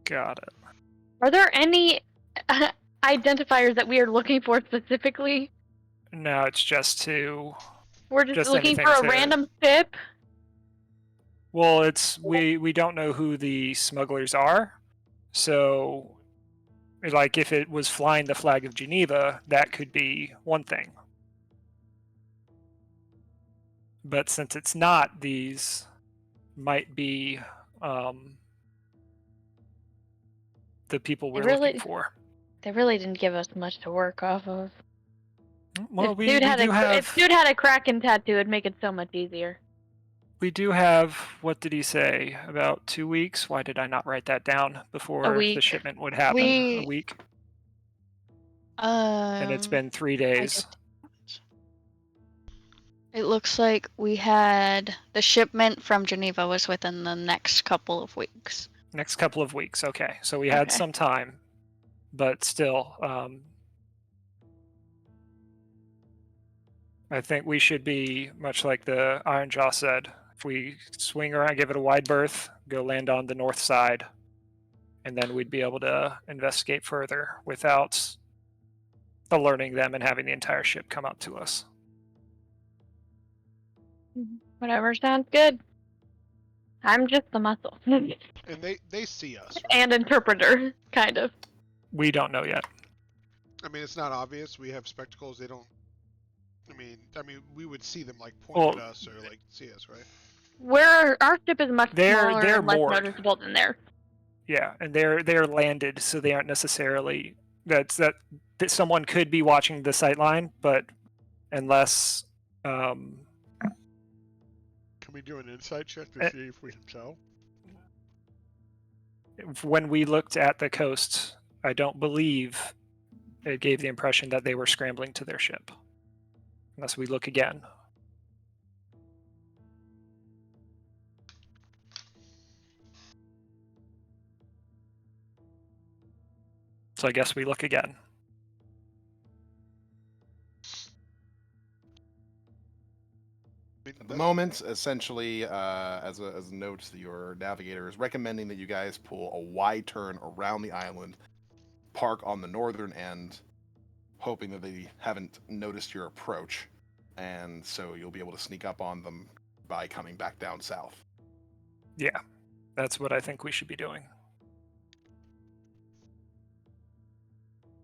got it. Are there any identifiers that we are looking for specifically? No, it's just We're just looking anything for a to- random ship? Well, it's we don't know who the smugglers are, so like if it was flying the flag of Geneva, that could be one thing. But since it's not, these might be the people we're looking for. They really didn't give us much to work off of. Well, If dude had a Kraken tattoo, it'd make it so much easier. We do have, what did he say, about 2 weeks? Why did I not write that down before the shipment would happen? A week? And it's been 3 days. It looks like we had the shipment from Geneva was within the next couple of weeks. Next couple of weeks, okay. So we had some time, but still, I think we should be, much like the Iron Jaw said, if we swing around, give it a wide berth, go land on the north side, and then we'd be able to investigate further without alerting them and having the entire ship come up to us. Whatever sounds good. I'm just the muscle. And they see us, right? And interpreter, kind of. We don't know yet. I mean, it's not obvious. We have spectacles. They don't. I mean, we would see them like point at us or like see us, right? Our ship is much smaller they're and less moored. noticeable than theirs. Yeah, and they're landed, so they aren't necessarily that someone could be watching the sight line, but unless Can we do an insight check to see if we can tell? when we looked at the coast, I don't believe it gave the impression that they were scrambling to their ship. Unless we look again. So I guess we look again. At the moment, essentially, as a note to your navigator, is recommending that you guys pull a wide turn around the island, park on the northern end, hoping that they haven't noticed your approach, and so you'll be able to sneak up on them by coming back down south. Yeah, that's what I think we should be doing.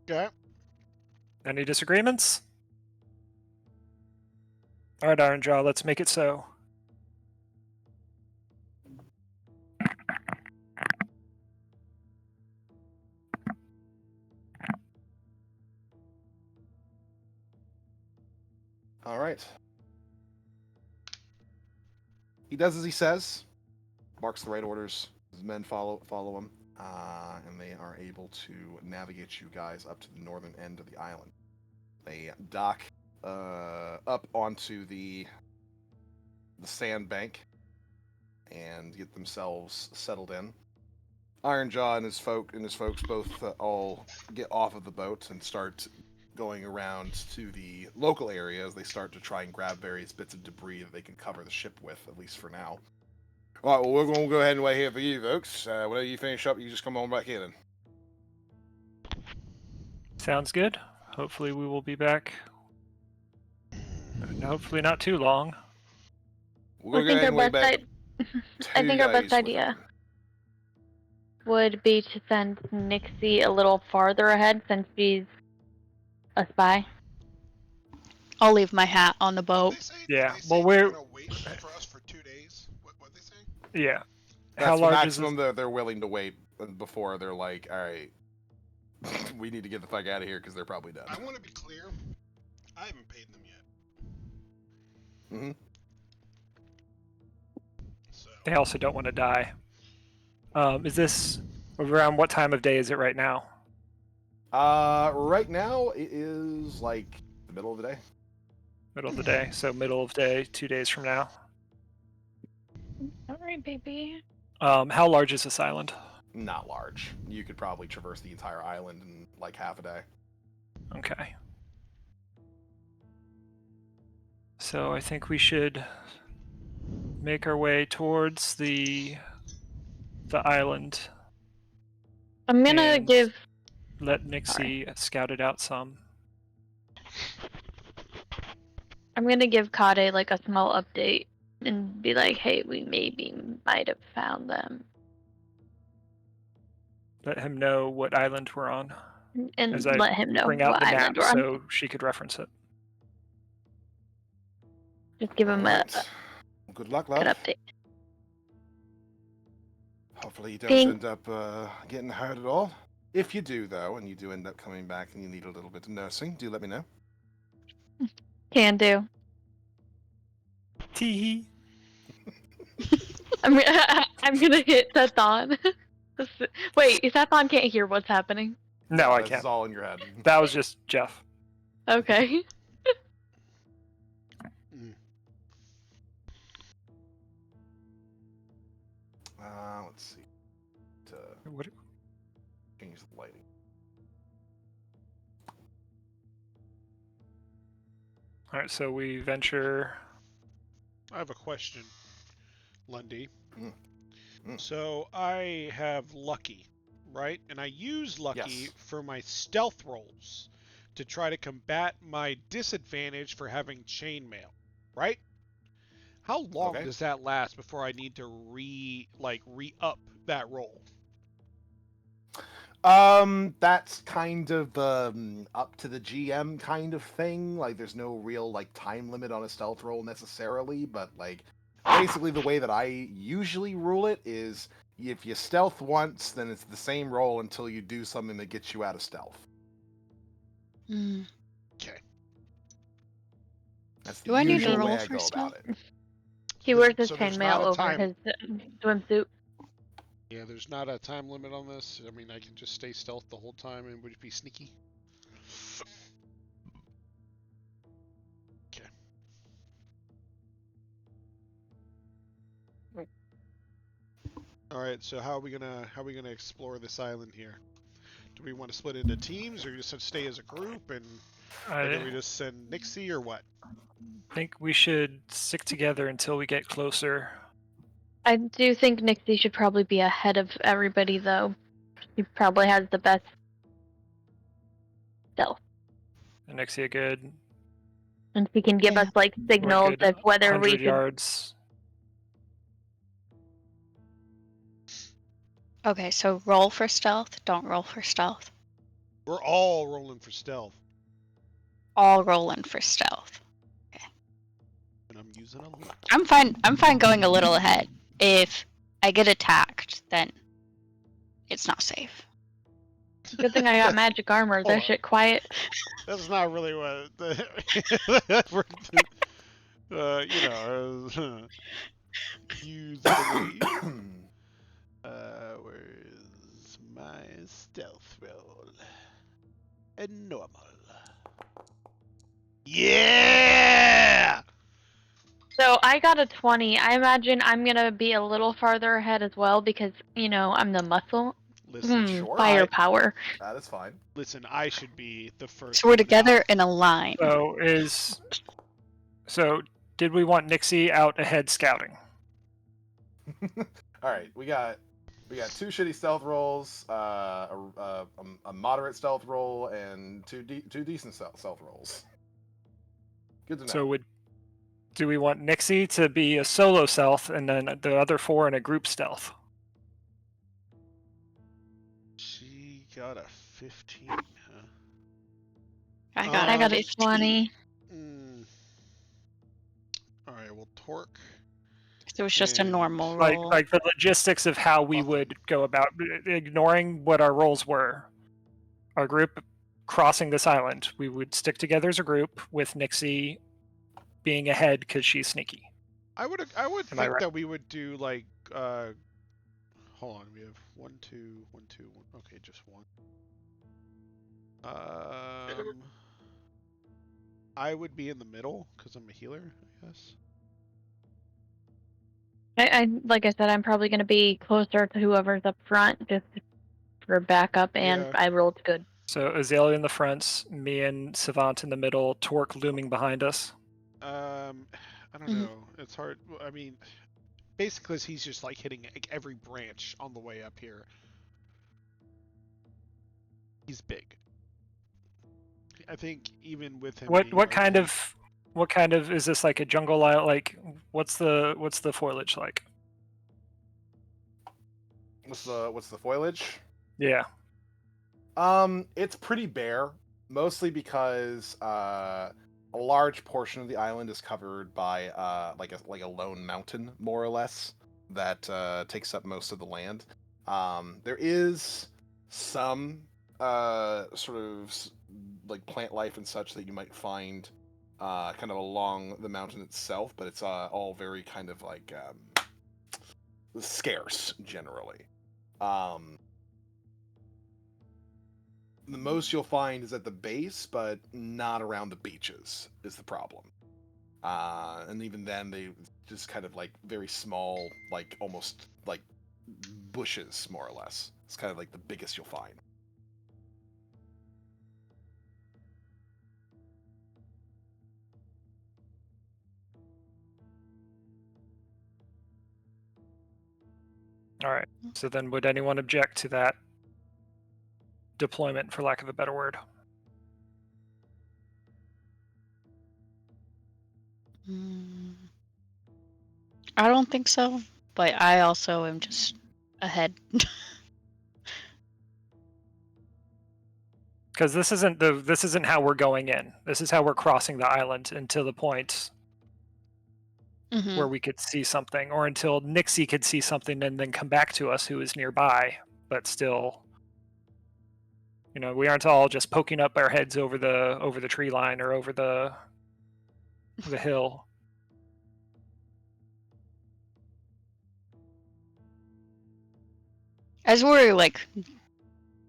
Okay. Any disagreements? All right, Ironjaw, let's make it so. All right. He does as he says, barks the right orders. His men follow him, and they are able to navigate you guys up to the northern end of the island. They dock up onto the sandbank and get themselves settled in. Ironjaw and his folks both all get off of the boat and start going around to the local area as they start to try and grab various bits of debris that they can cover the ship with, at least for now. All right, well, we're going to go ahead and wait here for you, folks. Whenever you finish up, you just come on back in. Sounds good. Hopefully we will be back. Hopefully not too long. We're going to go ahead and wait back. I think our best idea would be to send Nixie a little farther ahead since she's a spy. I'll leave my hat on the boat. Yeah, well, we're gonna wait for us for 2 days. What they say? Yeah. That's How the large maximum is they're willing to wait before they're like, all right, we need to get the fuck out of here because they're probably done. I want to be clear. I haven't paid them yet. Mm-hmm. So. They also don't want to die. Is this around what time of day is it right now? Right now it is like the middle of the day. Middle of the day. So middle of day, 2 days from now. All right, baby. How large is this island? Not large. You could probably traverse the entire island in like half a day. Okay. So I think we should make our way towards the island. I'm gonna And give. let Nixie scout it out some. I'm gonna give Kade like a small update and be like, "Hey, we might have found them," Let him know what island we're on. and As I let him know bring out what the island map we're on. so she could reference it. Just give him Alright. Good luck, love. an update. Hopefully you don't Thank- end up getting hurt at all. If you do, though, and you do end up coming back and you need a little bit of nursing, do let me know. Can do. Tee. I'm gonna hit Sathan. Wait, Sathan can't hear what's happening. No, I This can't. is all in your head. That was just Jeff. Okay. Let's see. To What? change the lighting. All right, so we venture. I have a question, Lundi. Mm. So I have Lucky, right? And I use Lucky Yes. for my stealth rolls to try to combat my disadvantage for having chainmail, right? How long Okay. does that last before I need to re-up that roll? That's kind of up to the GM kind of thing. Like, there's no real like time limit on a stealth roll necessarily, but like, basically the way that I usually rule it is if you stealth once, then it's the same roll until you do something that gets you out of stealth. Mm. Okay. That's the Do I need to usual way roll I for go stealth? about it. He wears his So there's not chainmail a over time. his swimsuit. Yeah, there's not a time limit on this. I mean, I can just stay stealth the whole time and would it be sneaky? Okay. All right. So how are we gonna explore this island here? Do we want to split into teams, or just stay as a group, or do we I just send Nixie, or what? think we should stick together until we get closer. I do think Nixie should probably be ahead of everybody, though. He probably has the best stealth, Anixia good. and he can give Yeah. us like We're signals good. of whether we 100 should. yards. Okay, so roll for stealth. Don't roll for stealth. We're all rolling for stealth, All rolling for stealth. and I'm using a luck. I'm fine. I'm fine going a little ahead. If I get attacked, then it's not safe. Good thing I got magic armor. Hold That on. shit quiet. That's not really what. You know, use the where's my stealth roll? A normal. Yeah! So I got a 20. I imagine I'm gonna be a little farther ahead as well because I'm the muscle. Listen, Sure. Firepower. That is fine. listen, I should be the first So we're one together out. in a line. So did we want Nixie out ahead scouting? All right, we got two shitty stealth rolls, a moderate stealth roll, and two decent stealth rolls. Good to know. So do we want Nixie to be a solo stealth and then the other 4 in a group stealth? She got a 15, huh? I got I got a a 20. Alright, well, Torque. So it was just a and- normal roll. Like the logistics of how we Buffalo. would go about ignoring what our roles were. Our group crossing this island, we would stick together as a group with Nixie being ahead because she's sneaky. I would Am I think right? that we would do like hold on, we have 1, 2, 1, 2, 1. Okay, just one. I would be in the middle because I'm a healer, I guess. I like I said, I'm probably gonna be closer to whoever's up front just for backup, and Yeah. I rolled good. So Azalea in the front, me and Savant in the middle, Torque looming behind us. I don't Mhm. know. It's hard. I mean, basically, he's just like hitting like, every branch on the way up here. He's big. I think even with him. What being what like kind big- of is this, like a jungle isle? Like what's the foliage like? What's the foliage? Yeah. It's pretty bare, mostly because a large portion of the island is covered by like a lone mountain, more or less, that takes up most of the land. There is some sort of like plant life and such that you might find kind of along the mountain itself, but it's all very kind of like scarce generally. The most you'll find is at the base, but not around the beaches is the problem. And even then, they just kind of like very small, like almost like bushes, more or less. It's kind of like the biggest you'll find. All right. So then, would anyone object to that deployment, for lack of a better word? Mm. I don't think so, but I also am just ahead. Because this isn't how we're going in. This is how we're crossing the island until the point Hmm. where we could see something, or until Nixie could see something and then come back to us, who is nearby, but still, we aren't all just poking up our heads over the tree line or over the hill. As we're like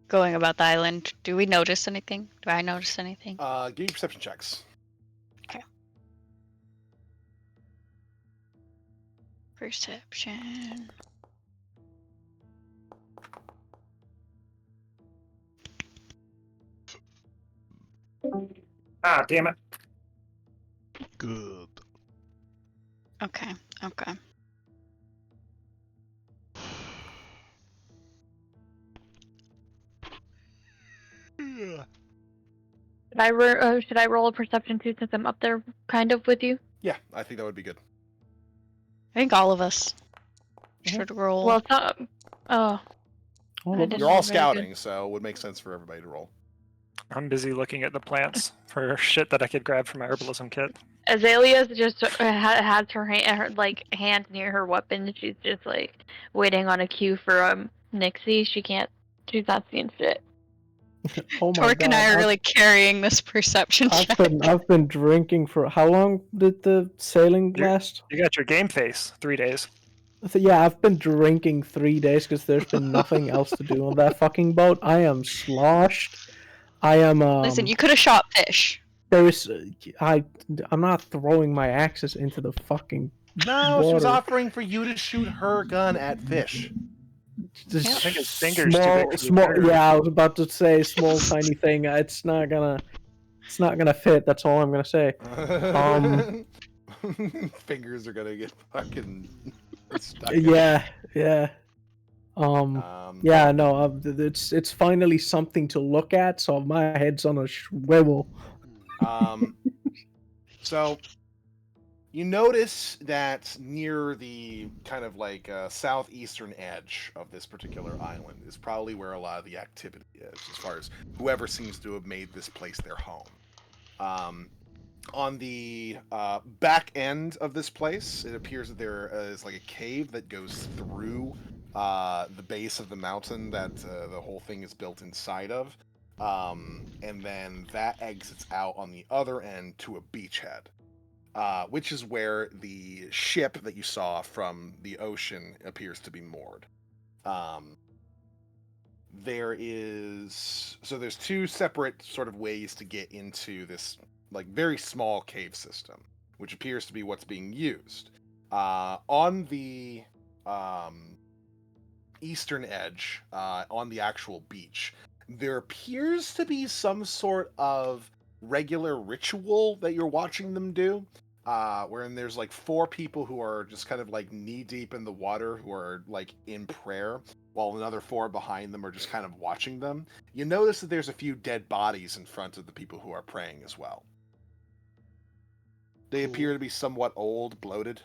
going about the island, do we notice anything? Do I notice anything? Give me perception checks. Perception. Ah, damn it. Good. Okay. Okay. Yeah. Should I roll a perception too, since I'm up there kind of with you? Yeah, I think that would be good. I think all of us should roll. Well, it's not. Oh, All I of us. didn't You're all roll very good. scouting, so it would make sense for everybody to roll. I'm busy looking at the plants for shit that I could grab from my herbalism kit. Azalea's just has her hand near her weapon. She's just like waiting on a cue for Nixie. She's not seeing shit. Oh my Torque and I god! are really carrying this perception check. I've been drinking for how long did the sailing You're- last? You got your game face. 3 days. Yeah, I've been drinking 3 days because there's been nothing else to do on that fucking boat. I am sloshed. I am Listen, you could have shot fish. there is I'm not throwing my axes into the fucking No, she was water. offering for you to shoot her gun at fish. Just I think his finger's too big for the small. trigger. Yeah, I was about to say small, tiny thing. It's not gonna fit. That's all I'm gonna say. Fingers are gonna get fucking stuck. Yeah. Yeah, no, it's finally something to look at. So my head's on a swivel. So you notice that near the kind of like southeastern edge of this particular island is probably where a lot of the activity is, as far as whoever seems to have made this place their home. On the back end of this place, it appears that there is like a cave that goes through the base of the mountain that the whole thing is built inside of. And then that exits out on the other end to a beachhead, which is where the ship that you saw from the ocean appears to be moored. There's two separate sort of ways to get into this like very small cave system, which appears to be what's being used. On the eastern edge, on the actual beach, there appears to be some sort of regular ritual that you're watching them do, wherein there's like 4 people who are just kind of like knee deep in the water, who are like in prayer, while another 4 behind them are just kind of watching them. You notice that there's a few dead bodies in front of the people who are praying as well. They appear to be somewhat old, bloated,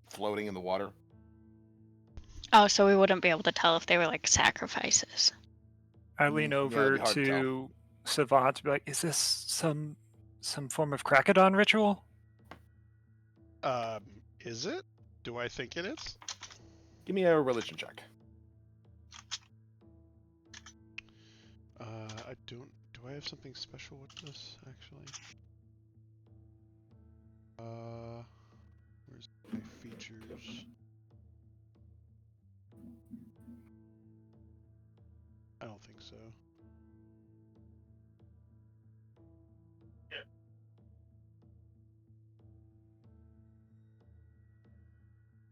floating in the water. Oh, so we wouldn't be able to tell if they were like sacrifices. I lean Yeah, it'd over be hard to tell. to Savant to be like, is this some form of Krakadon ritual? Is it? Do I think it is? Give me a religion check. I don't. Do I have something special with this actually? Where's my features? I don't think so.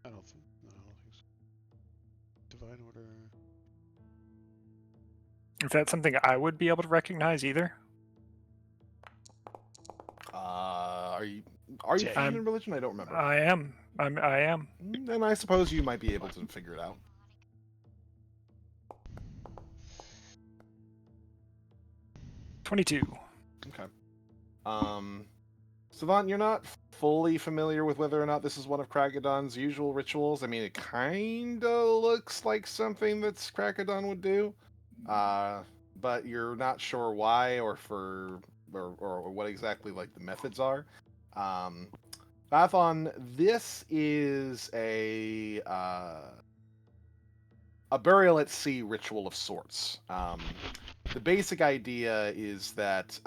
I don't think. No, I don't think so. Divine order. Is that something I would be able to recognize either? Are you Dang. fine in religion? I don't remember. I am. I am. Then I suppose you might be able to figure it out. 22. Okay. Savant, you're not fully familiar with whether or not this is one of Kragadon's usual rituals. I mean, it kind of looks like something that Kragadon would do, but you're not sure why or what exactly like the methods are. Bathon, this is a burial at sea ritual of sorts. The basic idea is that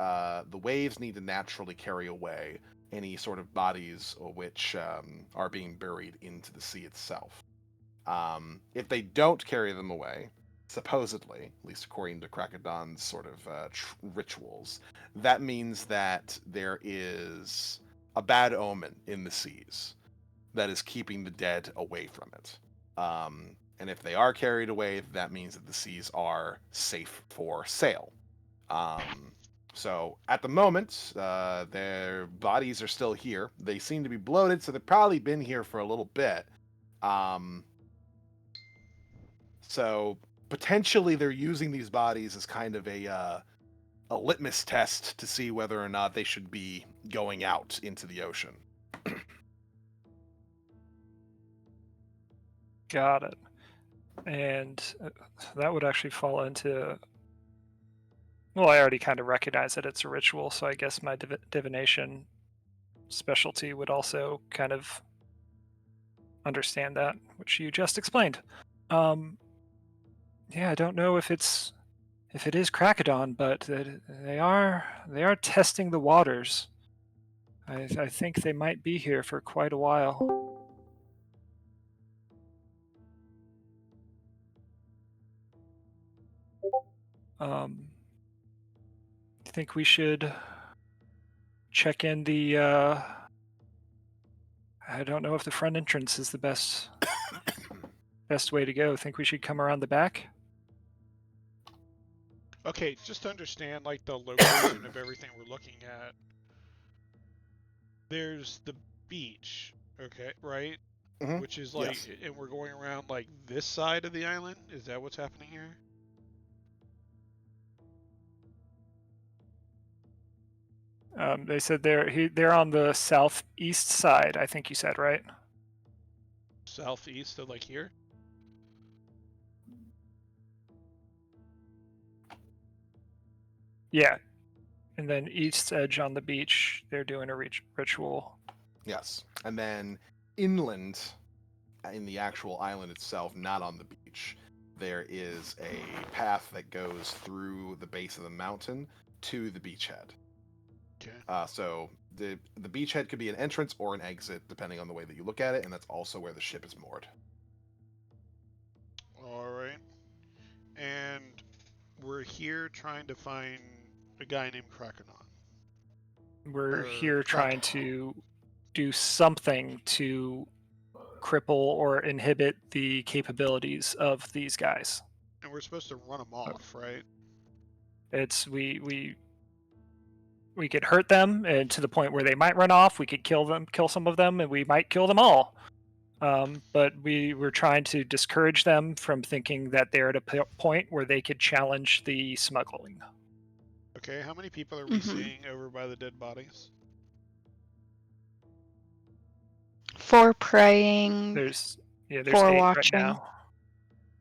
the waves need to naturally carry away any sort of bodies which are being buried into the sea itself. If they don't carry them away, supposedly, at least according to Krakodon's sort of rituals, that means that there is a bad omen in the seas that is keeping the dead away from it. And if they are carried away, that means that the seas are safe for sail. So at the moment, their bodies are still here. They seem to be bloated, so they've probably been here for a little bit. So potentially they're using these bodies as kind of a litmus test to see whether or not they should be going out into the ocean. Got it. And that would actually fall into. Well, I already kind of recognize that it's a ritual, so I guess my divination specialty would also kind of understand that, which you just explained. Yeah, I don't know if it is Krakodon, but they are testing the waters. I think they might be here for quite a while. I think we should check in the. I don't know if the front entrance is the best way to go. Think we should come around the back? Okay, just to understand like the location of everything we're looking at. There's the beach, okay, right? Mhm. Which is like, Yes. and we're going around like this side of the island. Is that what's happening here? They said they're on the southeast side. I think you said, right? Southeast of like here? Yeah, and then east edge on the beach. They're doing a ritual. Yes. And then inland, in the actual island itself, not on the beach, there is a path that goes through the base of the mountain to the beachhead. Okay. So the beachhead could be an entrance or an exit, depending on the way that you look at it, and that's also where the ship is moored. All right. And we're here trying to find a guy named Krakonon. We're Or here Krak- trying to do something to cripple or inhibit the capabilities of these guys. And we're supposed to run them off, right? It's we could hurt them, and to the point where they might run off. We could kill some of them, and we might kill them all. But we're trying to discourage them from thinking that they're at a point where they could challenge the smuggling. Okay, how many people are we seeing over by the dead bodies? 4 praying, There's 4 8 watching. right now.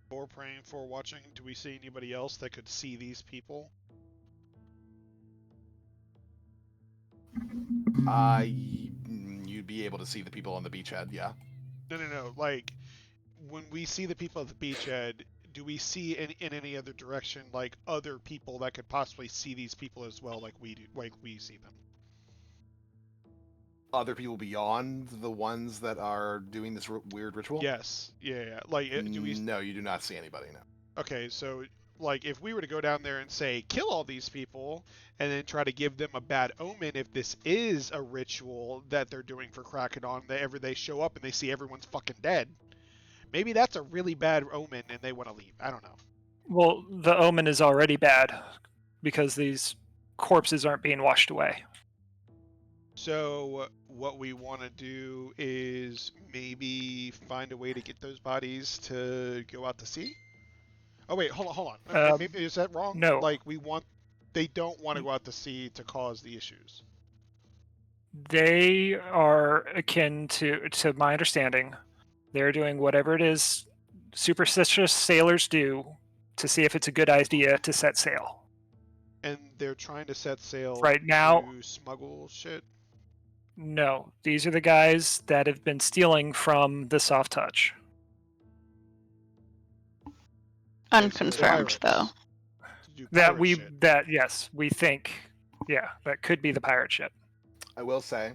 4 praying, 4 watching. Do we see anybody else that could see these people? You'd be able to see the people on the beachhead, yeah. No. Like, when we see the people at the beachhead, do we see in any other direction, like, other people that could possibly see these people as well, like we do, like we see them? Other people beyond the ones that are doing this weird ritual? Yes. Yeah. Like, do we? No, you do not see anybody, no. Okay, so like if we were to go down there and say kill all these people and then try to give them a bad omen if this is a ritual that they're doing for Krakodon, that ever they show up and they see everyone's fucking dead, maybe that's a really bad omen and they want to leave. I don't know. Well, the omen is already bad because these corpses aren't being washed away. So what we want to do is maybe find a way to get those bodies to go out to sea. Oh wait, hold on. Maybe, is that wrong? No. Like they don't want to go out to sea to cause the issues. They are akin to my understanding. They're doing whatever it is superstitious sailors do to see if it's a good idea to set sail. And they're trying to set sail Right now, to smuggle shit. no. These are the guys that have been stealing from the soft touch. Okay, so Unconfirmed, though. pirates. To do pirate shit. Yes, we think, yeah, that could be the pirate ship. I will say,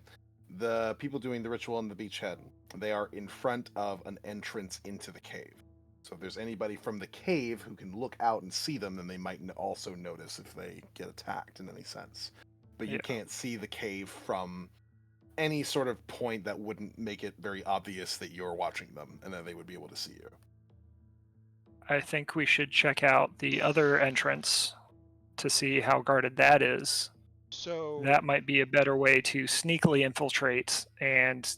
the people doing the ritual on the beachhead, they are in front of an entrance into the cave. So if there's anybody from the cave who can look out and see them, then they might also notice if they get attacked in any sense. But you Yeah. can't see the cave from any sort of point that wouldn't make it very obvious that you're watching them, and then they would be able to see you. I think we should check out the other entrance to see how guarded that is. So That might be a better way to sneakily infiltrate and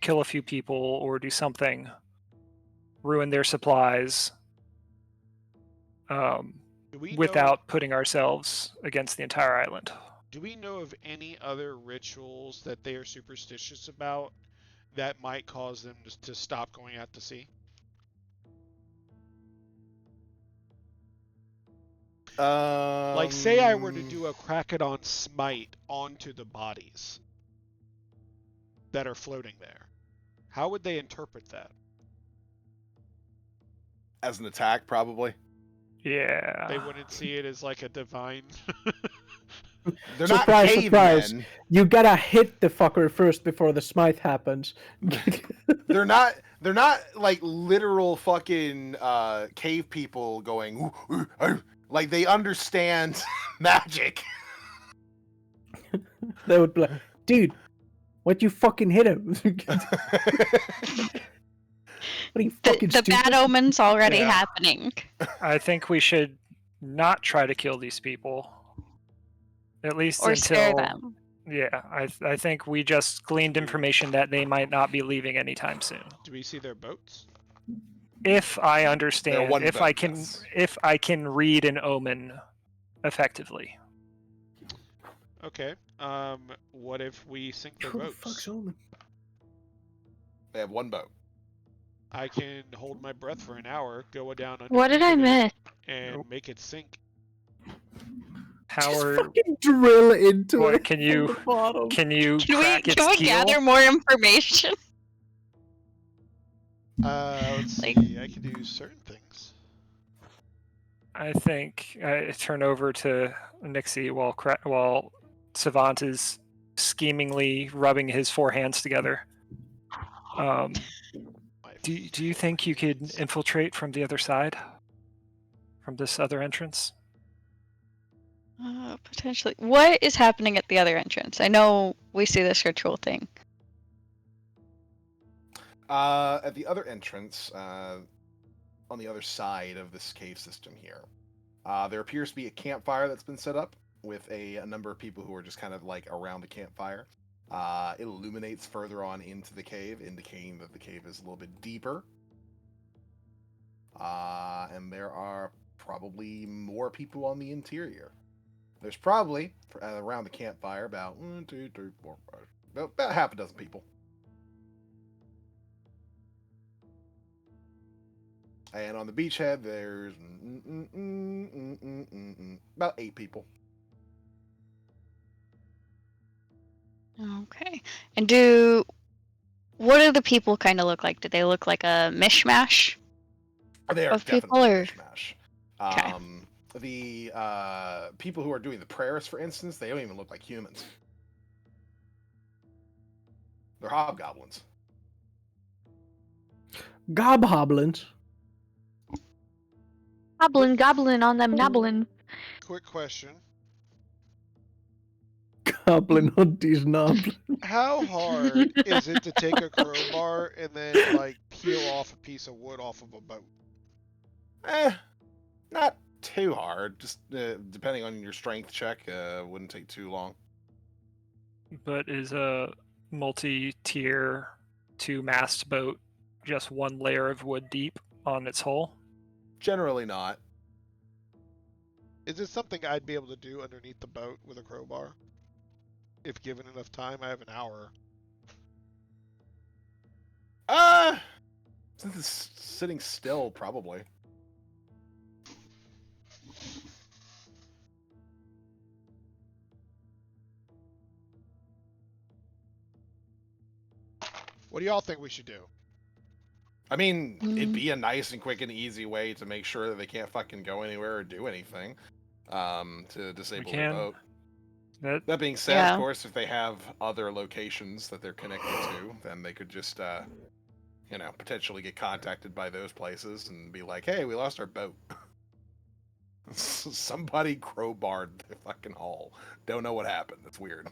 kill a few people or do something, ruin their supplies, do we know, without putting ourselves against the entire island. do we know of any other rituals that they are superstitious about that might cause them to stop going out to sea? Like, say I were to do a Krakadon smite onto the bodies that are floating there. How would they interpret that? As an attack, probably. Yeah. They wouldn't see it as like a divine. They're Surprise, not surprise. cavemen. You gotta hit the fucker first before the smite happens. They're not like literal fucking cave people going "Ooh, ooh, ooh." Like they understand magic. They would be like, dude, what you fucking hit him? What are you fucking The stupid? bad omen's already Yeah. happening. I think we should not try to kill these people. At least Or until scare them. Yeah, I think we just gleaned information that they might not be leaving anytime soon. Do we see their boats? If I understand, one if boat, I can, yes. if I can read an omen effectively. Okay. What if we sink their Who the boats? fuck's Omen? They have one boat. I can hold my breath for an hour, go down What did I underneath of it, miss? and make it sink. How Just are fucking drill into what, it. can from you- the bottom. can you Can we crack its can we keel? gather more information? Let's Like- see. I can do certain things. I think I turn over to Nixie while Savant is schemingly rubbing his four hands together. My Do you think you could friends. infiltrate from the other side? From this other entrance? Potentially. What is happening at the other entrance? I know we see this ritual thing. At the other entrance, on the other side of this cave system here, there appears to be a campfire that's been set up with a number of people who are just kind of like around the campfire. It illuminates further on into the cave, indicating that the cave is a little bit deeper. And there are probably more people on the interior. There's probably around the campfire about 1, 2, 3, 4, 5, about half a dozen people. And on the beachhead, there's about 8 people. Okay. And what do the people kind of look like? Do they look like a mishmash? They are Of people, definitely or- a mishmash. Okay. The people who are doing the prayers, for instance, they don't even look like humans. They're hobgoblins. Gobhoblins. Goblin on them nobblin. Quick question. Goblin on these knobs. How hard is it to take a crowbar and then like peel off a piece of wood off of a boat? Not too hard. Just depending on your strength check, wouldn't take too long. But is a multi-tier 2-mast boat just one layer of wood deep on its hull? Generally not. Is it something I'd be able to do underneath the boat with a crowbar? If given enough time, I have an hour. Since it's sitting still, probably. What do y'all think we should do? I mean, it'd Mm. be a nice and quick and easy way to make sure that they can't fucking go anywhere or do anything. To disable their can. boat. That That being said, Yeah. of course, if they have other locations that they're connected to, then they could just, potentially get contacted by those places and be like, "Hey, we lost our boat." Somebody crowbarred the fucking hull. Don't know what happened. That's weird.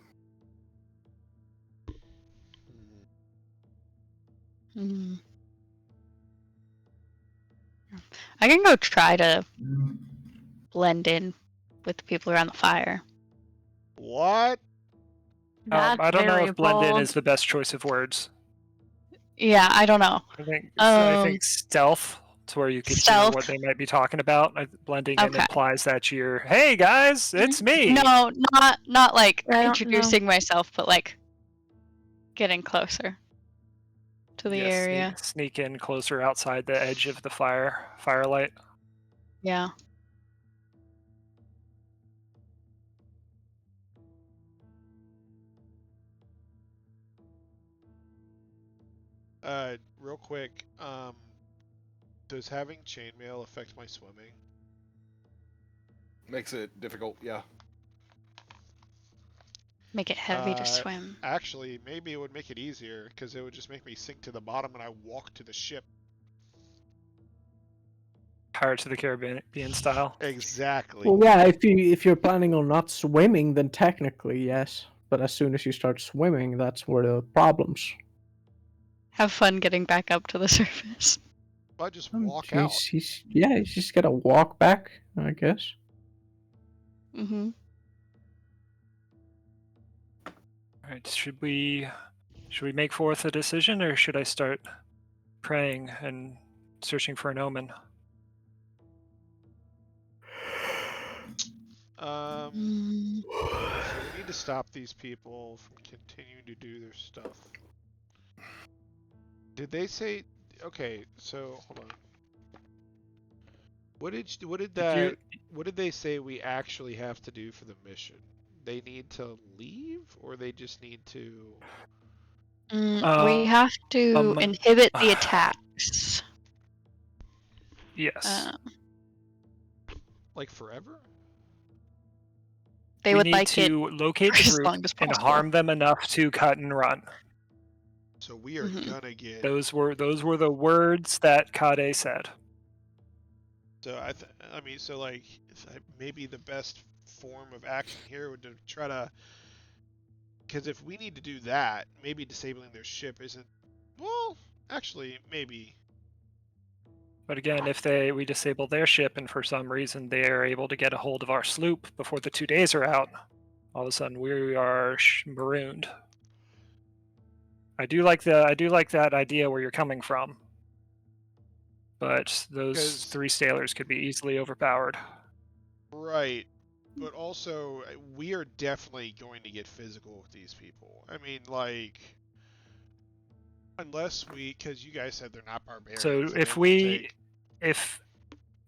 Mm. I can go try to blend in with the people around the fire. What? That's I don't know very if blend in bold. is the best choice of words. Yeah, I don't know. I think stealth to where you could hear Stealth. what they might be talking about. Blending in Okay. implies that you're, hey guys, it's me. No, not like I don't know. introducing myself, but like getting closer to the Yeah, area. sneak in closer outside the edge of the firelight. Yeah. Real quick, does having chainmail affect my swimming? Makes it difficult, yeah. Make it heavy to swim. Actually, maybe it would make it easier, because it would just make me sink to the bottom and I walk to the ship. Pirates of the Caribbean style. Exactly. Well, yeah, if you're planning on not swimming, then technically yes. But as soon as you start swimming, that's where the problems. Have fun getting back up to the surface. I just walk out. He's just gotta walk back, I guess. Mm-hmm. All right, should we make forth a decision, or should I start praying and searching for an omen? So we need to stop these people from continuing to do their stuff. Did they say? Okay, so hold on. What did they say we actually have to do for the mission? They need to leave, or they just need to? We have to inhibit the attacks. Yes. Like forever? They we would need like to it locate the as group long as and possible. harm them enough to cut and run. So we are gonna get. Those were the words that Kade said. So I mean, so like maybe the best form of action here would to try to. Because if we need to do that, maybe disabling their ship isn't. Well, actually, maybe. But again, if we disable their ship and for some reason they are able to get a hold of our sloop before the 2 days are out, all of a sudden we are marooned. I do like that idea where you're coming from, but those 3 sailors could be easily overpowered. Right, but also we are definitely going to get physical with these people. I mean, like, unless because you guys said they're not barbarians. So if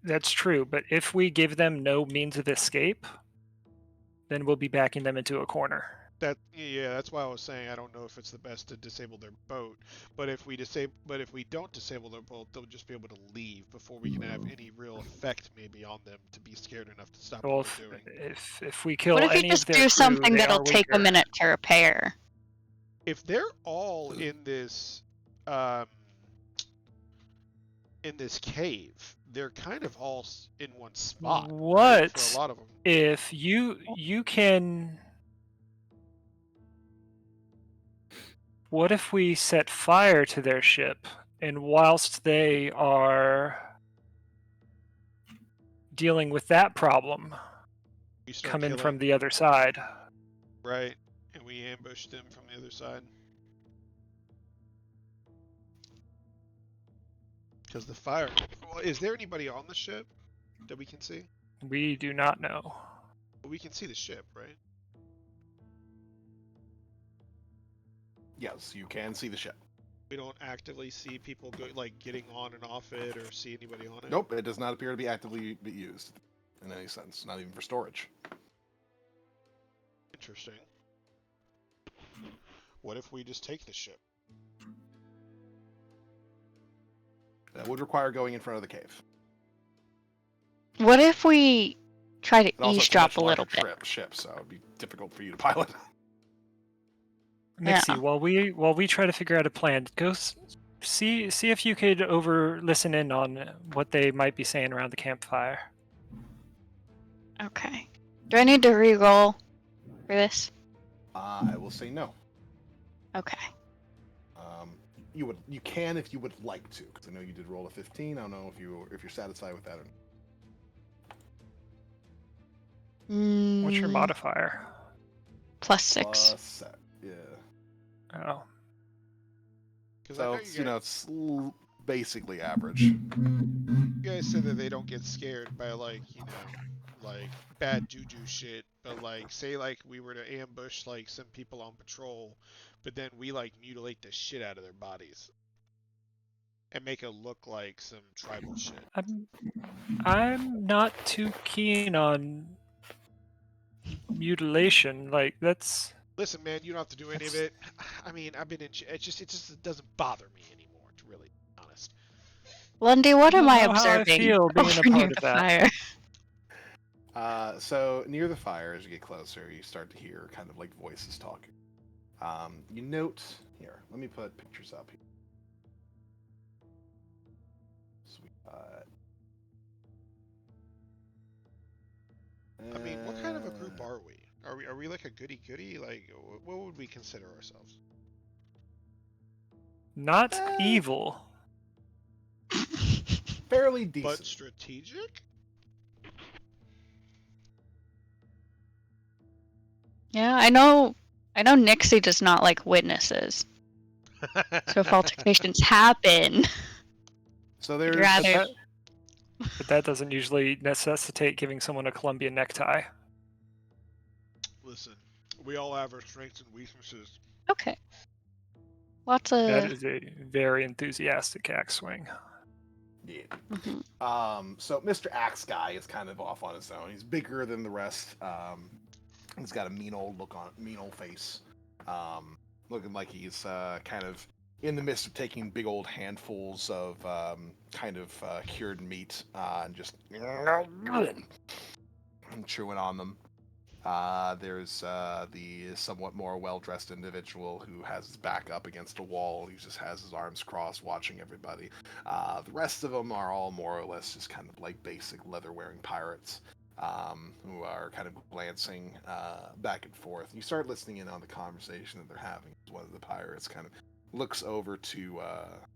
that's true, but if we give them no means of escape, then we'll be backing them into a corner. That's why I was saying I don't know if it's the best to disable their boat. But if we don't disable their boat, they'll just be able to leave before we can have any real effect maybe on them to be scared enough to stop what they're doing. If we kill What if you any just of their do crew, something they that'll are take a weaker. minute to repair? If they're all in this cave, they're kind of all in one spot. What right, for a lot of them? If you can? What if we set fire to their ship, and whilst they are dealing with that problem, come in from the other side? Right, and we ambush them from the other side. Because the fire. Well, is there anybody on the ship that we can see? We do not know. We can see the ship, right? Yes, you can see the ship. We don't actively see people getting on and off it or see anybody on it. Nope, it does not appear to be actively used in any sense, not even for storage. Interesting. What if we just take the ship? That would require going in front of the cave. What if we try to And also, it's a eavesdrop much a little larger bit? ship, so it'd be difficult for you to pilot. Nixie, Yeah. while we try to figure out a plan, see if you could listen in on what they might be saying around the campfire. Okay. Do I need to re-roll for this? I will say no. Okay. You can if you would like to, because I know you did roll a 15. I don't know if you're satisfied with that or not. What's your modifier? +6. Yeah. Oh, Because So I know it's, you guys, it's basically average. you guys said that they don't get scared by bad juju shit, but say we were to ambush some people on patrol, but then we mutilate the shit out of their bodies and make it look like some tribal shit. I'm not too keen on mutilation. That's. Listen, man, you don't have to do any of it. I mean, I've been in. It just doesn't bother me anymore, to really be honest. Lundy, what I am don't I know how I observing feel being a over near part of the that. fire? So near the fire, as you get closer, you start to hear kind of voices talking. You note here. Let me put pictures up here. Sweet. I mean, what kind of a group are we? Are we like a goody goody? What would we consider ourselves? Not evil. Fairly decent. But strategic? Yeah, I know Nixie does not like witnesses. So if altercations happen, So I'd there's rather... But that doesn't usually necessitate giving someone a Colombian necktie. Listen, we all have our strengths and weaknesses. Okay. Lots That of... is a very enthusiastic axe swing. Yeah. Mhm. So Mr. Axe Guy is kind of off on his own. He's bigger than the rest. He's got a mean old face. Looking like he's kind of in the midst of taking big old handfuls of cured meat and just chewing on them. There's the somewhat more well-dressed individual who has his back up against a wall. He just has his arms crossed, watching everybody. The rest of them are all more or less just kind of like basic leather-wearing pirates who are kind of glancing back and forth. You start listening in on the conversation that they're having. One of the pirates kind of looks over to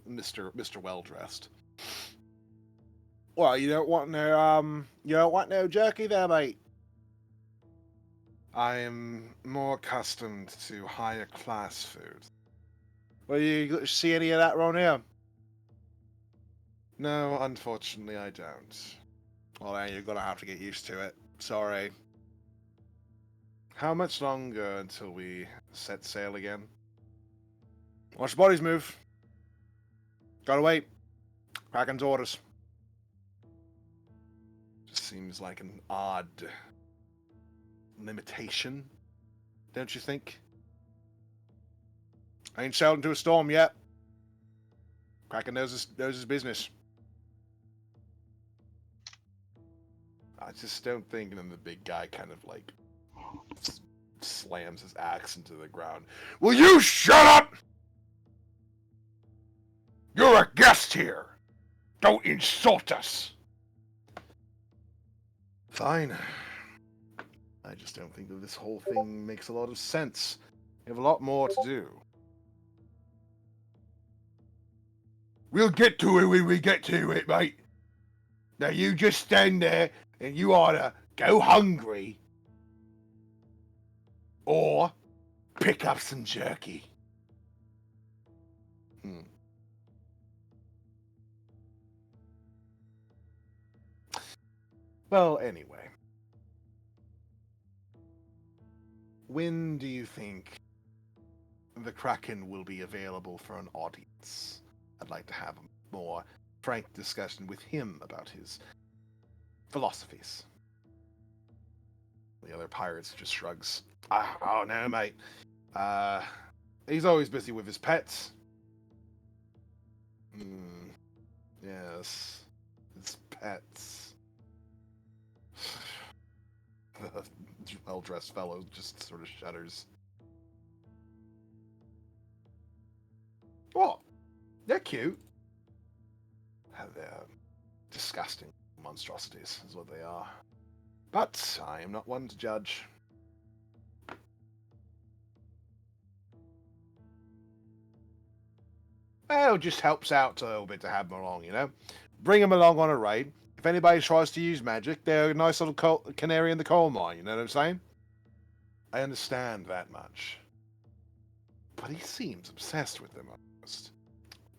Mr. Well-dressed. Well, you don't want no jerky there, mate. I am more accustomed to higher class food. Well, you see any of that around here? No, unfortunately I don't. Well, then you're gonna have to get used to it. Sorry. How much longer until we set sail again? Watch your bodies move. Gotta wait. Kraken's orders. Just seems like an odd limitation, don't you think? I ain't sailed into a storm yet. Kraken knows his business. I just don't think. And then the big guy kind of slams his axe into the ground. Will you shut up? You're a guest here. Don't insult us. Fine. I just don't think that this whole thing makes a lot of sense. We have a lot more to do. We'll get to it when we get to it, mate. Now you just stand there and you either go hungry or pick up some jerky. Well, anyway. When do you think the Kraken will be available for an audience. I'd like to have a more frank discussion with him about his philosophies. The other pirates just shrugs. Oh no, mate. He's always busy with his pets. Yes, his pets. The well-dressed fellow just sort of shudders. What? They're cute. They're disgusting monstrosities, is what they are. But I am not one to judge. Well, it just helps out a little bit to have them along, you know? Bring them along on a raid. If anybody tries to use magic, they're a nice little canary in the coal mine, you know what I'm saying? I understand that much. But he seems obsessed with them almost.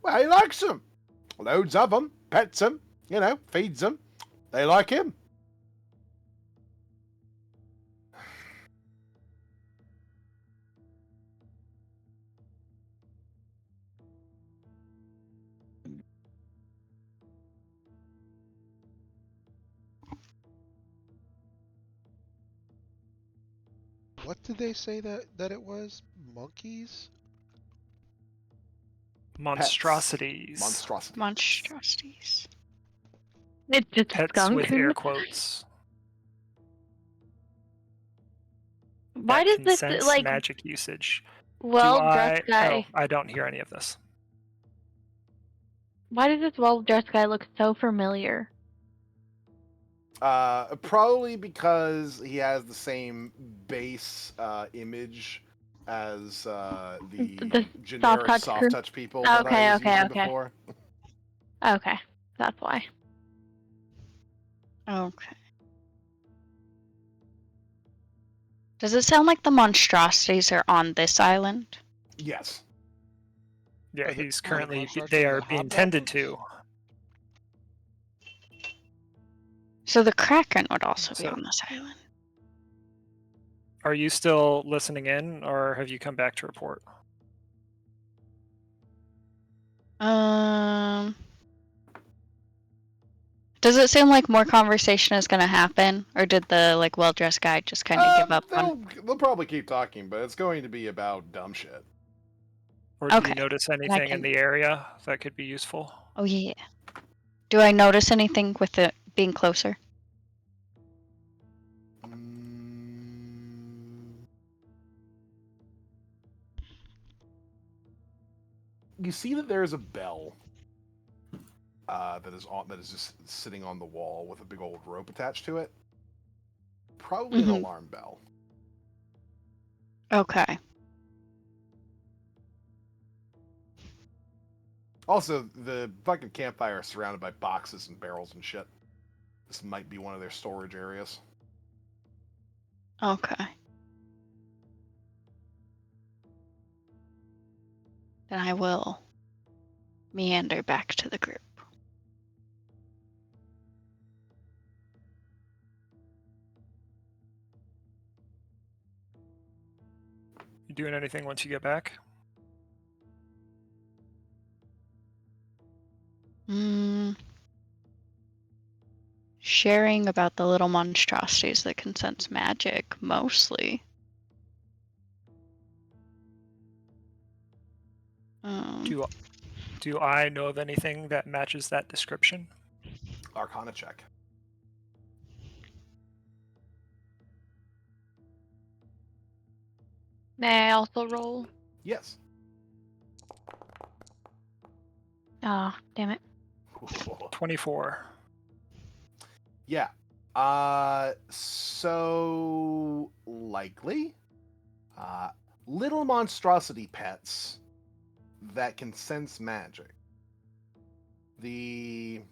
Well, he likes them. Loads of them. Pets them. You know, feeds them. They like him. What did they say that it was? Monkeys? Monstrosities. Monstrosities. Monstrosities. It's just a Pets skunk. with air quotes. Why That does this consents like magic usage. well-dressed guy? Oh, I don't hear any of this. Why does this well-dressed guy look so familiar? Probably because he has the same base image as the generic soft-touch soft crew? touch people that I was using before. Okay, that's why. Okay. Does it sound like the monstrosities are on this island? Yes. Yeah, Are the- he's are the currently. monstrosities They the are being tended hobgoblins? to. So the Kraken would also be So- on this island. Are you still listening in, or have you come back to report? Does it seem like more conversation is gonna happen, or did the like well-dressed guy just kind of give up on? They'll probably keep talking, but it's going to be about dumb shit. Or do Okay, you notice I anything in can- the area that could be useful? Oh yeah. Do I notice anything with it being closer? You see that there is a bell that is just sitting on the wall with a big old rope attached to it. Probably an Mhm. alarm bell. Okay. Also, the fucking campfire is surrounded by boxes and barrels and shit. This might be one of their storage areas. Okay. Then I will meander back to the group. You doing anything once you get back? Sharing about the little monstrosities that can sense magic, mostly. Do I know of anything that matches that description? Arcana check. May I also roll? Yes. Oh, damn it. 24. Yeah. So likely, little monstrosity pets that can sense magic. The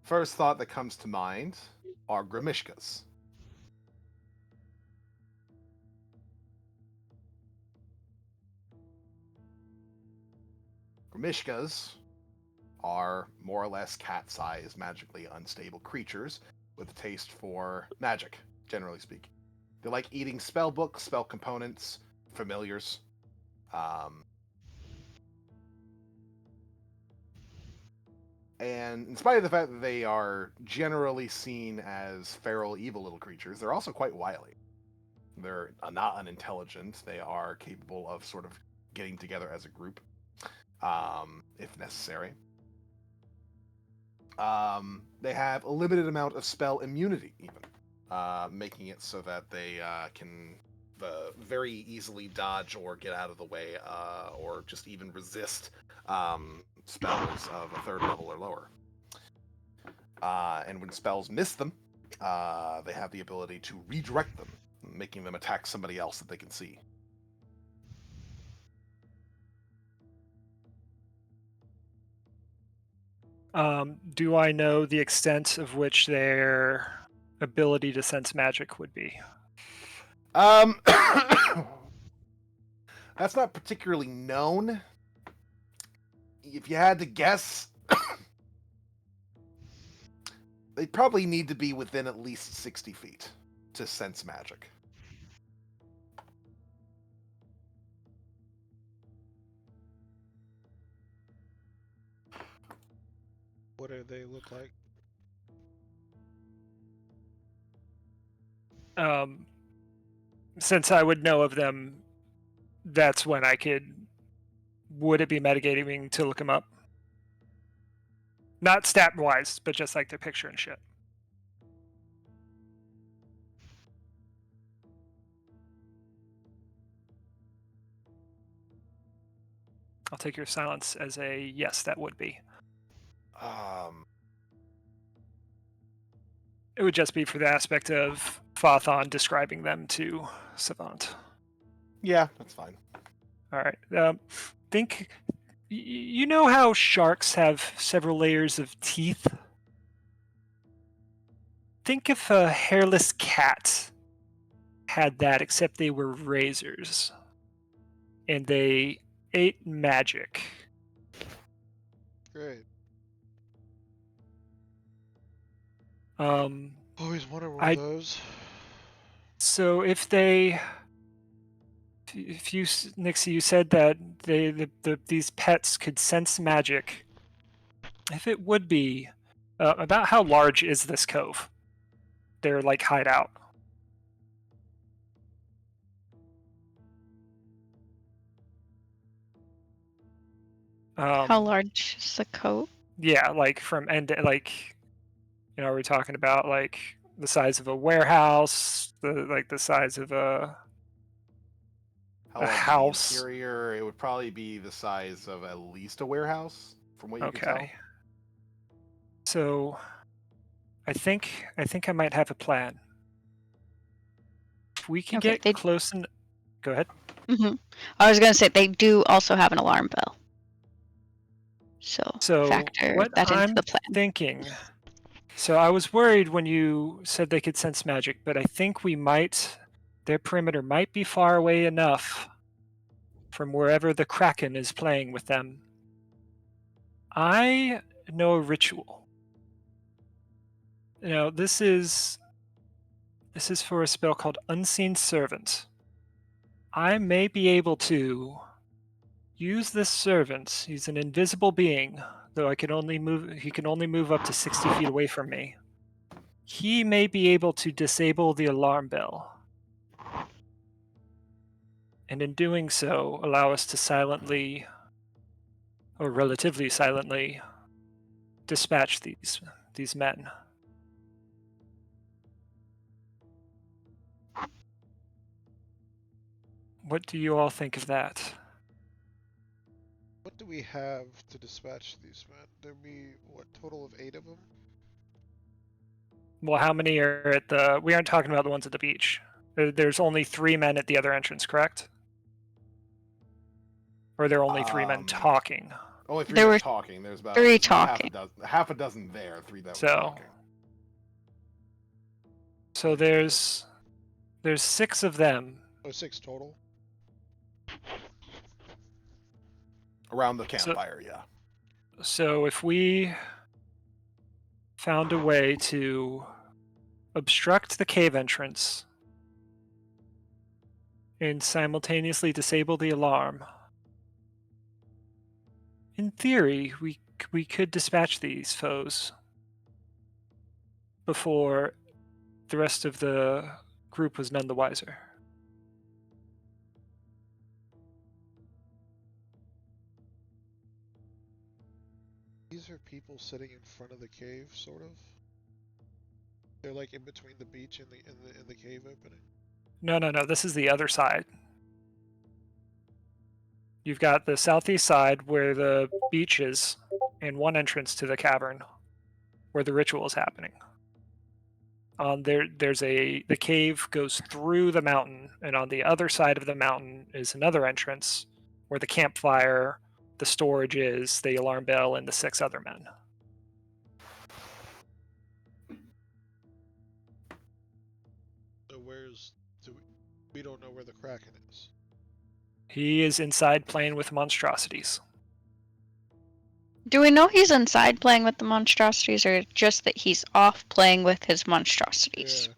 first thought that comes to mind are Grimishkas. Grimishkas are more or less cat-sized, magically unstable creatures with a taste for magic, generally speaking. They like eating spell books, spell components, familiars. And in spite of the fact that they are generally seen as feral, evil little creatures, they're also quite wily. They're not unintelligent. They are capable of sort of getting together as a group, if necessary. They have a limited amount of spell immunity, even, making it so that they can very easily dodge or get out of the way, or just even resist spells of a 3rd level or lower. And when spells miss them, they have the ability to redirect them, making them attack somebody else that they can see. Do I know the extent of which their ability to sense magic would be? That's not particularly known. If you had to guess, they probably need to be within at least 60 feet to sense magic. What do they look like? Since I would know of them, that's when I could. Would it be metagaming to look them up? Not stat wise, but just like their picture and shit. I'll take your silence as a yes, that would be. It would just be for the aspect of Fathon describing them to Savant. Yeah, that's fine. All right. Think. You know how sharks have several layers of teeth? Think if a hairless cat had that, except they were razors. And they ate magic. Great. Always wanted one of those. So if they, if you, Nixie, you said that these pets could sense magic. If it would be, about how large is this cove? Their like hideout. How large is the cove? Yeah, like from end to, like, you know, are we talking about like the size of a warehouse, the size of a house? The interior, it would probably be the size of at least a warehouse, from what you can tell. Okay. So, I think I might have a plan. If we can Okay, get close and go ahead. I was gonna say they do also have an alarm bell. So factor what that into the plan. Thinking. So I was worried when you said they could sense magic, but I think we might. Their perimeter might be far away enough from wherever the Kraken is playing with them. I know a ritual. You know, this is for a spell called Unseen Servant. I may be able to use this servant. He's an invisible being, though he can only move up to 60 feet away from me. He may be able to disable the alarm bell. And in doing so, allow us to silently, or relatively silently, dispatch these men. What do you all think of that? What do we have to dispatch these men? There'd be, what, total of 8 of them? Well, how many are at the... We aren't talking about the ones at the beach. There's only 3 men at the other entrance, correct? Or there are only 3 men talking? Only 3 men talking. There's about 3 talking. half a dozen there, 3 that were talking. So there's 6 of them. Oh, 6 total? Around the campfire, yeah. So if we found a way to obstruct the cave entrance and simultaneously disable the alarm. In theory, we could dispatch these foes before the rest of the group was none the wiser. These are people sitting in front of the cave, sort of. They're like in between the beach and the cave opening. No, this is the other side. You've got the southeast side where the beach is, and one entrance to the cavern where the ritual is happening. The cave goes through the mountain, and on the other side of the mountain is another entrance where the campfire, the storage is, the alarm bell, and the 6 other men. So we don't know where the Kraken is. He is inside playing with monstrosities. Do we know he's inside playing with the monstrosities, or just that he's off playing with his monstrosities? Yeah,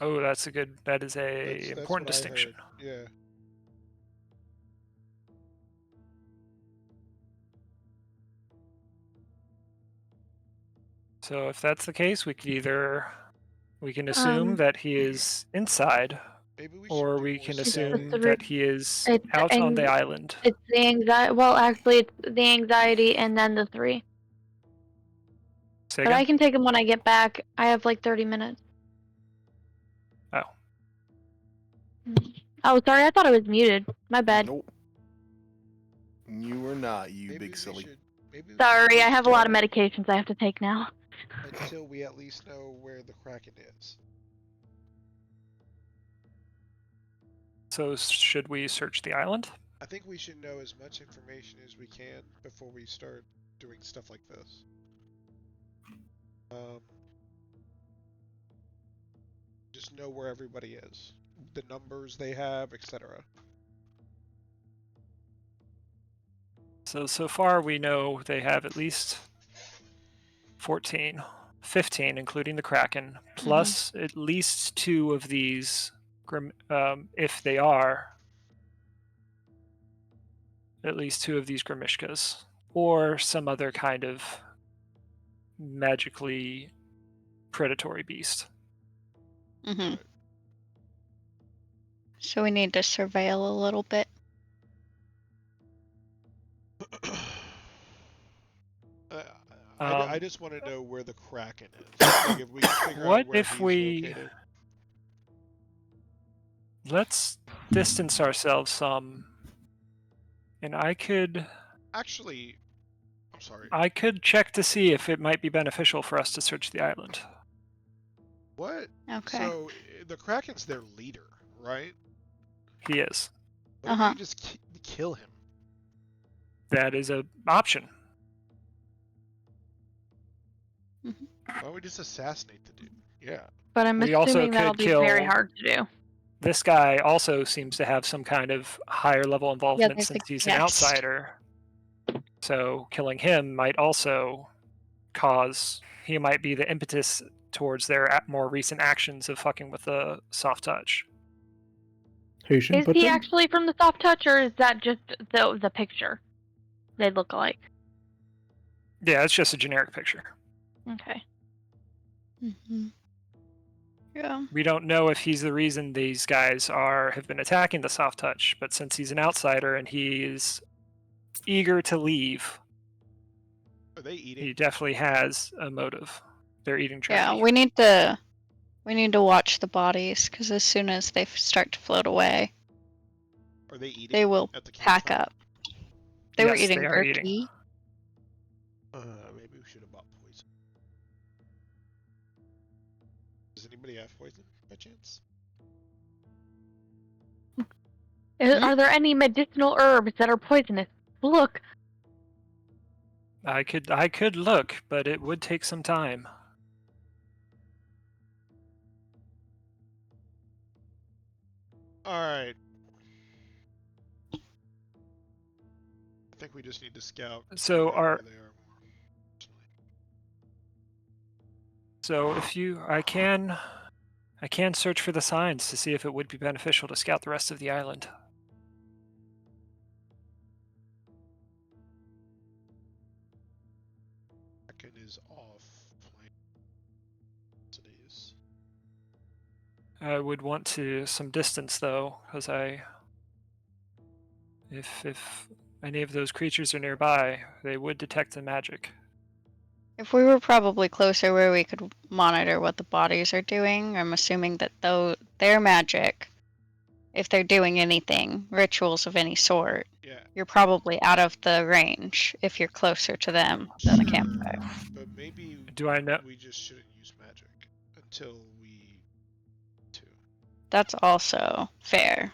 Oh, that is a that's important what I distinction. heard. Yeah. So if that's the case, we can assume that he is inside, Maybe we or should do we more can scouting. assume three- that he is it's out on the island. It's the anxiety. Well, actually, it's the anxiety and then the 3. Say But again? I can take them when I get back. I have like 30 minutes. Oh. Oh, sorry. I thought I was muted. My bad. Nope. You were not, you Maybe big we silly. maybe we Sorry, should I have a lot of start medications I have to take now. until we at least know where the Kraken is. So should we search the island? I think we should know as much information as we can before we start doing stuff like this. Just know where everybody is, the numbers they have, etc. So far we know they have at least 14, 15, including the Kraken, plus at least 2 of these, if they are, at least 2 of these Grimishkas, or some other kind of magically predatory beast. Mm-hmm. So we need to surveil a little bit. I just want to know where the Kraken is. Like if we can figure out where he's located. Let's distance ourselves some, and Actually, I'm sorry. I could check to see if it might be beneficial for us to search the island. What? Okay. So the Kraken's their leader, right? He is. What if we just kill him? That is an option. Why don't we just assassinate the dude? Yeah. But I'm We also assuming that'll could be very kill- hard to do. This guy also seems to have some kind of higher level involvement there's a since he's an guest. outsider. So killing him might also he might be the impetus towards their more recent actions of fucking with the soft touch. Is he actually from the soft touch, or is that just the picture? They look alike. Yeah, it's just a generic picture. Okay. Mm-hmm. Yeah. We don't know if he's the reason these guys have been attacking the soft touch, but since he's an outsider and he is eager to leave, Are they eating? he definitely has a motive. They're eating turkey. Yeah, we need to watch the bodies, because as soon as they start to float away, Are they eating? they will at the pack campfire? up. They were Yes, eating they are turkey. eating. Maybe we should have bought poison. Does anybody have poison by chance? Are there any medicinal herbs that are poisonous? Look. I could look, but it would take some time. All right. I think we just need to scout. So figure out where they are more. So I can I can search for the signs to see if it would be beneficial to scout the rest of the island. Kraken is off plan today. I would want to some distance though, because if any of those creatures are nearby, they would detect the magic. If we were probably closer where we could monitor what the bodies are doing, I'm assuming that though their magic, if they're doing anything, rituals of any sort, Yeah. you're probably out of the range if you're closer to them than the Sure, campfire. but maybe Do I know? we just shouldn't use magic until we to. That's also fair.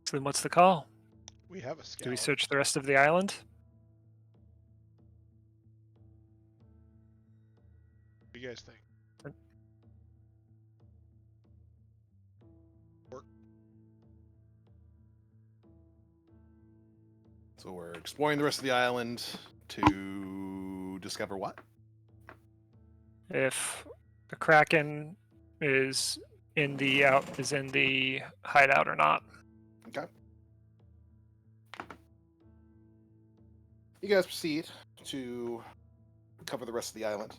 So then what's the call? We have a scout. Do we search the rest of the island? What do you guys think? So we're exploring the rest of the island to discover what? If the Kraken is in the hideout or not. Okay. You guys proceed to cover the rest of the island.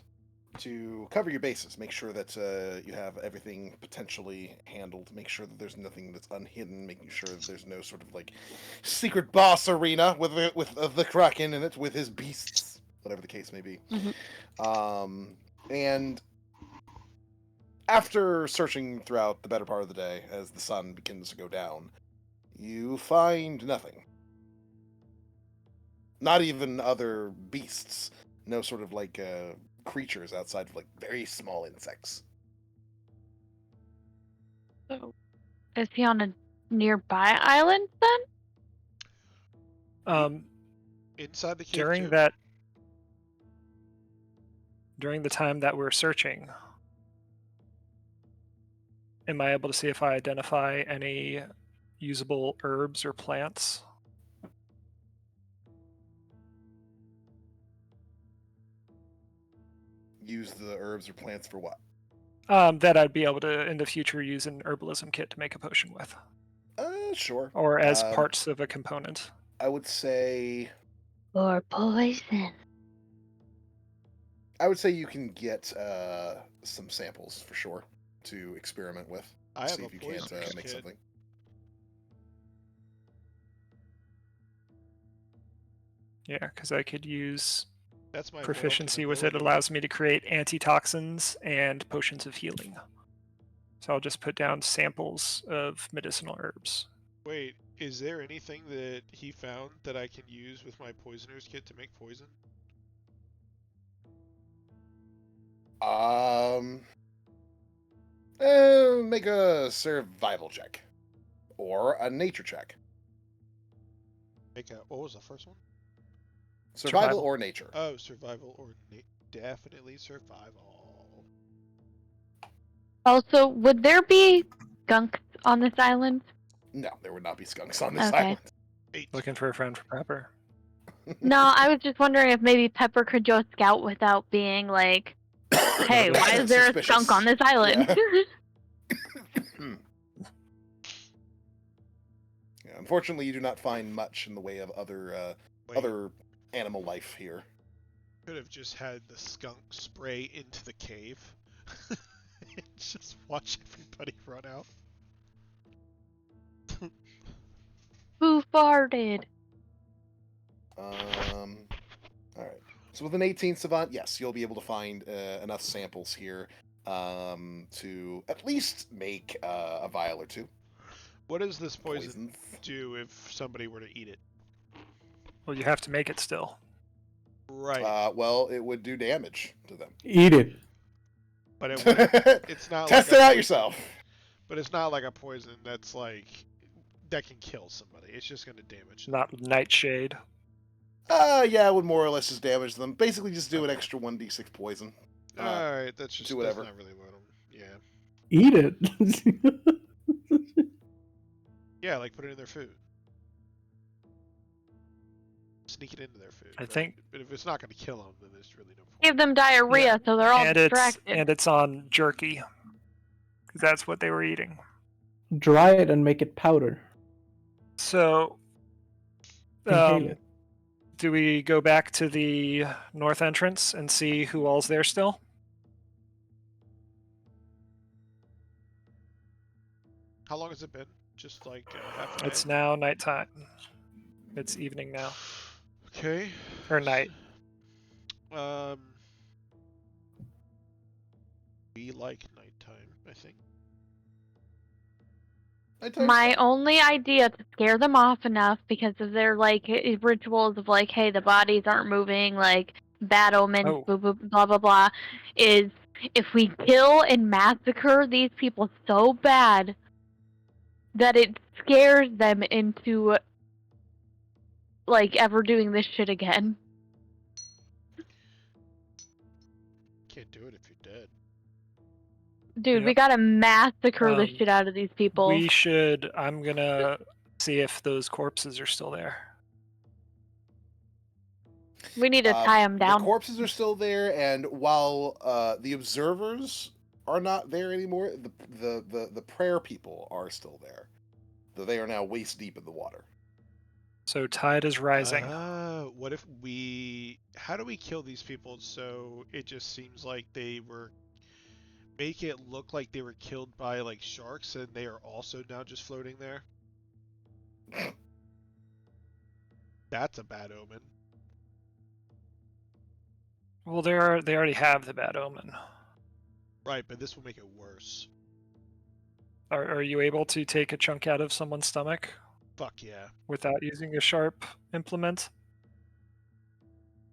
To cover your bases, make sure that you have everything potentially handled. Make sure that there's nothing that's unhidden. Making sure that there's no sort of like secret boss arena with the Kraken in it with his beasts, whatever the case may be. And after searching throughout the better part of the day, as the sun begins to go down, you find nothing. Not even other beasts. No sort of like creatures outside of like very small insects. So, is he on a nearby island then? Inside the cave During too. the time that we're searching, am I able to see if I identify any usable herbs or plants? Use the herbs or plants for what? That I'd be able to in the future use an herbalism kit to make a potion with, Sure. or as parts of a component. I would say Or poison? I would say you can get some samples for sure to experiment with. I have See a if you can't poisonous make kit. something. Yeah, because I could use That's my proficiency with it. ability. Allows me to create antitoxins and potions of healing. So I'll just put down samples of medicinal herbs. Wait, is there anything that he found that I can use with my poisoner's kit to make poison? Make a survival check or a nature check. Make a what was the first one? Survival or nature. Oh, survival or definitely survival. Also, would there be skunks on this island? No, there would not be skunks on this Okay. island. 8. Looking for a friend for Pepper. No, I was just wondering if maybe Pepper could go scout without being like, hey, why is there a skunk on this island? Yeah. Yeah, unfortunately, you do not find much in the way of other animal life here. Could have just had the skunk spray into the cave. Just watch everybody run out. Who farted? All right. So with an 18 savant, yes, you'll be able to find enough samples here to at least make a vial or two. What does this poison Poisons. do if somebody were to eat it? Well, you have to make it still. Right. Well, it would do damage to them. Eat it. But it would, it's not Test like it out yourself. But it's not like a poison that's like that can kill somebody. It's just going to damage them. Not Nightshade. Yeah, it would more or less just damage them. Basically, just do an extra 1d6 poison. Alright, that's just do whatever. That's not really what I'm. Yeah. Eat it. Yeah, like put it in their food. sneak it into their food. I right? think- But if it's not going to kill them, then there's really no point. Give them diarrhea, Yeah. so they're all and distracted. it's on jerky, because that's what they were eating. Dry it and make it powder. So, Inhale it. do we go back to the north entrance and see who all's there still? How long has it been? Just like half a day? It's now nighttime. It's evening now. Okay. Or night. We like nighttime, I think. My only idea to scare them off enough, because of their like rituals of like, hey, the bodies aren't moving, like bad omens, Oh. blah blah blah, is if we kill and massacre these people so bad that it scares them into like ever doing this shit again. Can't do it if you're dead. Dude, we Yep. gotta massacre the Um, shit out of these people. We should. I'm gonna see if those corpses are still there. We need to tie them The down. corpses are still there, and while the observers are not there anymore, the prayer people are still there. Though they are now waist deep in the water. So tide is rising. What if we... How do we kill these people so it just seems like they were... Make it look like they were killed by, like, sharks, and they are also now just floating there? That's a bad omen. Well, they already have the bad omen. Right, but this will make it worse. Are you able to take a chunk out of someone's stomach Fuck yeah. without using a sharp implement?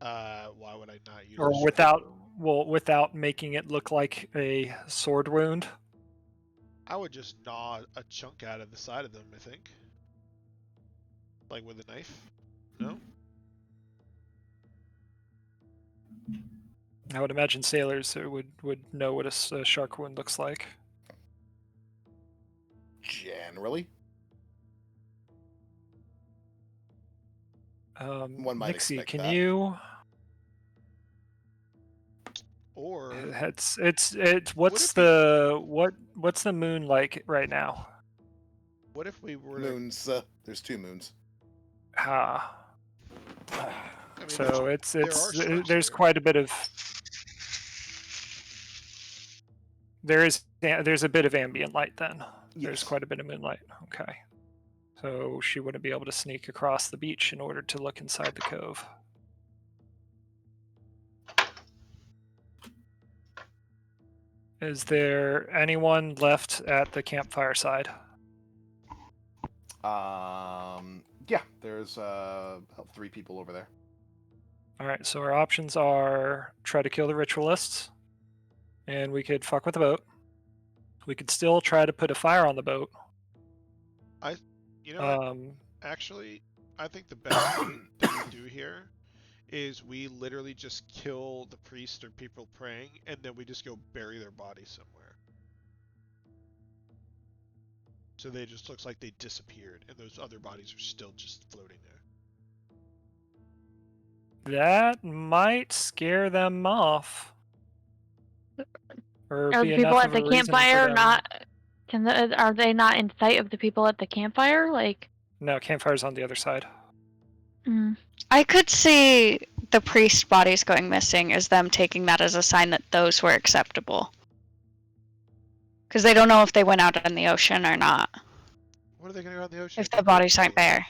Why would I not use Or a without making it look like a sword wound? I would just gnaw a chunk out of the side of them, I think. Like with a knife? No? I would imagine sailors would know what a shark wound looks like. Generally, one might Nixie, expect can that. you? Or It's What what's the moon like right now? what if we were Moons. There's 2 moons. Ah, I mean, so there are sharks there's here. quite a bit of there's a bit of ambient light then. There's Yes. quite a bit of moonlight. Okay. So she wouldn't be able to sneak across the beach in order to look inside the cove. Is there anyone left at the campfire side? Yeah, there's 3 people over there. All right, so our options are try to kill the ritualists, and we could fuck with the boat. We could still try to put a fire on the boat. You know what? Actually, I think the best thing that we do here is we literally just kill the priest or people praying, and then we just go bury their body somewhere. So they just looks like they disappeared, and those other bodies are still just floating there. That might scare them off. Or Are be the people enough at of the a reason for campfire them- not? Are they not in sight of the people at the campfire? Like, No, campfire's on the other side. I could see the priest bodies going missing as them taking that as a sign that those were acceptable. Because they don't know if they went out in the ocean or not. What are they gonna go out in the ocean? If the bodies aren't there.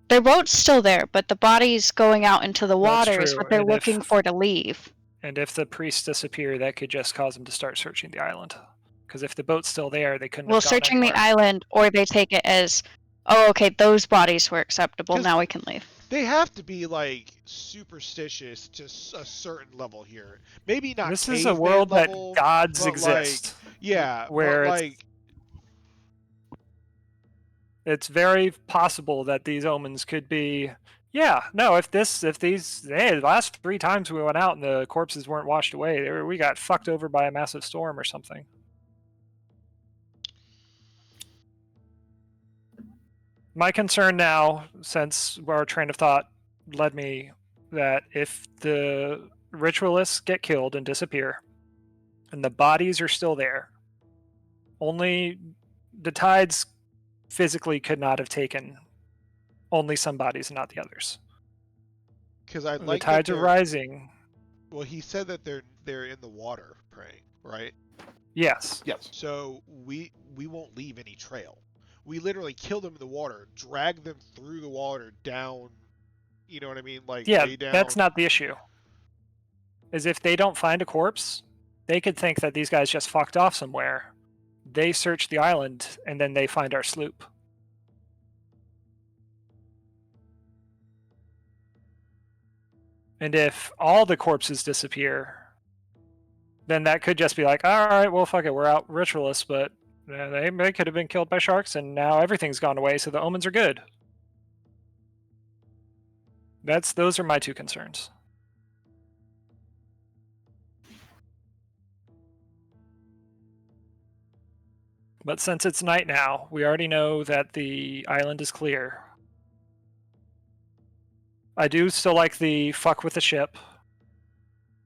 Their boat's still there, but the bodies going out into the water is true, what they're and looking for to leave. And if the priests disappear, that could just cause them to start searching the island. Because if the boat's still there, they couldn't Well, have gone searching the anywhere. island, or they take it as, oh, okay, those bodies were acceptable, 'Cause now we can leave. They have to be like superstitious to a certain level here. Maybe not. This is a caveman world level, that gods but, exist. Like, yeah, where but it's very possible that these omens could be. Yeah, no. If these, the last 3 times we went out and the corpses weren't washed away, we got fucked over by a massive storm or something. My concern now, since our train of thought led me that if the ritualists get killed and disappear, and the bodies are still there, only the tides physically could not have taken only some bodies and not the others. Because I The like that tides are rising. Well, he said that they're in the water praying, right? Yes. Yes. So we won't leave any trail. We literally kill them in the water, drag them through the water down. You know what I mean? Like Yeah, way down. that's not the issue. Is if they don't find a corpse, they could think that these guys just fucked off somewhere. They search the island and then they find our sloop. And if all the corpses disappear, then that could just be like, all right, well, fuck it, we're out ritualists, but they could have been killed by sharks, and now everything's gone away, so the omens are good. Those are my two concerns. But since it's night now, we already know that the island is clear. I do still like the fuck with the ship.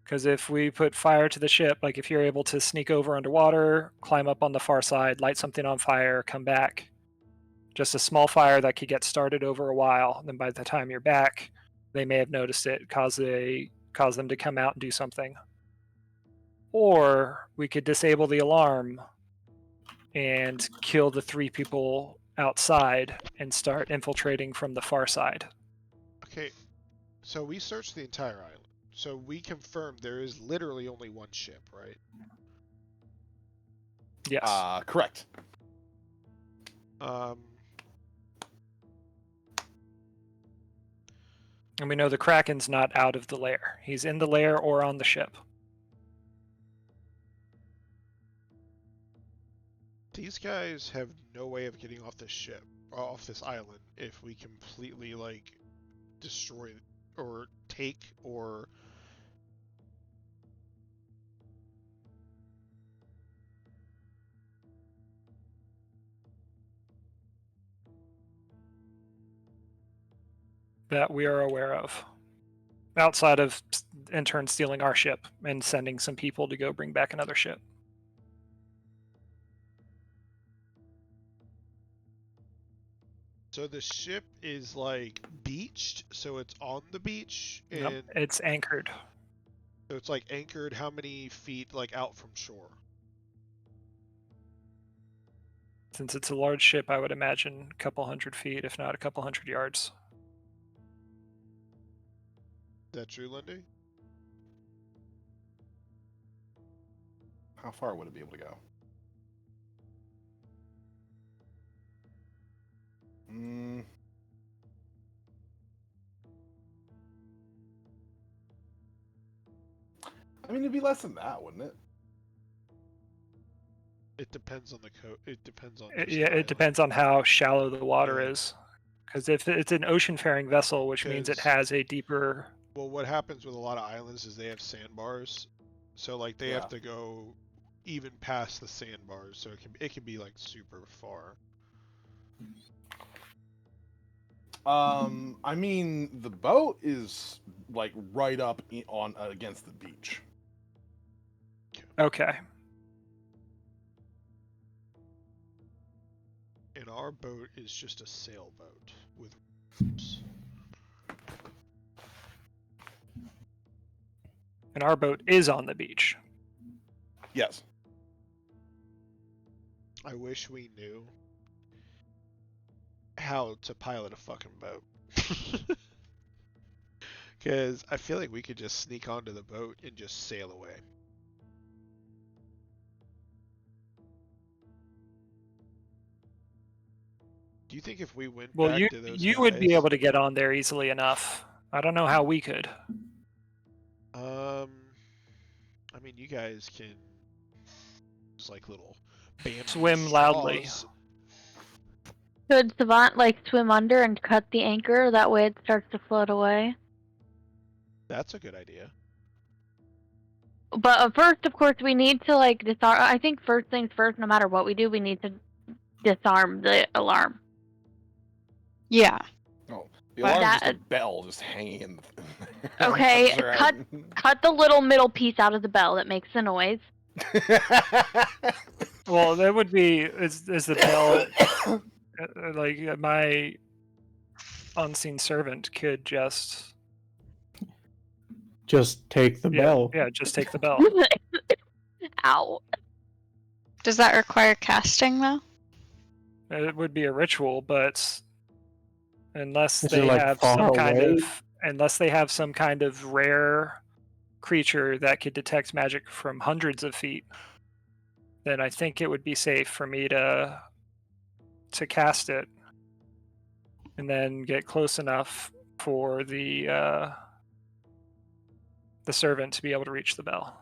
Because if we put fire to the ship, like if you're able to sneak over underwater, climb up on the far side, light something on fire, come back, just a small fire that could get started over a while. Then by the time you're back, they may have noticed it, cause them to come out and do something. Or we could disable the alarm and kill the 3 people outside and start infiltrating from the far side. Okay, so we searched the entire island. So we confirmed there is literally only one ship, right? Yes. Correct. And we know the Kraken's not out of the lair. He's in the lair or on the ship. These guys have no way of getting off this ship, off this island, if we completely like destroy or take or That we are aware of. Outside of in turn stealing our ship and sending some people to go bring back another ship. So the ship is like beached, so it's on the beach, and Nope, it's anchored. so it's like anchored how many feet like out from shore? Since it's a large ship, I would imagine a couple 100 feet, if not a couple 100 yards. Is that true, Lundi? How far would it be able to go? I mean, it'd be less than that, wouldn't it? It depends on the It depends on. It depends on how shallow the water is. Because if it's an ocean-faring vessel, which means it has a deeper... Well, what happens with a lot of islands is they have sandbars, so like they have to go even past the sandbars, so it can be like super far. I mean, the boat is like right up on against the beach. Okay. And our boat is just a sailboat with ropes. And our boat is on the beach. Yes. I wish we knew how to pilot a fucking boat. Because I feel like we could just sneak onto the boat and just sail away. Do you think if we went Well, back to those you guys... would be able to get on there easily enough. I don't know how we could. I mean, you guys can just like little bamboo Swim loudly. straws. Could Savant like swim under and cut the anchor? That way it starts to float away. That's a good idea. But first, of course, we need to like disarm. I think first things first. No matter what we do, we need to disarm the alarm. Yeah. Oh, the But alarm's just a that- bell just hanging in. Okay, That's cut the little middle piece out of the bell that makes the noise. right. Well, that would be is the bell like my unseen servant could just take the bell. yeah, just take the bell. Ow. Does that require casting though? It would be a ritual, but unless Is it, they like, have far some kind away? of rare creature that could detect magic from hundreds of feet, then I think it would be safe for me to cast it and then get close enough for the servant to be able to reach the bell,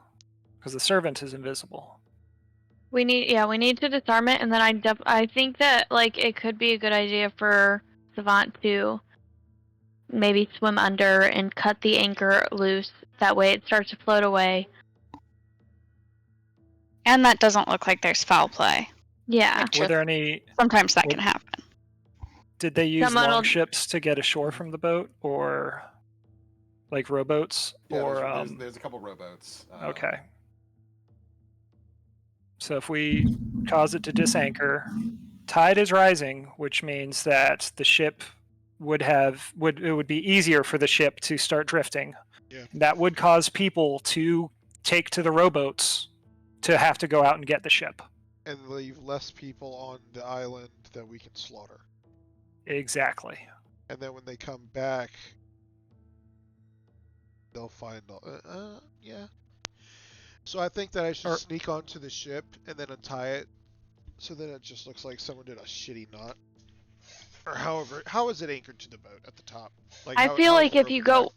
because the servant is invisible. We need to disarm it, and then I think that like it could be a good idea for Savant to maybe swim under and cut the anchor loose. That way, it starts to float away. And that doesn't look like there's foul play. Yeah. It's Were there just- any? Sometimes that were- can happen. Did they use Someone will- longships to get ashore from the boat, or like rowboats, Yeah, or there's a couple rowboats. Okay. So if we cause it to disanchor, tide is rising, which means that the ship would be easier for the ship to start drifting. Yeah. That would cause people to take to the rowboats to have to go out and get the ship. And leave less people on the island that we can slaughter. Exactly. And then when they come back, they'll find yeah. So I think that I should Or- sneak onto the ship and then untie it, so then it just looks like someone did a shitty knot. Or however, how is it anchored to the boat at the top? Like I feel how is like the if rope you attached? go,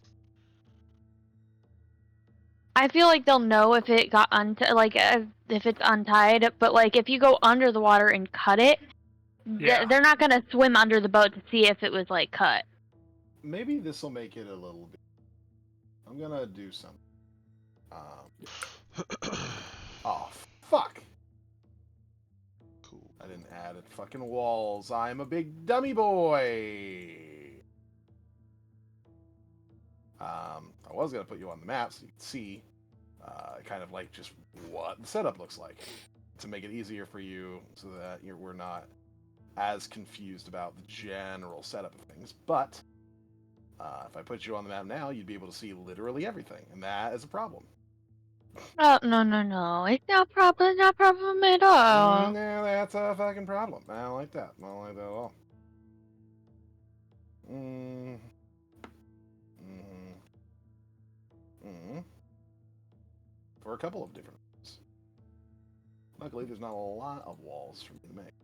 I feel like they'll know if it got if it's untied. But like if you go under the water and cut it, Yeah. they're not gonna swim under the boat to see if it was like cut. Maybe this will make it a little bit. I'm gonna do something. Oh fuck! Cool. I didn't add fucking walls. I'm a big dummy boy. I was gonna put you on the map so you can see, kind of like just what the setup looks like, to make it easier for you, so that we're not as confused about the general setup of things. But if I put you on the map now, you'd be able to see literally everything, and that is a problem. Oh no! It's not problem. Not problem at all. No, that's a fucking problem. I don't like that. I don't like that at all. For a couple of different reasons. Luckily, there's not a lot of walls for me to make.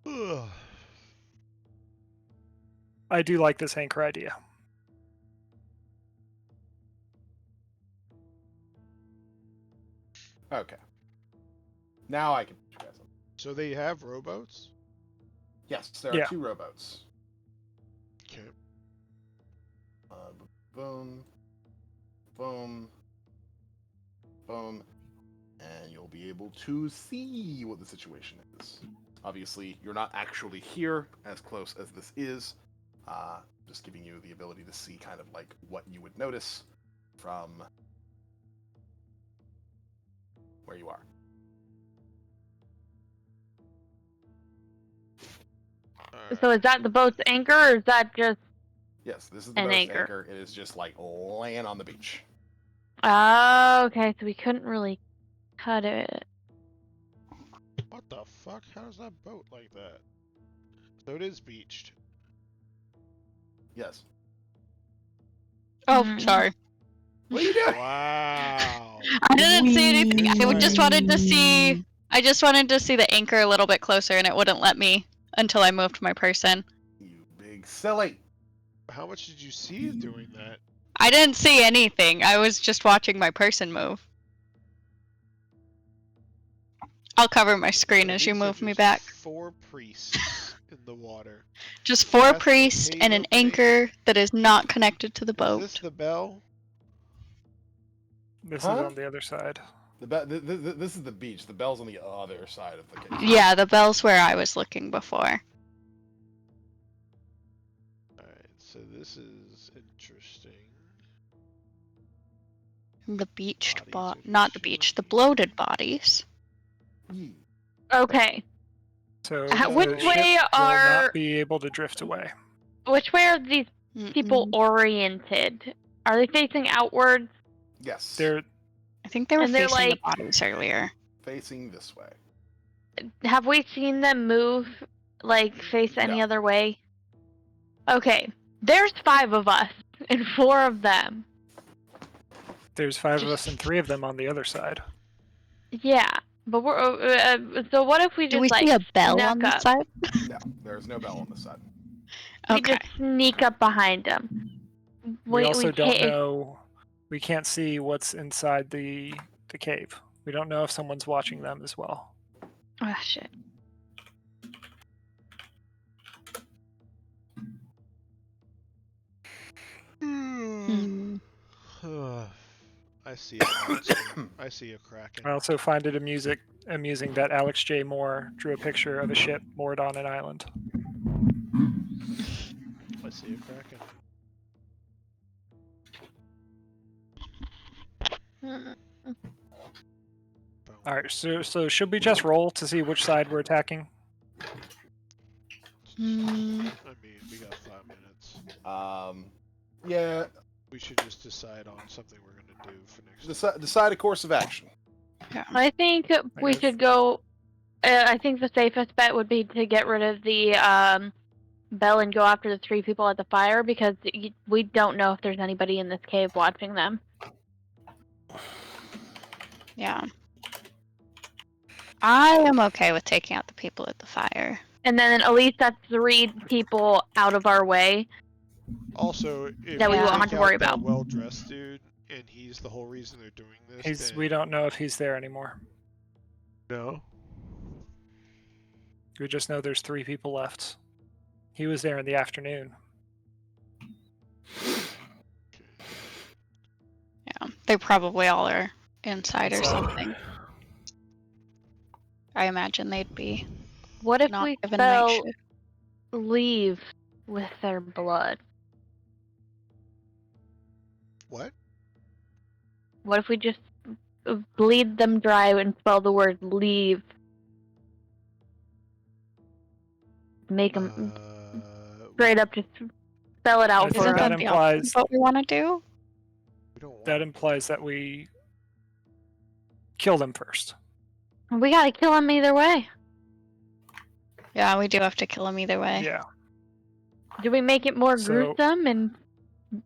Ugh. I do like this anchor idea. Okay. Now I can put you guys on. So they have rowboats? Yes, there are Yeah. 2 rowboats. Okay. Boom. Boom. Boom. And you'll be able to see what the situation is. Obviously, you're not actually here, as close as this is. Just giving you the ability to see kind of like what you would notice from where you are. So is that the boat's anchor, or is that just? Yes, this is the An boat's anchor. anchor. It is just like laying on the beach. Oh, okay. So we couldn't really cut it. What the fuck? How does that boat like that? So it is beached. Yes. Oh, Hmm. sorry. What are you doing? Wow. I didn't see anything. I Whee! just wanted to see. I just wanted to see the anchor a little bit closer, and it wouldn't let me until I moved my person. You big silly. How much did you see doing that? I didn't see anything. I was just watching my person move. I'll cover my screen So as you these are move me just back. 4 priests in the water. Just 4 That's the priests cave and an opening. anchor that is not connected to the Is boat. this the bell? This Huh? is on the other side. This is the beach. The bell's on the other side of the cave. Yeah, the bell's where I was looking before. Alright, so this is interesting. The beached Bodies are not the just beach, the chilling. bloated bodies. Okay. So Which the So- ship way will are not be able to drift away. these people oriented? Are they facing outwards? Yes. They're I think they were And they're facing like- the bodies earlier. Facing this way. Have we seen them move, like, face any No. other way? Okay. There's 5 of us and 4 of them. there's 5 of us and 3 of them on the other side. Yeah. But we're so what if we Do just we like see a bell snuck on this up? side? No, there's no bell on this side. We Okay. just sneak up behind them. We also don't take- know. We can't see what's inside the cave. We don't know if someone's watching them as well. Oh shit. Hmm. I see a monster. I see a kraken. I also find it amusing that Alex J. Moore drew a picture of a ship moored on an island. I see a kraken. All right, so should we just roll to see which side we're attacking? Hmm. I mean, we got 5 minutes. Yeah. We should just decide on something we're gonna do for next. Decide a course of action. I think we guess. should go. I think the safest bet would be to get rid of the bell and go after the 3 people at the fire because we don't know if there's anybody in this cave watching them. Yeah. I am okay with taking out the people at the fire. And then at least that's 3 people out of our way. Also, if That we we won't take have to worry out that about. well-dressed dude, and he's the whole reason they're doing this, then We don't know if he's there anymore. no. We just know there's 3 people left. He was there in the afternoon. Yeah. They probably all are inside or Inside. something. I imagine they'd be What if not we given night spell shift. leave with their blood? What? What if we just bleed them dry and spell the word leave? Make them straight up just spell it out I for think Isn't us. that that the implies- opposite of what we want to do? We don't want That implies that we kill them first. We gotta kill them either way. Yeah, we do have to kill them either way. Yeah. Do we make it more So- gruesome and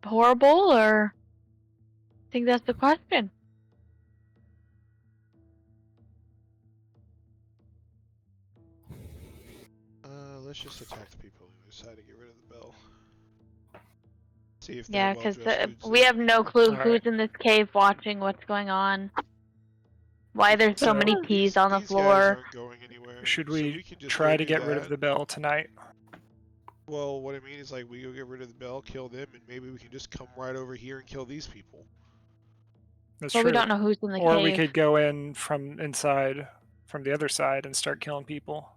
horrible, or? I think that's the question. let's just attack the people on the other side to get rid of the bell. See if Yeah, because because we have no clue who's in this cave watching what's going on. Why there's so many peas on the These floor. guys aren't going anywhere. Should so we can just try go to do get rid of that. the bell tonight? Well, what I mean is like we go get rid of the bell, kill them, and maybe we can just come right over here and kill these people. That's But true. we don't know who's in the Or cave. we could go in from inside, from the other side, and start killing people.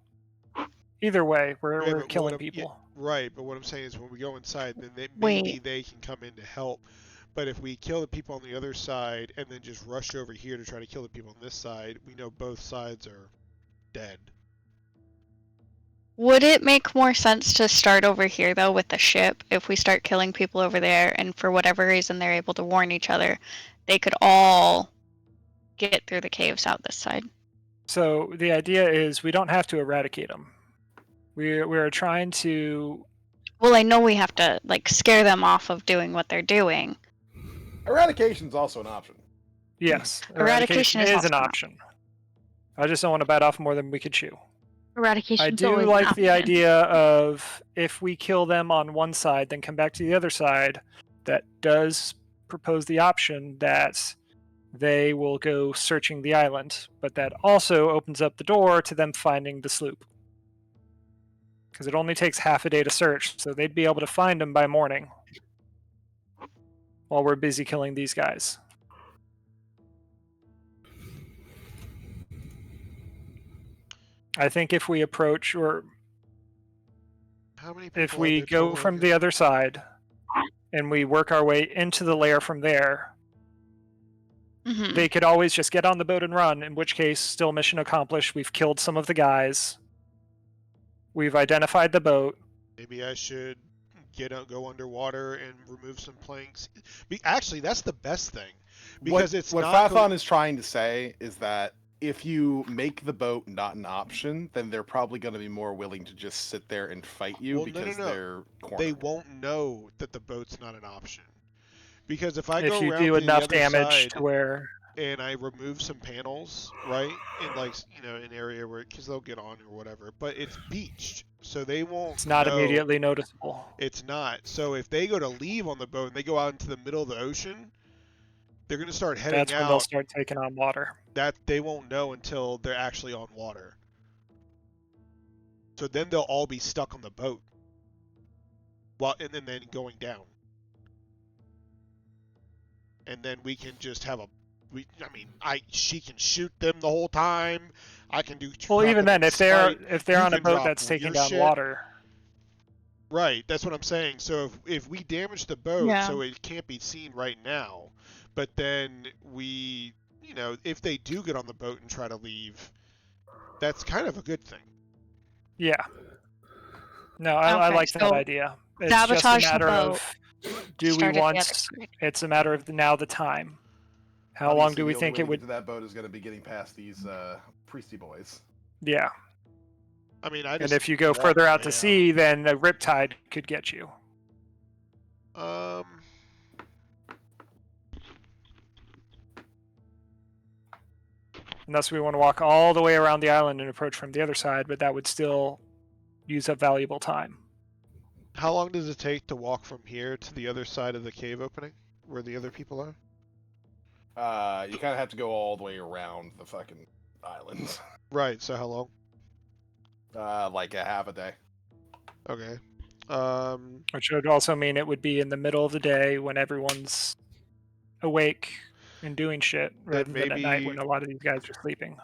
Either way, we're Yeah, but what killing I'm- yeah, people. Right, but what I'm saying is when we go inside, then Wait. maybe they can come in to help. But if we kill the people on the other side and then just rush over here to try to kill the people on this side, we know both sides are dead. Would it make more sense to start over here, though, with the ship? If we start killing people over there, and for whatever reason they're able to warn each other, they could all get through the caves out this side. So the idea is we don't have to eradicate them. We're trying to. Well, I know we have to, like, scare them off of doing what they're doing. Eradication's also an option. Yes, Eradication is is also an an option. I just don't want to bite off more than we could chew. Eradication. I do like the idea of if we kill them on one side, then come back to the other side. That does propose the option that they will go searching the island, but that also opens up the door to them finding the sloop. Because it only takes half a day to search, so they'd be able to find them by morning while we're busy killing these guys. I think if we approach, or How many people if are we there go total from here? the other side and we work our way into the lair from there, Mhm. they could always just get on the boat and run, in which case, still mission accomplished. We've killed some of the guys. We've identified the boat. Maybe I should go underwater and remove some planks. Actually, that's the best thing because it's what not Fathon is trying to say is that if you make the boat not an option, then they're probably going to be more willing to just sit there and fight you Well, no, because no. they're cornered. They won't know that the boat's not an option. Because if I If go you around do to the enough other damage side to where and I remove some panels, right, in like an area where because they'll get on or whatever, but it's beached, so they won't it's not know. immediately noticeable. It's not. So if they go to leave on the boat and they go out into the middle of the ocean, they're going to start heading That's when they'll out. start taking on water. That they won't know until they're actually on water. So then they'll all be stuck on the boat, and then going down. And then we can just have she can shoot them the whole time. I can do. Well, even then, if they're on a boat drop that's taking your down shit. water, Right, that's what I'm saying. So if we damage the boat Yeah. so it can't be seen right now, but then we, if they do get on the boat and try to leave, that's kind of a good thing. yeah. No, I Okay, like that so idea. It's just a sabotage the matter boat, of do we start at the want? other side. It's a matter of now the time. How long Obviously, do we the only think way it to would? get to that boat is going to be getting past these priesty boys. Yeah. I mean, I And just if you go walk further out way to sea, then a riptide could get you. Unless we want to walk all the way around the island and approach from the other side, but that would still use up valuable time. How long does it take to walk from here to the other side of the cave opening, where the other people are? You kind of have to go all the way around the fucking islands. Right. So how long? Like a half a day. Okay. Which would also mean it would be in the middle of the day when everyone's awake and doing shit, rather than at night when a lot of these guys are sleeping.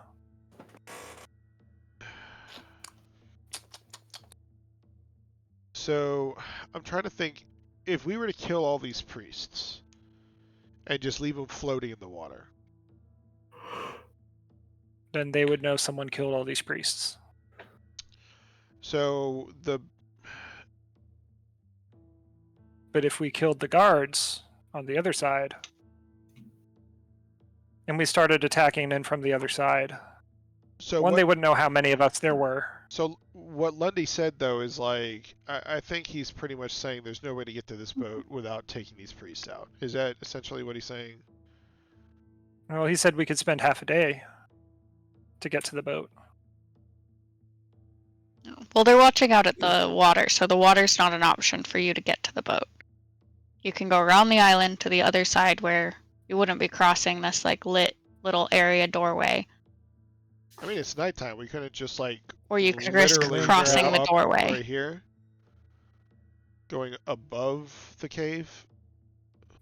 So I'm trying to think, if we were to kill all these priests and just leave them floating in the water, then they would know someone killed all these priests. so But if we killed the guards on the other side, and we started attacking in from the other side, they wouldn't know how many of us there were. So what Lundi said though is like, I think he's pretty much saying there's no way to get to this boat without taking these priests out. Is that essentially what he's saying? Well, he said we could spend half a day to get to the boat. Well, they're watching out at the water, so the water's not an option for you to get to the boat. You can go around the island to the other side where you wouldn't be crossing this like lit little area doorway. I mean, it's nighttime. We couldn't just like. Or you could risk literally crossing go the up doorway. right here, going above the cave.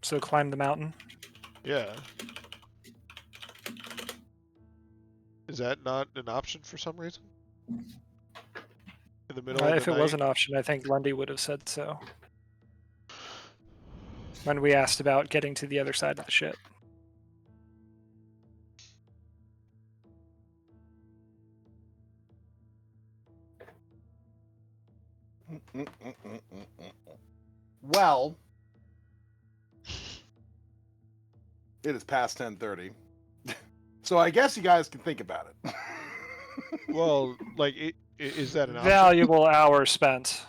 So climb the mountain. Yeah. Is that not an option for some reason? In the middle of the If it night? was an option, I think Lundi would have said so. When we asked about getting to the other side of the ship. Well, it is past 10:30, so I guess you guys can think about it. Well, like, is that an option? Valuable hour spent.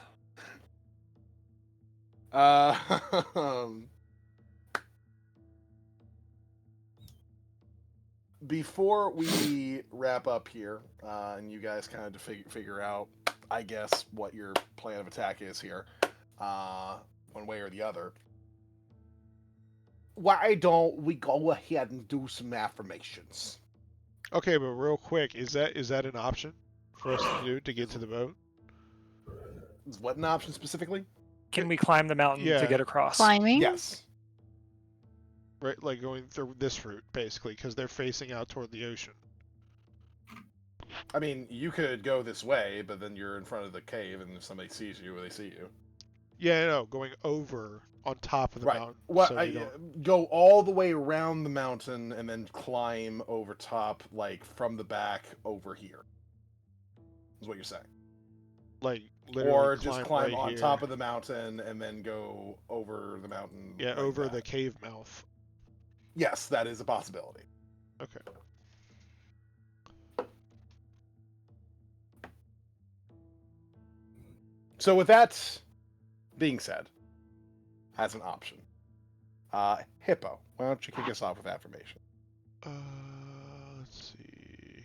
Before we wrap up here, and you guys kind of figure out, I guess, what your plan of attack is here, one way or the other, why don't we go ahead and do some affirmations? Okay, but real quick, is that an option for us to do to get to the boat? Is what an option specifically? Can we climb the mountain Yeah. to get across? Climbing? Yes. Right, like going through this route, basically, because they're facing out toward the ocean. I mean, you could go this way, but then you're in front of the cave, and if somebody sees you, they see you. Yeah, no, going over on top of the Right. mountain. What? So we don't. Go all the way around the mountain and then climb over top, like from the back over here. Is what you're saying. Like literally Or just climb right on here. top of the mountain and then go over the mountain. Yeah, right over back. the cave mouth. Yes, that is a possibility. Okay. So with that being said, as an option, Hippo, why don't you kick us off with affirmation? Let's see.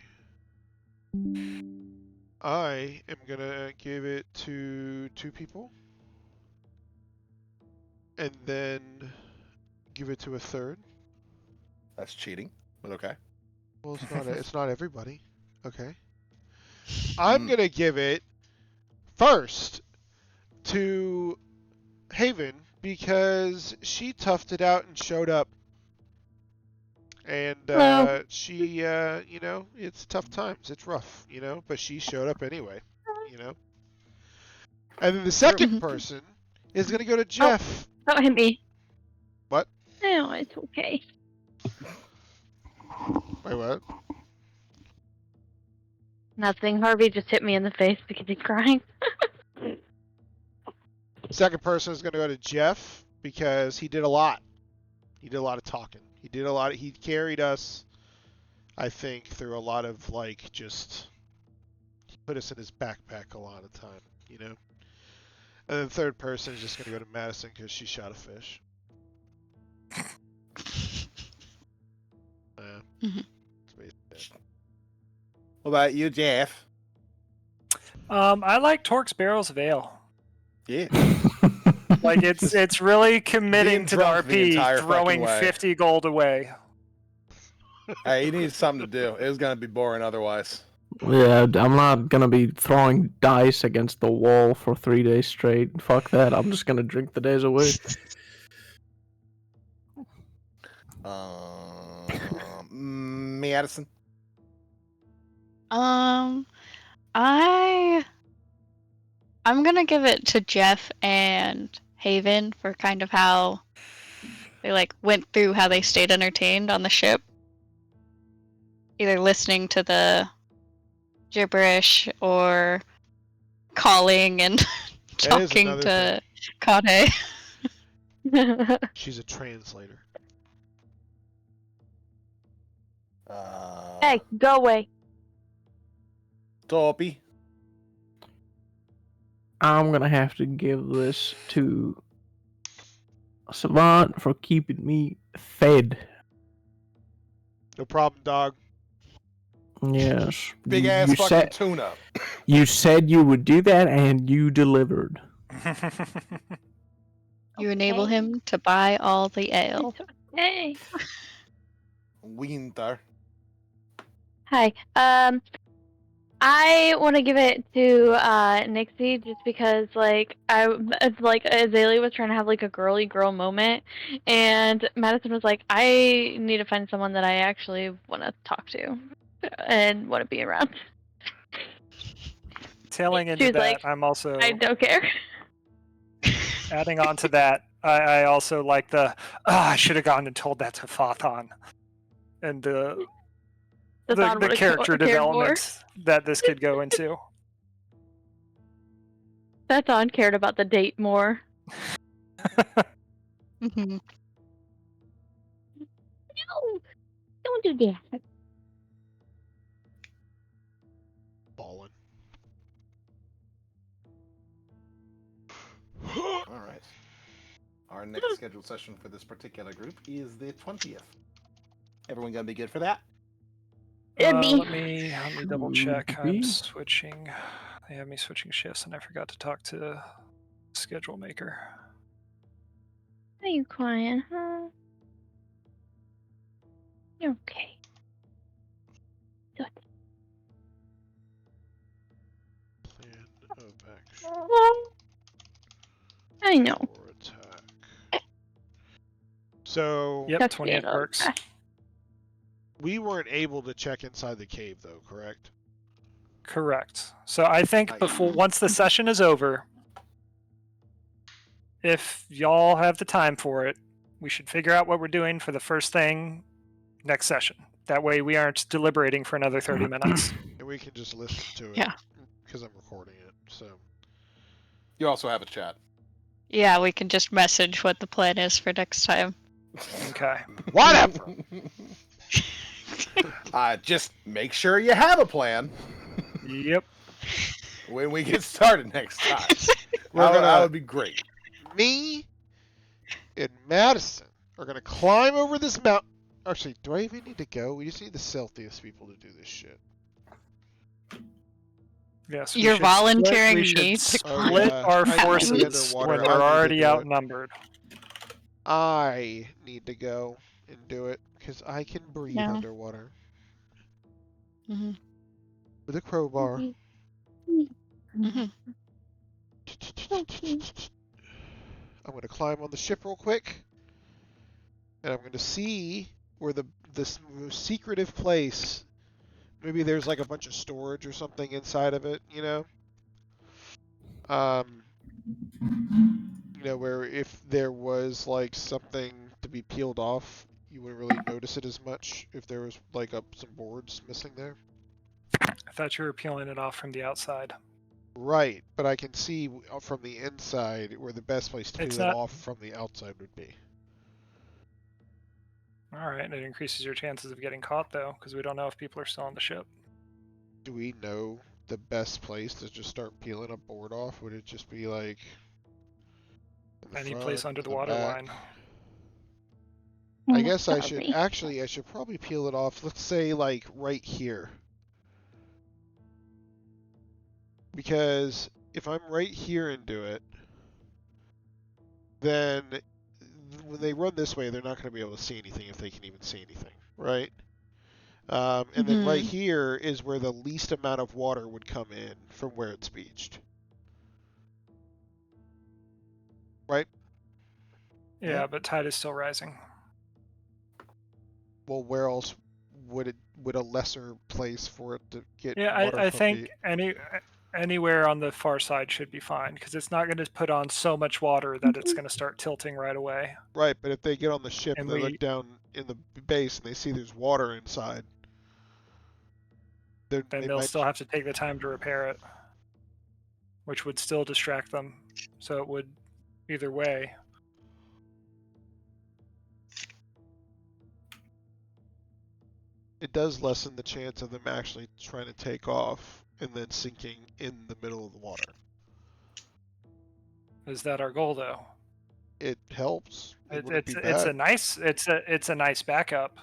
I am gonna give it to 2 people, and then give it to a third. That's cheating, but okay. Well, it's not everybody. Okay. I'm gonna give it first to Haven because she toughed it out and showed up. And Hello. she, you know, it's tough times. It's rough, you know, but she showed up anyway, you know. And then the second person is going to go to Jeff. Don't hit me. What? No, it's okay. Wait, what? Nothing. Harvey just hit me in the face because he's crying. Second person is going to go to Jeff because he did a lot. He did a lot of talking. He carried us, I think, through a lot of, like, just, he put us in his backpack a lot of time, you know? And then the third person is just going to go to Madison because she shot a fish. That's basically it. What about you, Jeff? I like Torque's Barrels of Ale. Yeah. Like it's really committing to the drunk the entire RP, fucking throwing way. 50 gold away. Hey, he needs something to do. It was gonna be boring otherwise. Yeah, I'm not gonna be throwing dice against the wall for 3 days straight. Fuck that. I'm just gonna drink the days away. Madison. I'm gonna give it to Jeff and Haven for kind of how they like went through how they stayed entertained on the ship. Either listening to the gibberish or calling and talking to Kade. She's a translator. Hey, go away. Toppy. I'm gonna have to give this to Savant for keeping me fed. No problem, dog. Yes. Big ass fucking tuna. You said you would do that, and you delivered. You enable him to buy all the ale. Hey. Winter. Hi. I want to give it to Nixie just because, like, it's like Azalea was trying to have like a girly girl moment, and Madison was like, I need to find someone that I actually want to talk to and want to be around. Tailing She into was that, like, I'm also I don't care. adding on to that. I also like the I should have gone and told that to Fathon, and the character development that this could go into. Fathon cared about the date more. Mm-hmm. No, don't do that. Ballin'. All right. Our next scheduled session for this particular group is the 20th. Everyone gonna be good for that? Let me double check. I'm Maybe. switching. They have me switching shifts, and I forgot to talk to Schedule Maker. Are you crying, huh? You're okay. Good. Plan of action I know. for attack. So Yep, That's 20th the works. other. we weren't able to check inside the cave, though, correct? Correct. So I think once the session is over, if y'all have the time for it, we should figure out what we're doing for the first thing next session. That way we aren't deliberating for another 30 minutes. And we can just listen to it. Yeah. Because I'm recording it, so. You also have a chat. Yeah, we can just message what the plan is for next time. Okay. Whatever! Just make sure you have a plan Yep. when we get started next time. We're That gonna, would be great. me and Madison are gonna climb over this mountain. Actually, do I even need to go? We just need the stealthiest people to do this shit. Yes. You're volunteering we should me to split yeah. our I need to be forces underwater. when I we're need to already do it. outnumbered. I need to go and do it because I can breathe No. underwater Mm-hmm. with a crowbar. Mm-hmm. I'm gonna climb on the ship real quick, and I'm gonna see where this secretive place. Maybe there's like a bunch of storage or something inside of it, you know. Where if there was like something to be peeled off, you wouldn't really notice it as much if there was like some boards missing there. I thought you were peeling it off from the outside. Right, but I can see from the inside where the best place to peel it off from the outside would be. All right, it increases your chances of getting caught though, because we don't know if people are still on the ship. Do we know the best place to just start peeling a board off? Would it just be like Any place under the water waterline? I guess I should probably peel it off. Let's say like right here. Because if I'm right here and do it, then when they run this way, they're not going to be able to see anything if they can even see anything, right? And then right here is where the least amount of water would come in from where it's beached. Right? Yeah, but tide is still rising. Well, where else would a lesser place for it to get Yeah, water I from think anywhere on the far side should be fine, because it's not going to put on so much water that it's going to start tilting right away. Right, but if they get on the ship And and they look down in the base and they see there's water inside, then they'll still have to take the time to repair it, which would still distract them. So it would either way. It does lessen the chance of them actually trying to take off and then sinking in the middle of the water. Is that our goal, though? It helps. It's a nice backup.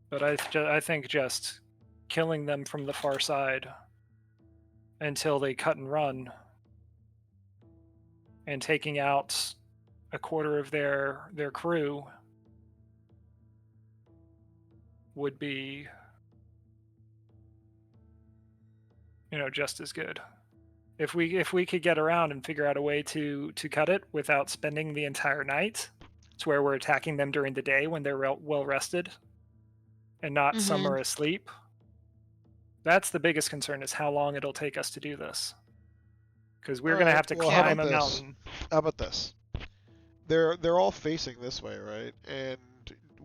But I think just killing them from the far side until they cut and run, and taking out a quarter of their crew would be, just as good. If we could get around and figure out a way to cut it without spending the entire night, to where we're attacking them during the day when they're well rested and not some are asleep. That's the biggest concern, is how long it'll take us to do this. Because we're going to have to climb a mountain. How about this? They're all facing this way, right? And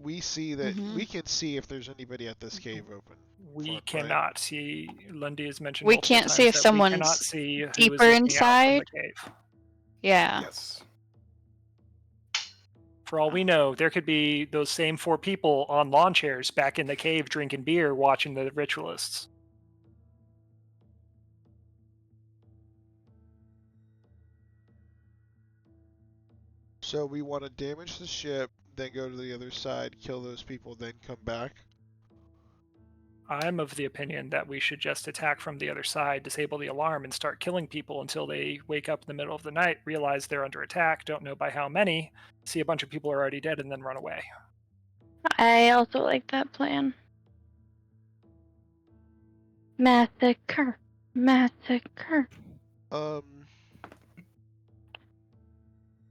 we see that we can see if there's anybody at this cave open. We cannot see. Lundi has mentioned. We can't see if someone's deeper inside. From the cave. Yeah. Yes. For all we know, there could be those same 4 people on lawn chairs back in the cave drinking beer, watching the ritualists. So we want to damage the ship, then go to the other side, kill those people, then come back? I'm of the opinion that we should just attack from the other side, disable the alarm, and start killing people until they wake up in the middle of the night, realize they're under attack, don't know by how many, see a bunch of people are already dead, and then run away. I also like that plan. Massacre. Massacre.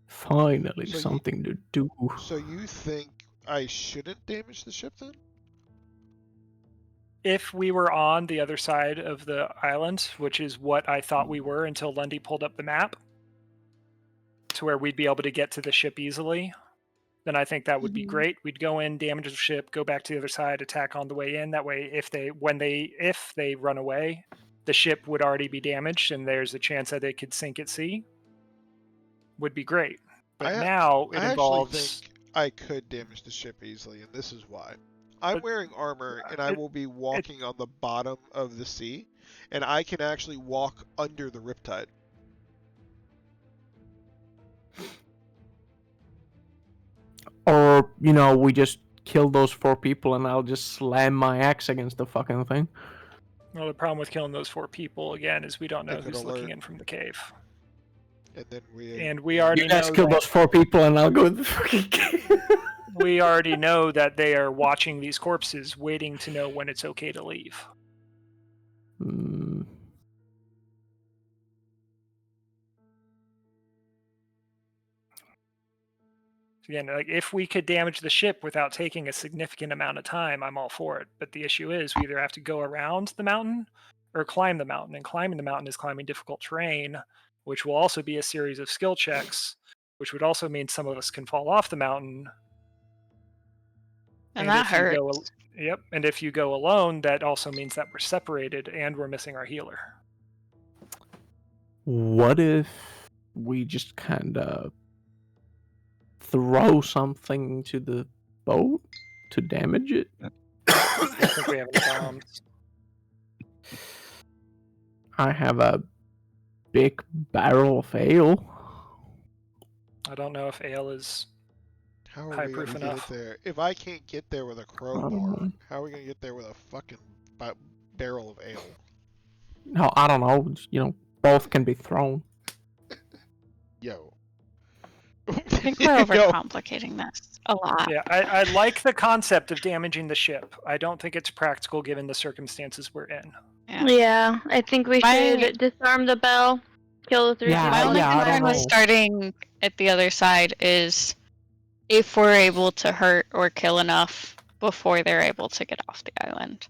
Finally, something to do. So you think I shouldn't damage the ship then? if we were on the other side of the island, which is what I thought we were until Lundi pulled up the map, to where we'd be able to get to the ship easily, then I think that would be great. We'd go in, damage the ship, go back to the other side, attack on the way in. That way, if they run away, the ship would already be damaged, and there's a chance that they could sink at sea. Would be great. But now it I involves. actually think I could damage the ship easily, and this is why. I'm But wearing armor, and I will be walking on the bottom of the sea, and I can actually walk under the riptide. Or, we just kill those 4 people and I'll just slam my axe against the fucking thing. Well, the problem with killing those 4 people again is we don't know They could who's looking alert. in from the cave, And then and we already You guys know kill that, those 4 people and I'll go to the fucking cave. we already know that they are watching these corpses, waiting to know when it's okay to leave. Again, like if we could damage the ship without taking a significant amount of time, I'm all for it. But the issue is we either have to go around the mountain or climb the mountain. And climbing the mountain is climbing difficult terrain, which will also be a series of skill checks, which would also mean some of us can fall off the mountain. And that hurts. Yep. And if you go alone, that also means that we're separated and we're missing our healer. What if we just kind of throw something to the boat to damage it? I don't think we have any bombs. I have a big barrel of ale. I don't know if ale is how are high we going proof to get enough. there? If I can't get there with a crowbar, how are we going to get there with a fucking barrel of ale? No, I don't know. Both can be thrown. Yo. I think we're overcomplicating this a lot. Yeah, I like the concept of damaging the ship. I don't think it's practical given the circumstances we're in. Yeah, I think we should disarm the bell, kill the 3 Yeah, people. My only I don't concern with know. starting at the other side is if we're able to hurt or kill enough before they're able to get off the island.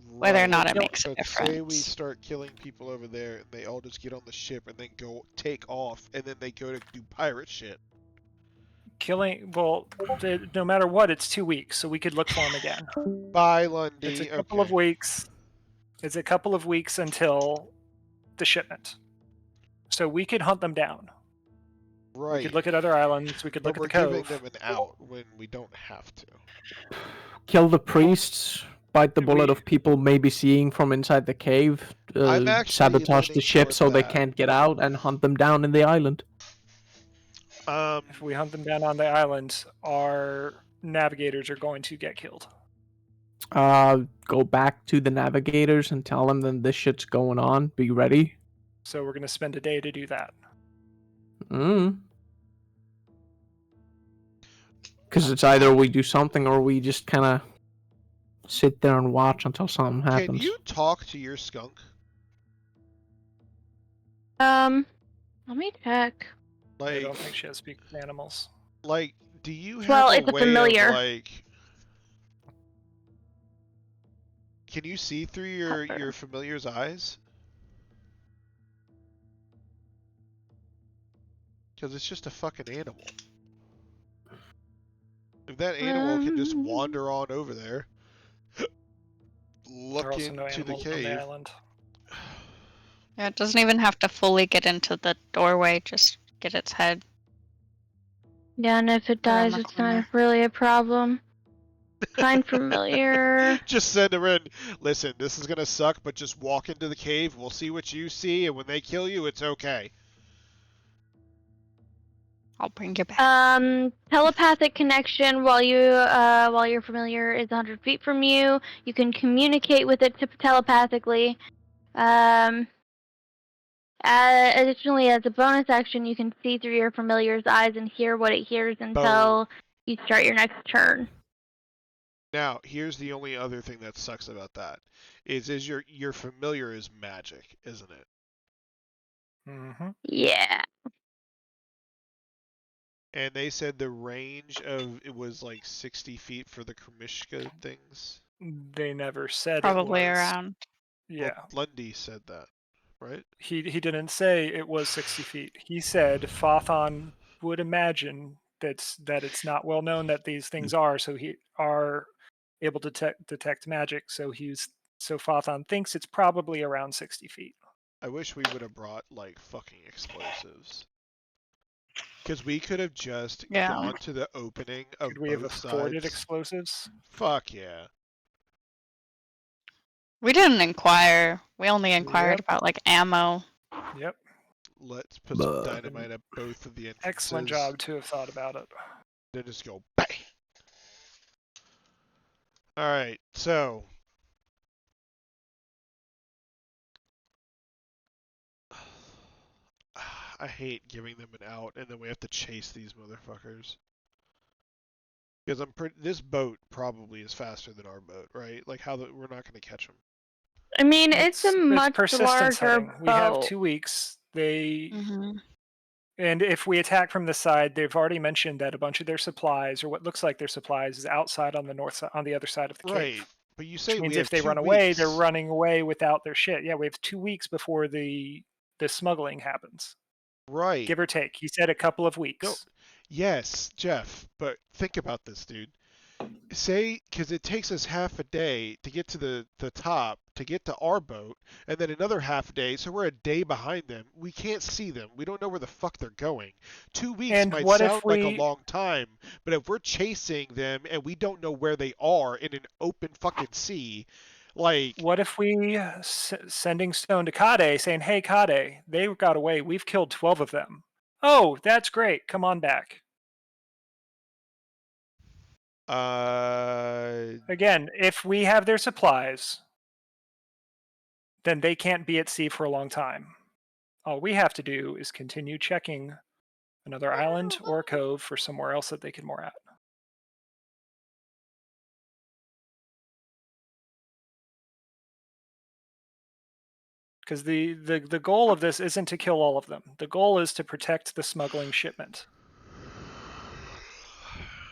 Whether or not it makes a But difference. say we start killing people over there, and they all just get on the ship and then go take off, and then they go to do pirate shit. No matter what, it's 2 weeks, so we could look for them again. Bye, Lundi. It's a couple of weeks. It's a couple of weeks until the shipment. So we could hunt them down. Right. We could look at other islands. We could look at the cove. We're giving them an out when we don't have to. Kill the priests, bite the bullet of people maybe seeing from inside the cave, sabotage the ship so they can't get out, and hunt them down in the island. If we hunt them down on the island, our navigators are going to get killed. Go back to the navigators and tell them that this shit's going on. Be ready. So we're going to spend a day to do that. Because it's either we do something or we just kind of sit there and watch until something happens. Can you talk to your skunk? Let me check. I don't think she has speak with animals. Like, do you have it's a familiar. Of, can you see through your familiar's eyes? Because it's just a fucking animal. If that animal can just wander on over there, look into the cave. On the island. Yeah, it doesn't even have to fully get into the doorway, just get its head. Yeah, and if it dies, it's not really a problem. Find familiar. Just send her in. Listen, this is gonna suck, but just walk into the cave. We'll see what you see, and when they kill you, it's okay. I'll bring you back. Telepathic connection while your familiar is 100 feet from you. You can communicate with it telepathically. Additionally, as a bonus action, you can see through your familiar's eyes and hear what it hears until you start your next turn. Now, here's the only other thing that sucks about that. Is your familiar is magic, isn't it? Mm-hmm. Yeah. And they said the range of it was like 60 feet for the Kremishka things. They never said Probably it was. around. Yeah. Well, Lundi said that, right? He didn't say it was 60 feet. He said Fothon would imagine that it's not well known that these things are, so he are able to detect magic. So Fothon thinks it's probably around 60 feet. I wish we would have brought like fucking explosives. Because we could have just Yeah. gone to the opening of Could we have both afforded sides. explosives? Fuck yeah. We didn't inquire. We only inquired Yep. about like ammo. Yep. Let's put some dynamite at both of the entrances. Excellent job to have thought about it. Then just go bang. Alright, so I hate giving them an out and then we have to chase these motherfuckers. Because this boat probably is faster than our boat, right? Like we're not going to catch them. I mean, it's a much persistence larger hunting. We have boat. 2 weeks. They Mm-hmm. And if we attack from the side, they've already mentioned that a bunch of their supplies, or what looks like their supplies, is outside on the north side, on the other side of the Right. cave. But you say Which means we have if they 2 run away, weeks. they're running away without their shit. Yeah, we have 2 weeks before the smuggling happens, Right. give or take. He said a couple of weeks. No. Yes, Jeff, but think about this, dude. Say, because it takes us half a day to get to the top, to get to our boat, and then another half a day, so we're a day behind them. We can't see them. We don't know where the fuck they're going. 2 weeks And might what if sound like a we- long time, but if we're chasing them and we don't know where they are in an open fucking sea, like, What if we sending Stone to Kade saying, "Hey, Kade, they got away. We've killed 12 of them." Oh, that's great. Come on back. Again, if we have their supplies, then they can't be at sea for a long time. All we have to do is continue checking another island or a cove for somewhere else that they can moor at. Because the goal of this isn't to kill all of them. The goal is to protect the smuggling shipment.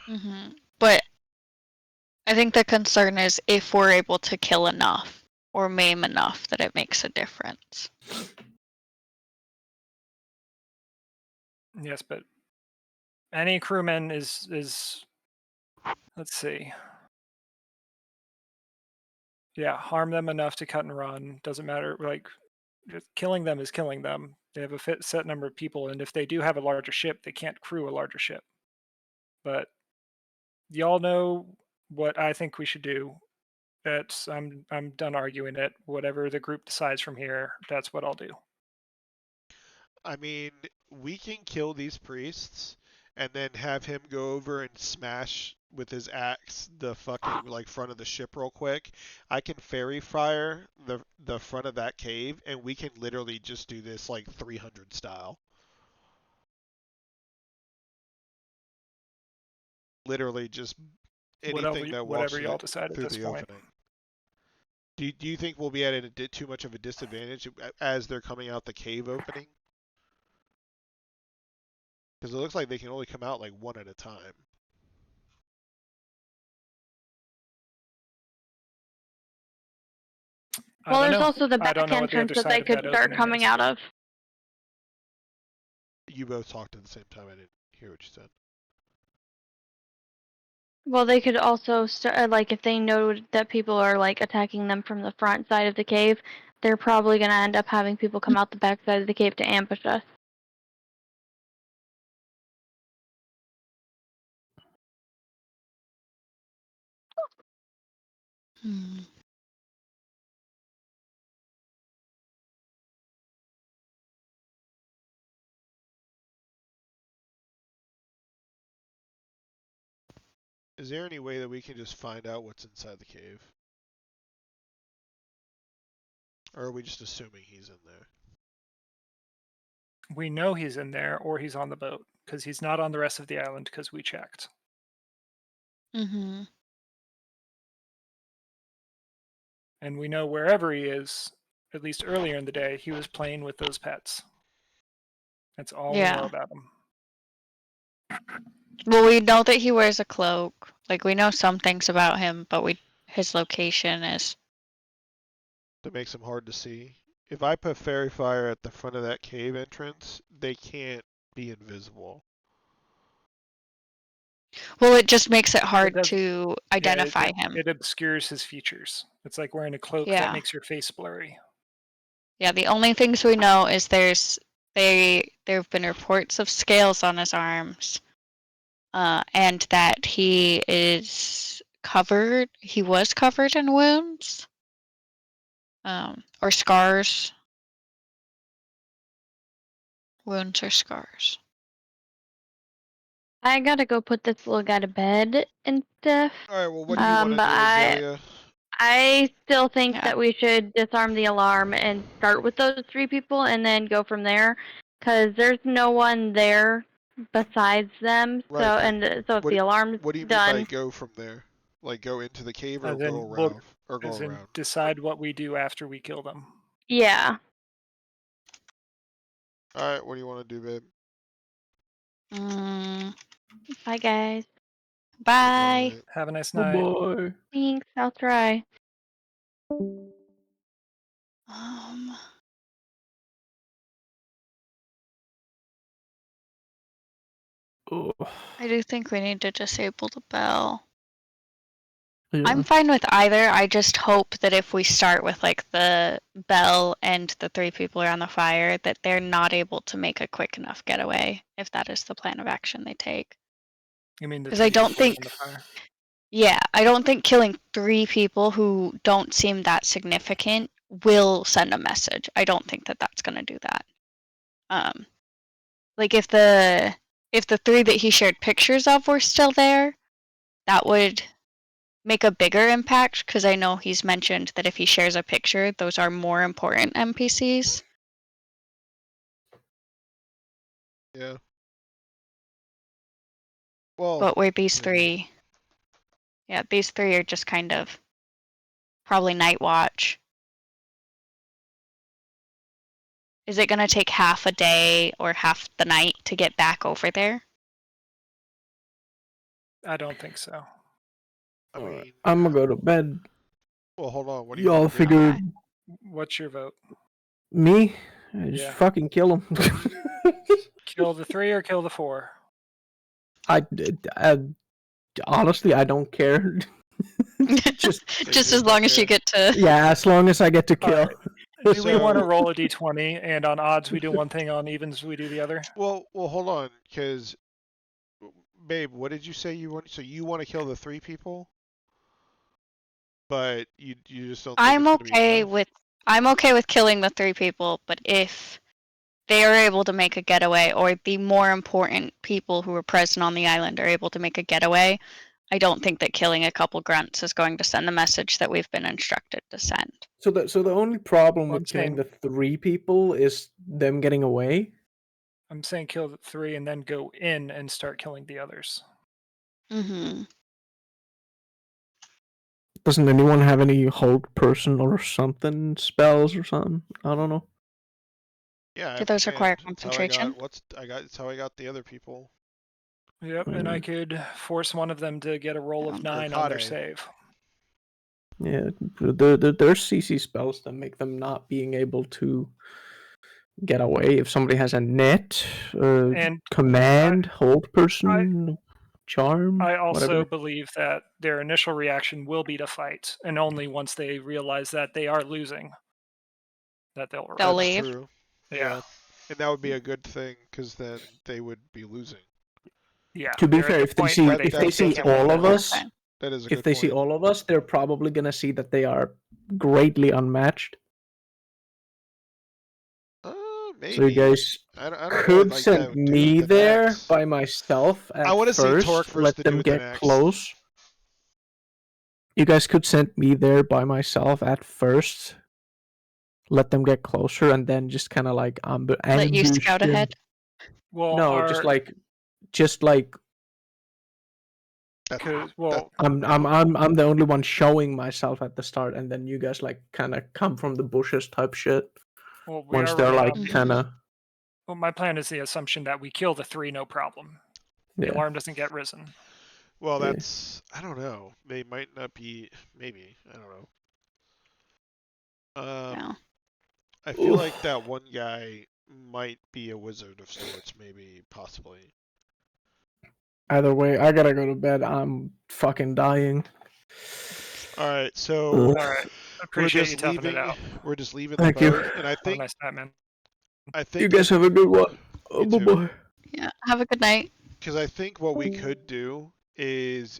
Mm-hmm. But I think the concern is if we're able to kill enough or maim enough that it makes a difference. Yes, but any crewman is let's see. Yeah, harm them enough to cut and run. Doesn't matter. Like, killing them is killing them. They have a set number of people, and if they do have a larger ship, they can't crew a larger ship. But y'all know what I think we should do. I'm done arguing it. Whatever the group decides from here, that's what I'll do. I mean, we can kill these priests and then have him go over and smash with his axe the fucking like front of the ship real quick. I can fairy fire the front of that cave and we can literally just do this like 300 style. Literally just anything that walks Whatever y'all decide at through this the point. opening. Do you think we'll be at too much of a disadvantage as they're coming out the cave opening? Because it looks like they can only come out like one at a time. Well, there's know. also the I back don't know what the entrance other that they side of could that start opening coming is. out of. You both talked at the same time. I didn't hear what you said. Well, they could also start, like, if they know that people are, like, attacking them from the front side of the cave, they're probably going to end up having people come out the back side of the cave to ambush us. Hmm. Is there any way that we can just find out what's inside the cave? Or are we just assuming he's in there? We know he's in there or he's on the boat because he's not on the rest of the island because we checked. Mm-hmm. And we know wherever he is, at least earlier in the day, he was playing with those pets. That's all we know about him. Well, we know that he wears a cloak. Like, we know some things about him, but his location is. That makes them hard to see. If I put fairy fire at the front of that cave entrance, they can't be invisible. Well, it just makes it hard does- to Yeah, identify him. It obscures his features. It's like wearing a cloak Yeah. that makes your face blurry. Yeah, the only things we know is there have been reports of scales on his arms, and that he was covered in wounds, or scars. Wounds or scars. I gotta go put this little guy to bed and stuff. All right. Well, what do you want to do, But Azalea? I still think Yeah. that we should disarm the alarm and start with those 3 people and then go from there, because there's no one there besides them. Right. So if the alarm's What do you mean done, by go from there? Like go into the cave or As in, go look- around? Or go As in, around? decide what we do after we kill them. yeah. All right. What do you want to do, babe? Bye guys. Bye. Alright. Have a nice Oh night. boy. Thanks. I'll try. Oh. I do think we need to disable the bell. Yeah. I'm fine with either. I just hope that if we start with like the bell and the 3 people around the fire, that they're not able to make a quick enough getaway, if that is the plan of action they take. You mean the 'Cause I three don't people think- on the fire? Yeah, I don't think killing 3 people who don't seem that significant will send a message. I don't think that that's going to do that. Like if the 3 that he shared pictures of were still there, that would make a bigger impact, because I know he's mentioned that if he shares a picture, those are more important NPCs. Yeah. Well. But where these yeah. 3, yeah, these 3 are just kind of probably night watch. Is it going to take half a day or half the night to get back over there? I don't think so. I Alright, mean. I'm gonna go to bed. Well, hold on. What do you Y'all want to do? figure Okay. What's your vote? me? Just Yeah. fucking kill him. Kill the 3 or kill the 4? I honestly, I don't care. Just Just as long as you get to. yeah, as long as I get to kill. Alright. Do we want to So- roll a d20, and on odds we do one thing, on evens we do the other? Well, hold on, because, babe, what did you say you want? So you want to kill the 3 people, but you just don't. Think I'm it's gonna be okay enough? I'm okay with killing the 3 people, but if they are able to make a getaway, or the more important people who are present on the island are able to make a getaway, I don't think that killing a couple grunts is going to send the message that we've been instructed to send. So the only problem Well, I'm with killing saying- the 3 people is them getting away. I'm saying kill the 3 and then go in and start killing the others. Mm-hmm. Doesn't anyone have any hold person or something spells or something? I don't know. Yeah. I Do have those require command. It's how I concentration? It's how I got the other people. Yep, and I could force one of them to get a roll of 9 on their Kade. save. Yeah, there's CC spells that make them not being able to get away. If somebody has a net, And command, hold person, charm, I also whatever. believe that their initial reaction will be to fight, and only once they realize that they are losing, that they'll They'll That's leave. true. Yeah. And that would be a good thing, because then they would be losing. Yeah. To be they're at fair, the if they point see where they if think they see can all win of now. us, Okay. That is a if good they point. see all of us, they're probably gonna see that they are greatly unmatched. Maybe. So you guys I don't could know, like send that dude me with the there axe. by myself at I wanna see first. Torque versus Let the dude them with an get axe. close. You guys could send me there by myself at first. Let them get closer, and then just kind of like Let you ambush scout them. ahead. Well, No, just like well, I'm the only one showing myself at the start, and then you guys like kind of come from the bushes type shit. we Once they're already, like kind of well, my plan is the assumption that we kill the 3, no problem. The yeah. alarm doesn't get risen. Well, Yeah. that's I don't know. They might not be. Maybe I don't know. No. I feel Oof. like that one guy might be a wizard of sorts. Maybe, possibly. Either way, I gotta go to bed. I'm fucking dying. All right, so Ugh. All right. we're Appreciate you just toughing it leaving. out. We're just leaving the Thank you. boat, and I Have a think nice night, man. You that guys have a good one. you Bye too. bye. Yeah. Have a good night. Because I think what we could do is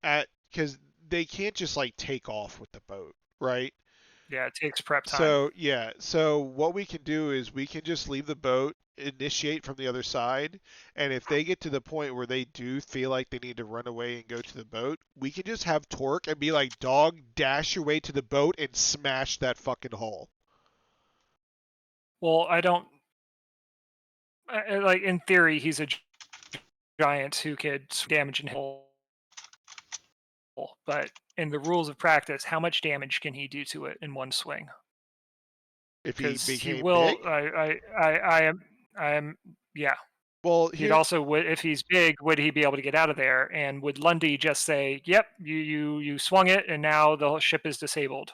because they can't just like take off with the boat, right? Yeah, it takes prep time. So yeah, so what we can do is we can just leave the boat, initiate from the other side, and if they get to the point where they do feel like they need to run away and go to the boat, we can just have Torque and be like, "Dog, dash your way to the boat and smash that fucking hull." Well, I don't like in theory he's a giant who could damage and hull, but in the rules of practice, how much damage can he do to it in one swing? If he Because he became will. big, I am. Yeah. well, He'd here, also, if he's big, would he be able to get out of there? And would Lundi just say, "Yep, you swung it, and now the whole ship is disabled,"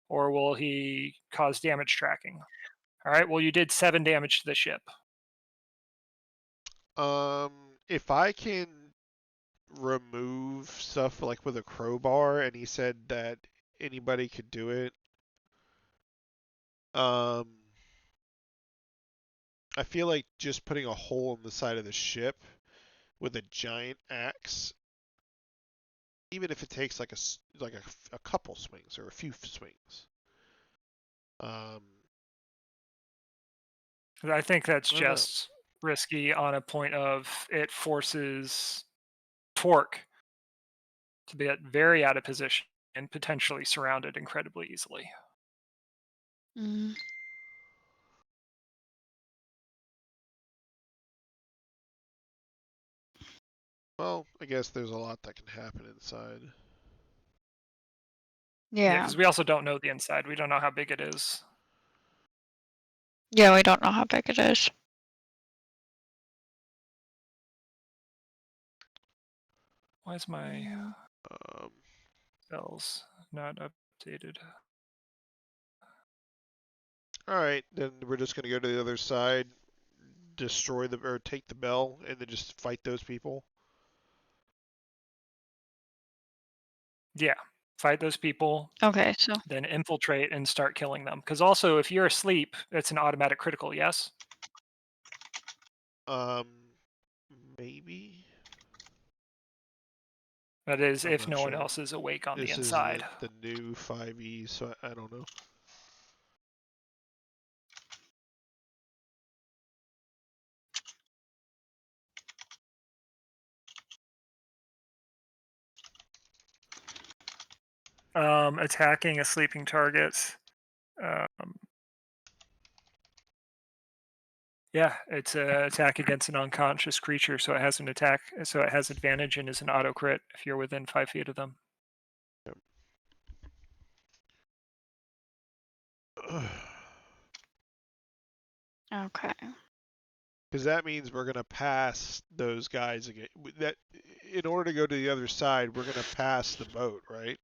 or will he cause damage tracking? All right. Well, you did 7 damage to the ship. if I can remove stuff like with a crowbar, and he said that anybody could do it, um, I feel like just putting a hole in the side of the ship with a giant axe, even if it takes like a couple swings or a few swings. Um, I think that's I don't know. just risky on a point of it forces Torque to get very out of position and potentially surrounded incredibly easily. Mm. Well, I guess there's a lot that can happen inside. Yeah, Yeah. because we also don't know the inside. We don't know how big it is. Yeah, we don't know how big it is. Why is my Um, spells not updated? all right, then we're just gonna go to the other side, destroy the or take the bell, and then just fight those people. Yeah, fight those people, Okay, so then infiltrate and start killing them. Because also, if you're asleep, it's an automatic critical. Yes. Um, maybe. That is, I'm if not no one sure. else is awake on the This is inside. the new 5e, so I don't know. Attacking a sleeping target. Yeah, it's an attack against an unconscious creature, so it has an attack, so it has advantage and is an auto crit if you're within 5 feet of them. okay. Because that means we're gonna pass those guys again. That in order to go to the other side, we're gonna pass the boat, right?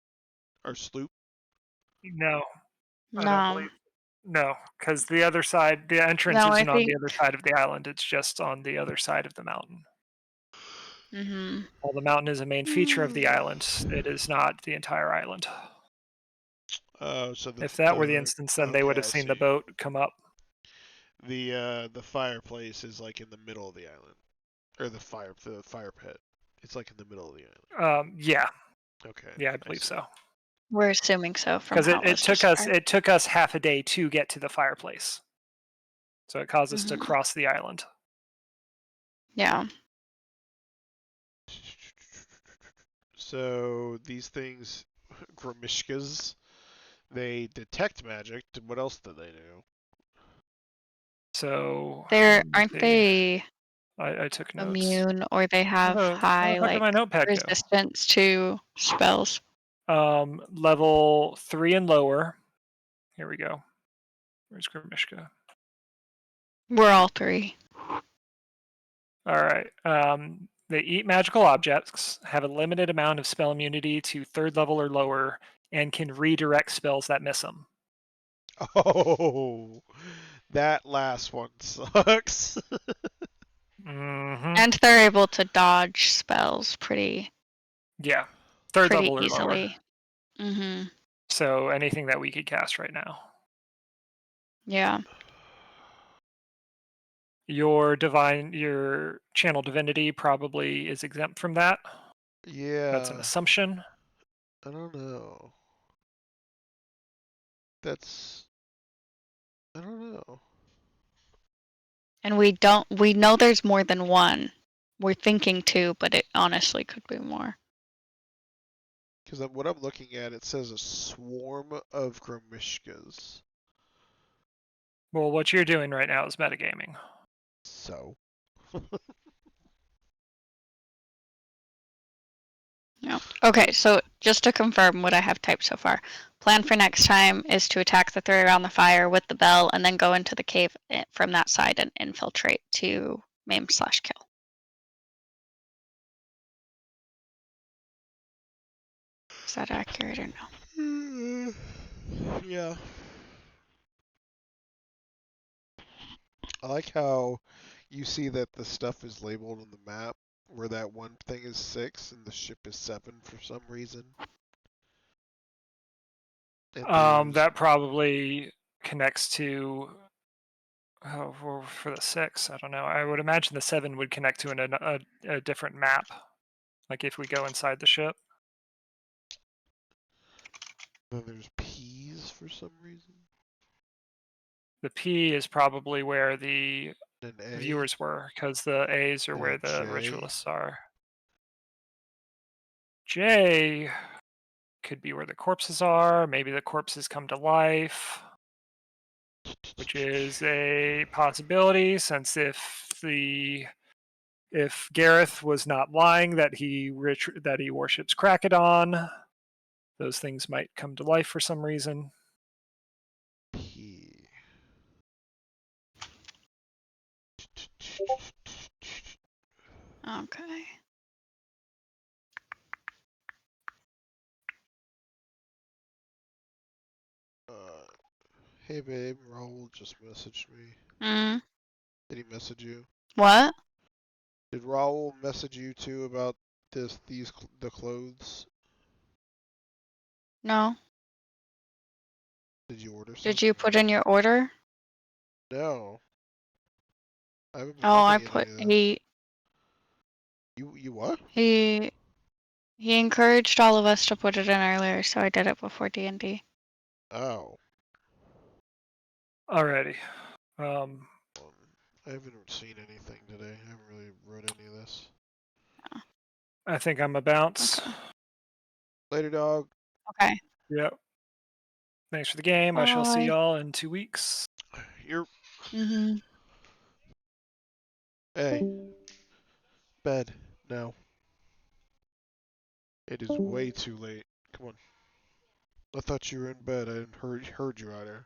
Our sloop. No, I don't No. believe. No, because the other side, the entrance No, I isn't on think. the other side of the island. It's just on the other side of the mountain. Mm-hmm. While the mountain is a main feature of the island, it is not the entire island. Oh, so If that were the instance, then they would okay, have I seen the see. boat come up. The fireplace is like in the middle of the island, or the fire pit. It's like in the middle of the island. Yeah, Okay. yeah, I believe see. so. We're assuming so from Because how it was described. it took us half a day to get to the fireplace, so it caused us to Mhm. cross the island. Yeah. So these things, Grimishkas, they detect magic. What else do they do? So Aren't they I took notes. immune or they have How high did my notepad go? resistance to spells? Level 3 and lower. Here we go. Where's Grimishka? We're all 3. All right. They eat magical objects, have a limited amount of spell immunity to 3rd level or lower, and can redirect spells that miss them. Oh, that last one sucks. Mm-hmm. And they're able to dodge spells pretty Yeah, 3rd pretty level or lower. easily. Mm-hmm. So anything that we could cast right now. Yeah. Your channel divinity probably is exempt from that. That's an Yeah, assumption. I don't know. I don't know. And we know there's more than one. We're thinking two, but it honestly could be more. Because what I'm looking at, it says a swarm of Grimishkas. Well, what you're doing right now is metagaming. So. Yeah. Okay, so just to confirm what I have typed so far. Plan for next time is to attack the three around the fire with the bell and then go into the cave from that side and infiltrate to maim/kill. Is that accurate or no? Yeah. I like how you see that the stuff is labeled on the map, where that one thing is 6 and the ship is 7 for some reason. That probably connects to for the 6. I don't know. I would imagine the 7 would connect to a different map. Like if we go inside the ship. Then there's P's for some reason. The P is probably where the An A. viewers were, because the A's are And where a the J. ritualists are. J could be where the corpses are. Maybe the corpses come to life, which is a possibility, since if Gareth was not lying that he worships Krakadon, those things might come to life for some reason. P. Okay. Hey babe, Raul just messaged me. Mm. Did he message you? What? Did Raul message you too about the clothes? No. Did you order some? Did you put in your order? No. I haven't been Oh, I looking at put any of this. You what? he encouraged all of us to put it in earlier, so I did it before D&D. Oh. Alrighty. I haven't seen anything today. I haven't really read any of this. I think I'm a bounce. Okay. Later, dog. Okay. Yep. Thanks for the game. I shall see Bye. y'all in 2 weeks. You're. Mm-hmm. Hey. Bed. No. It is way too late. Come on. I thought you were in bed. I heard you out there.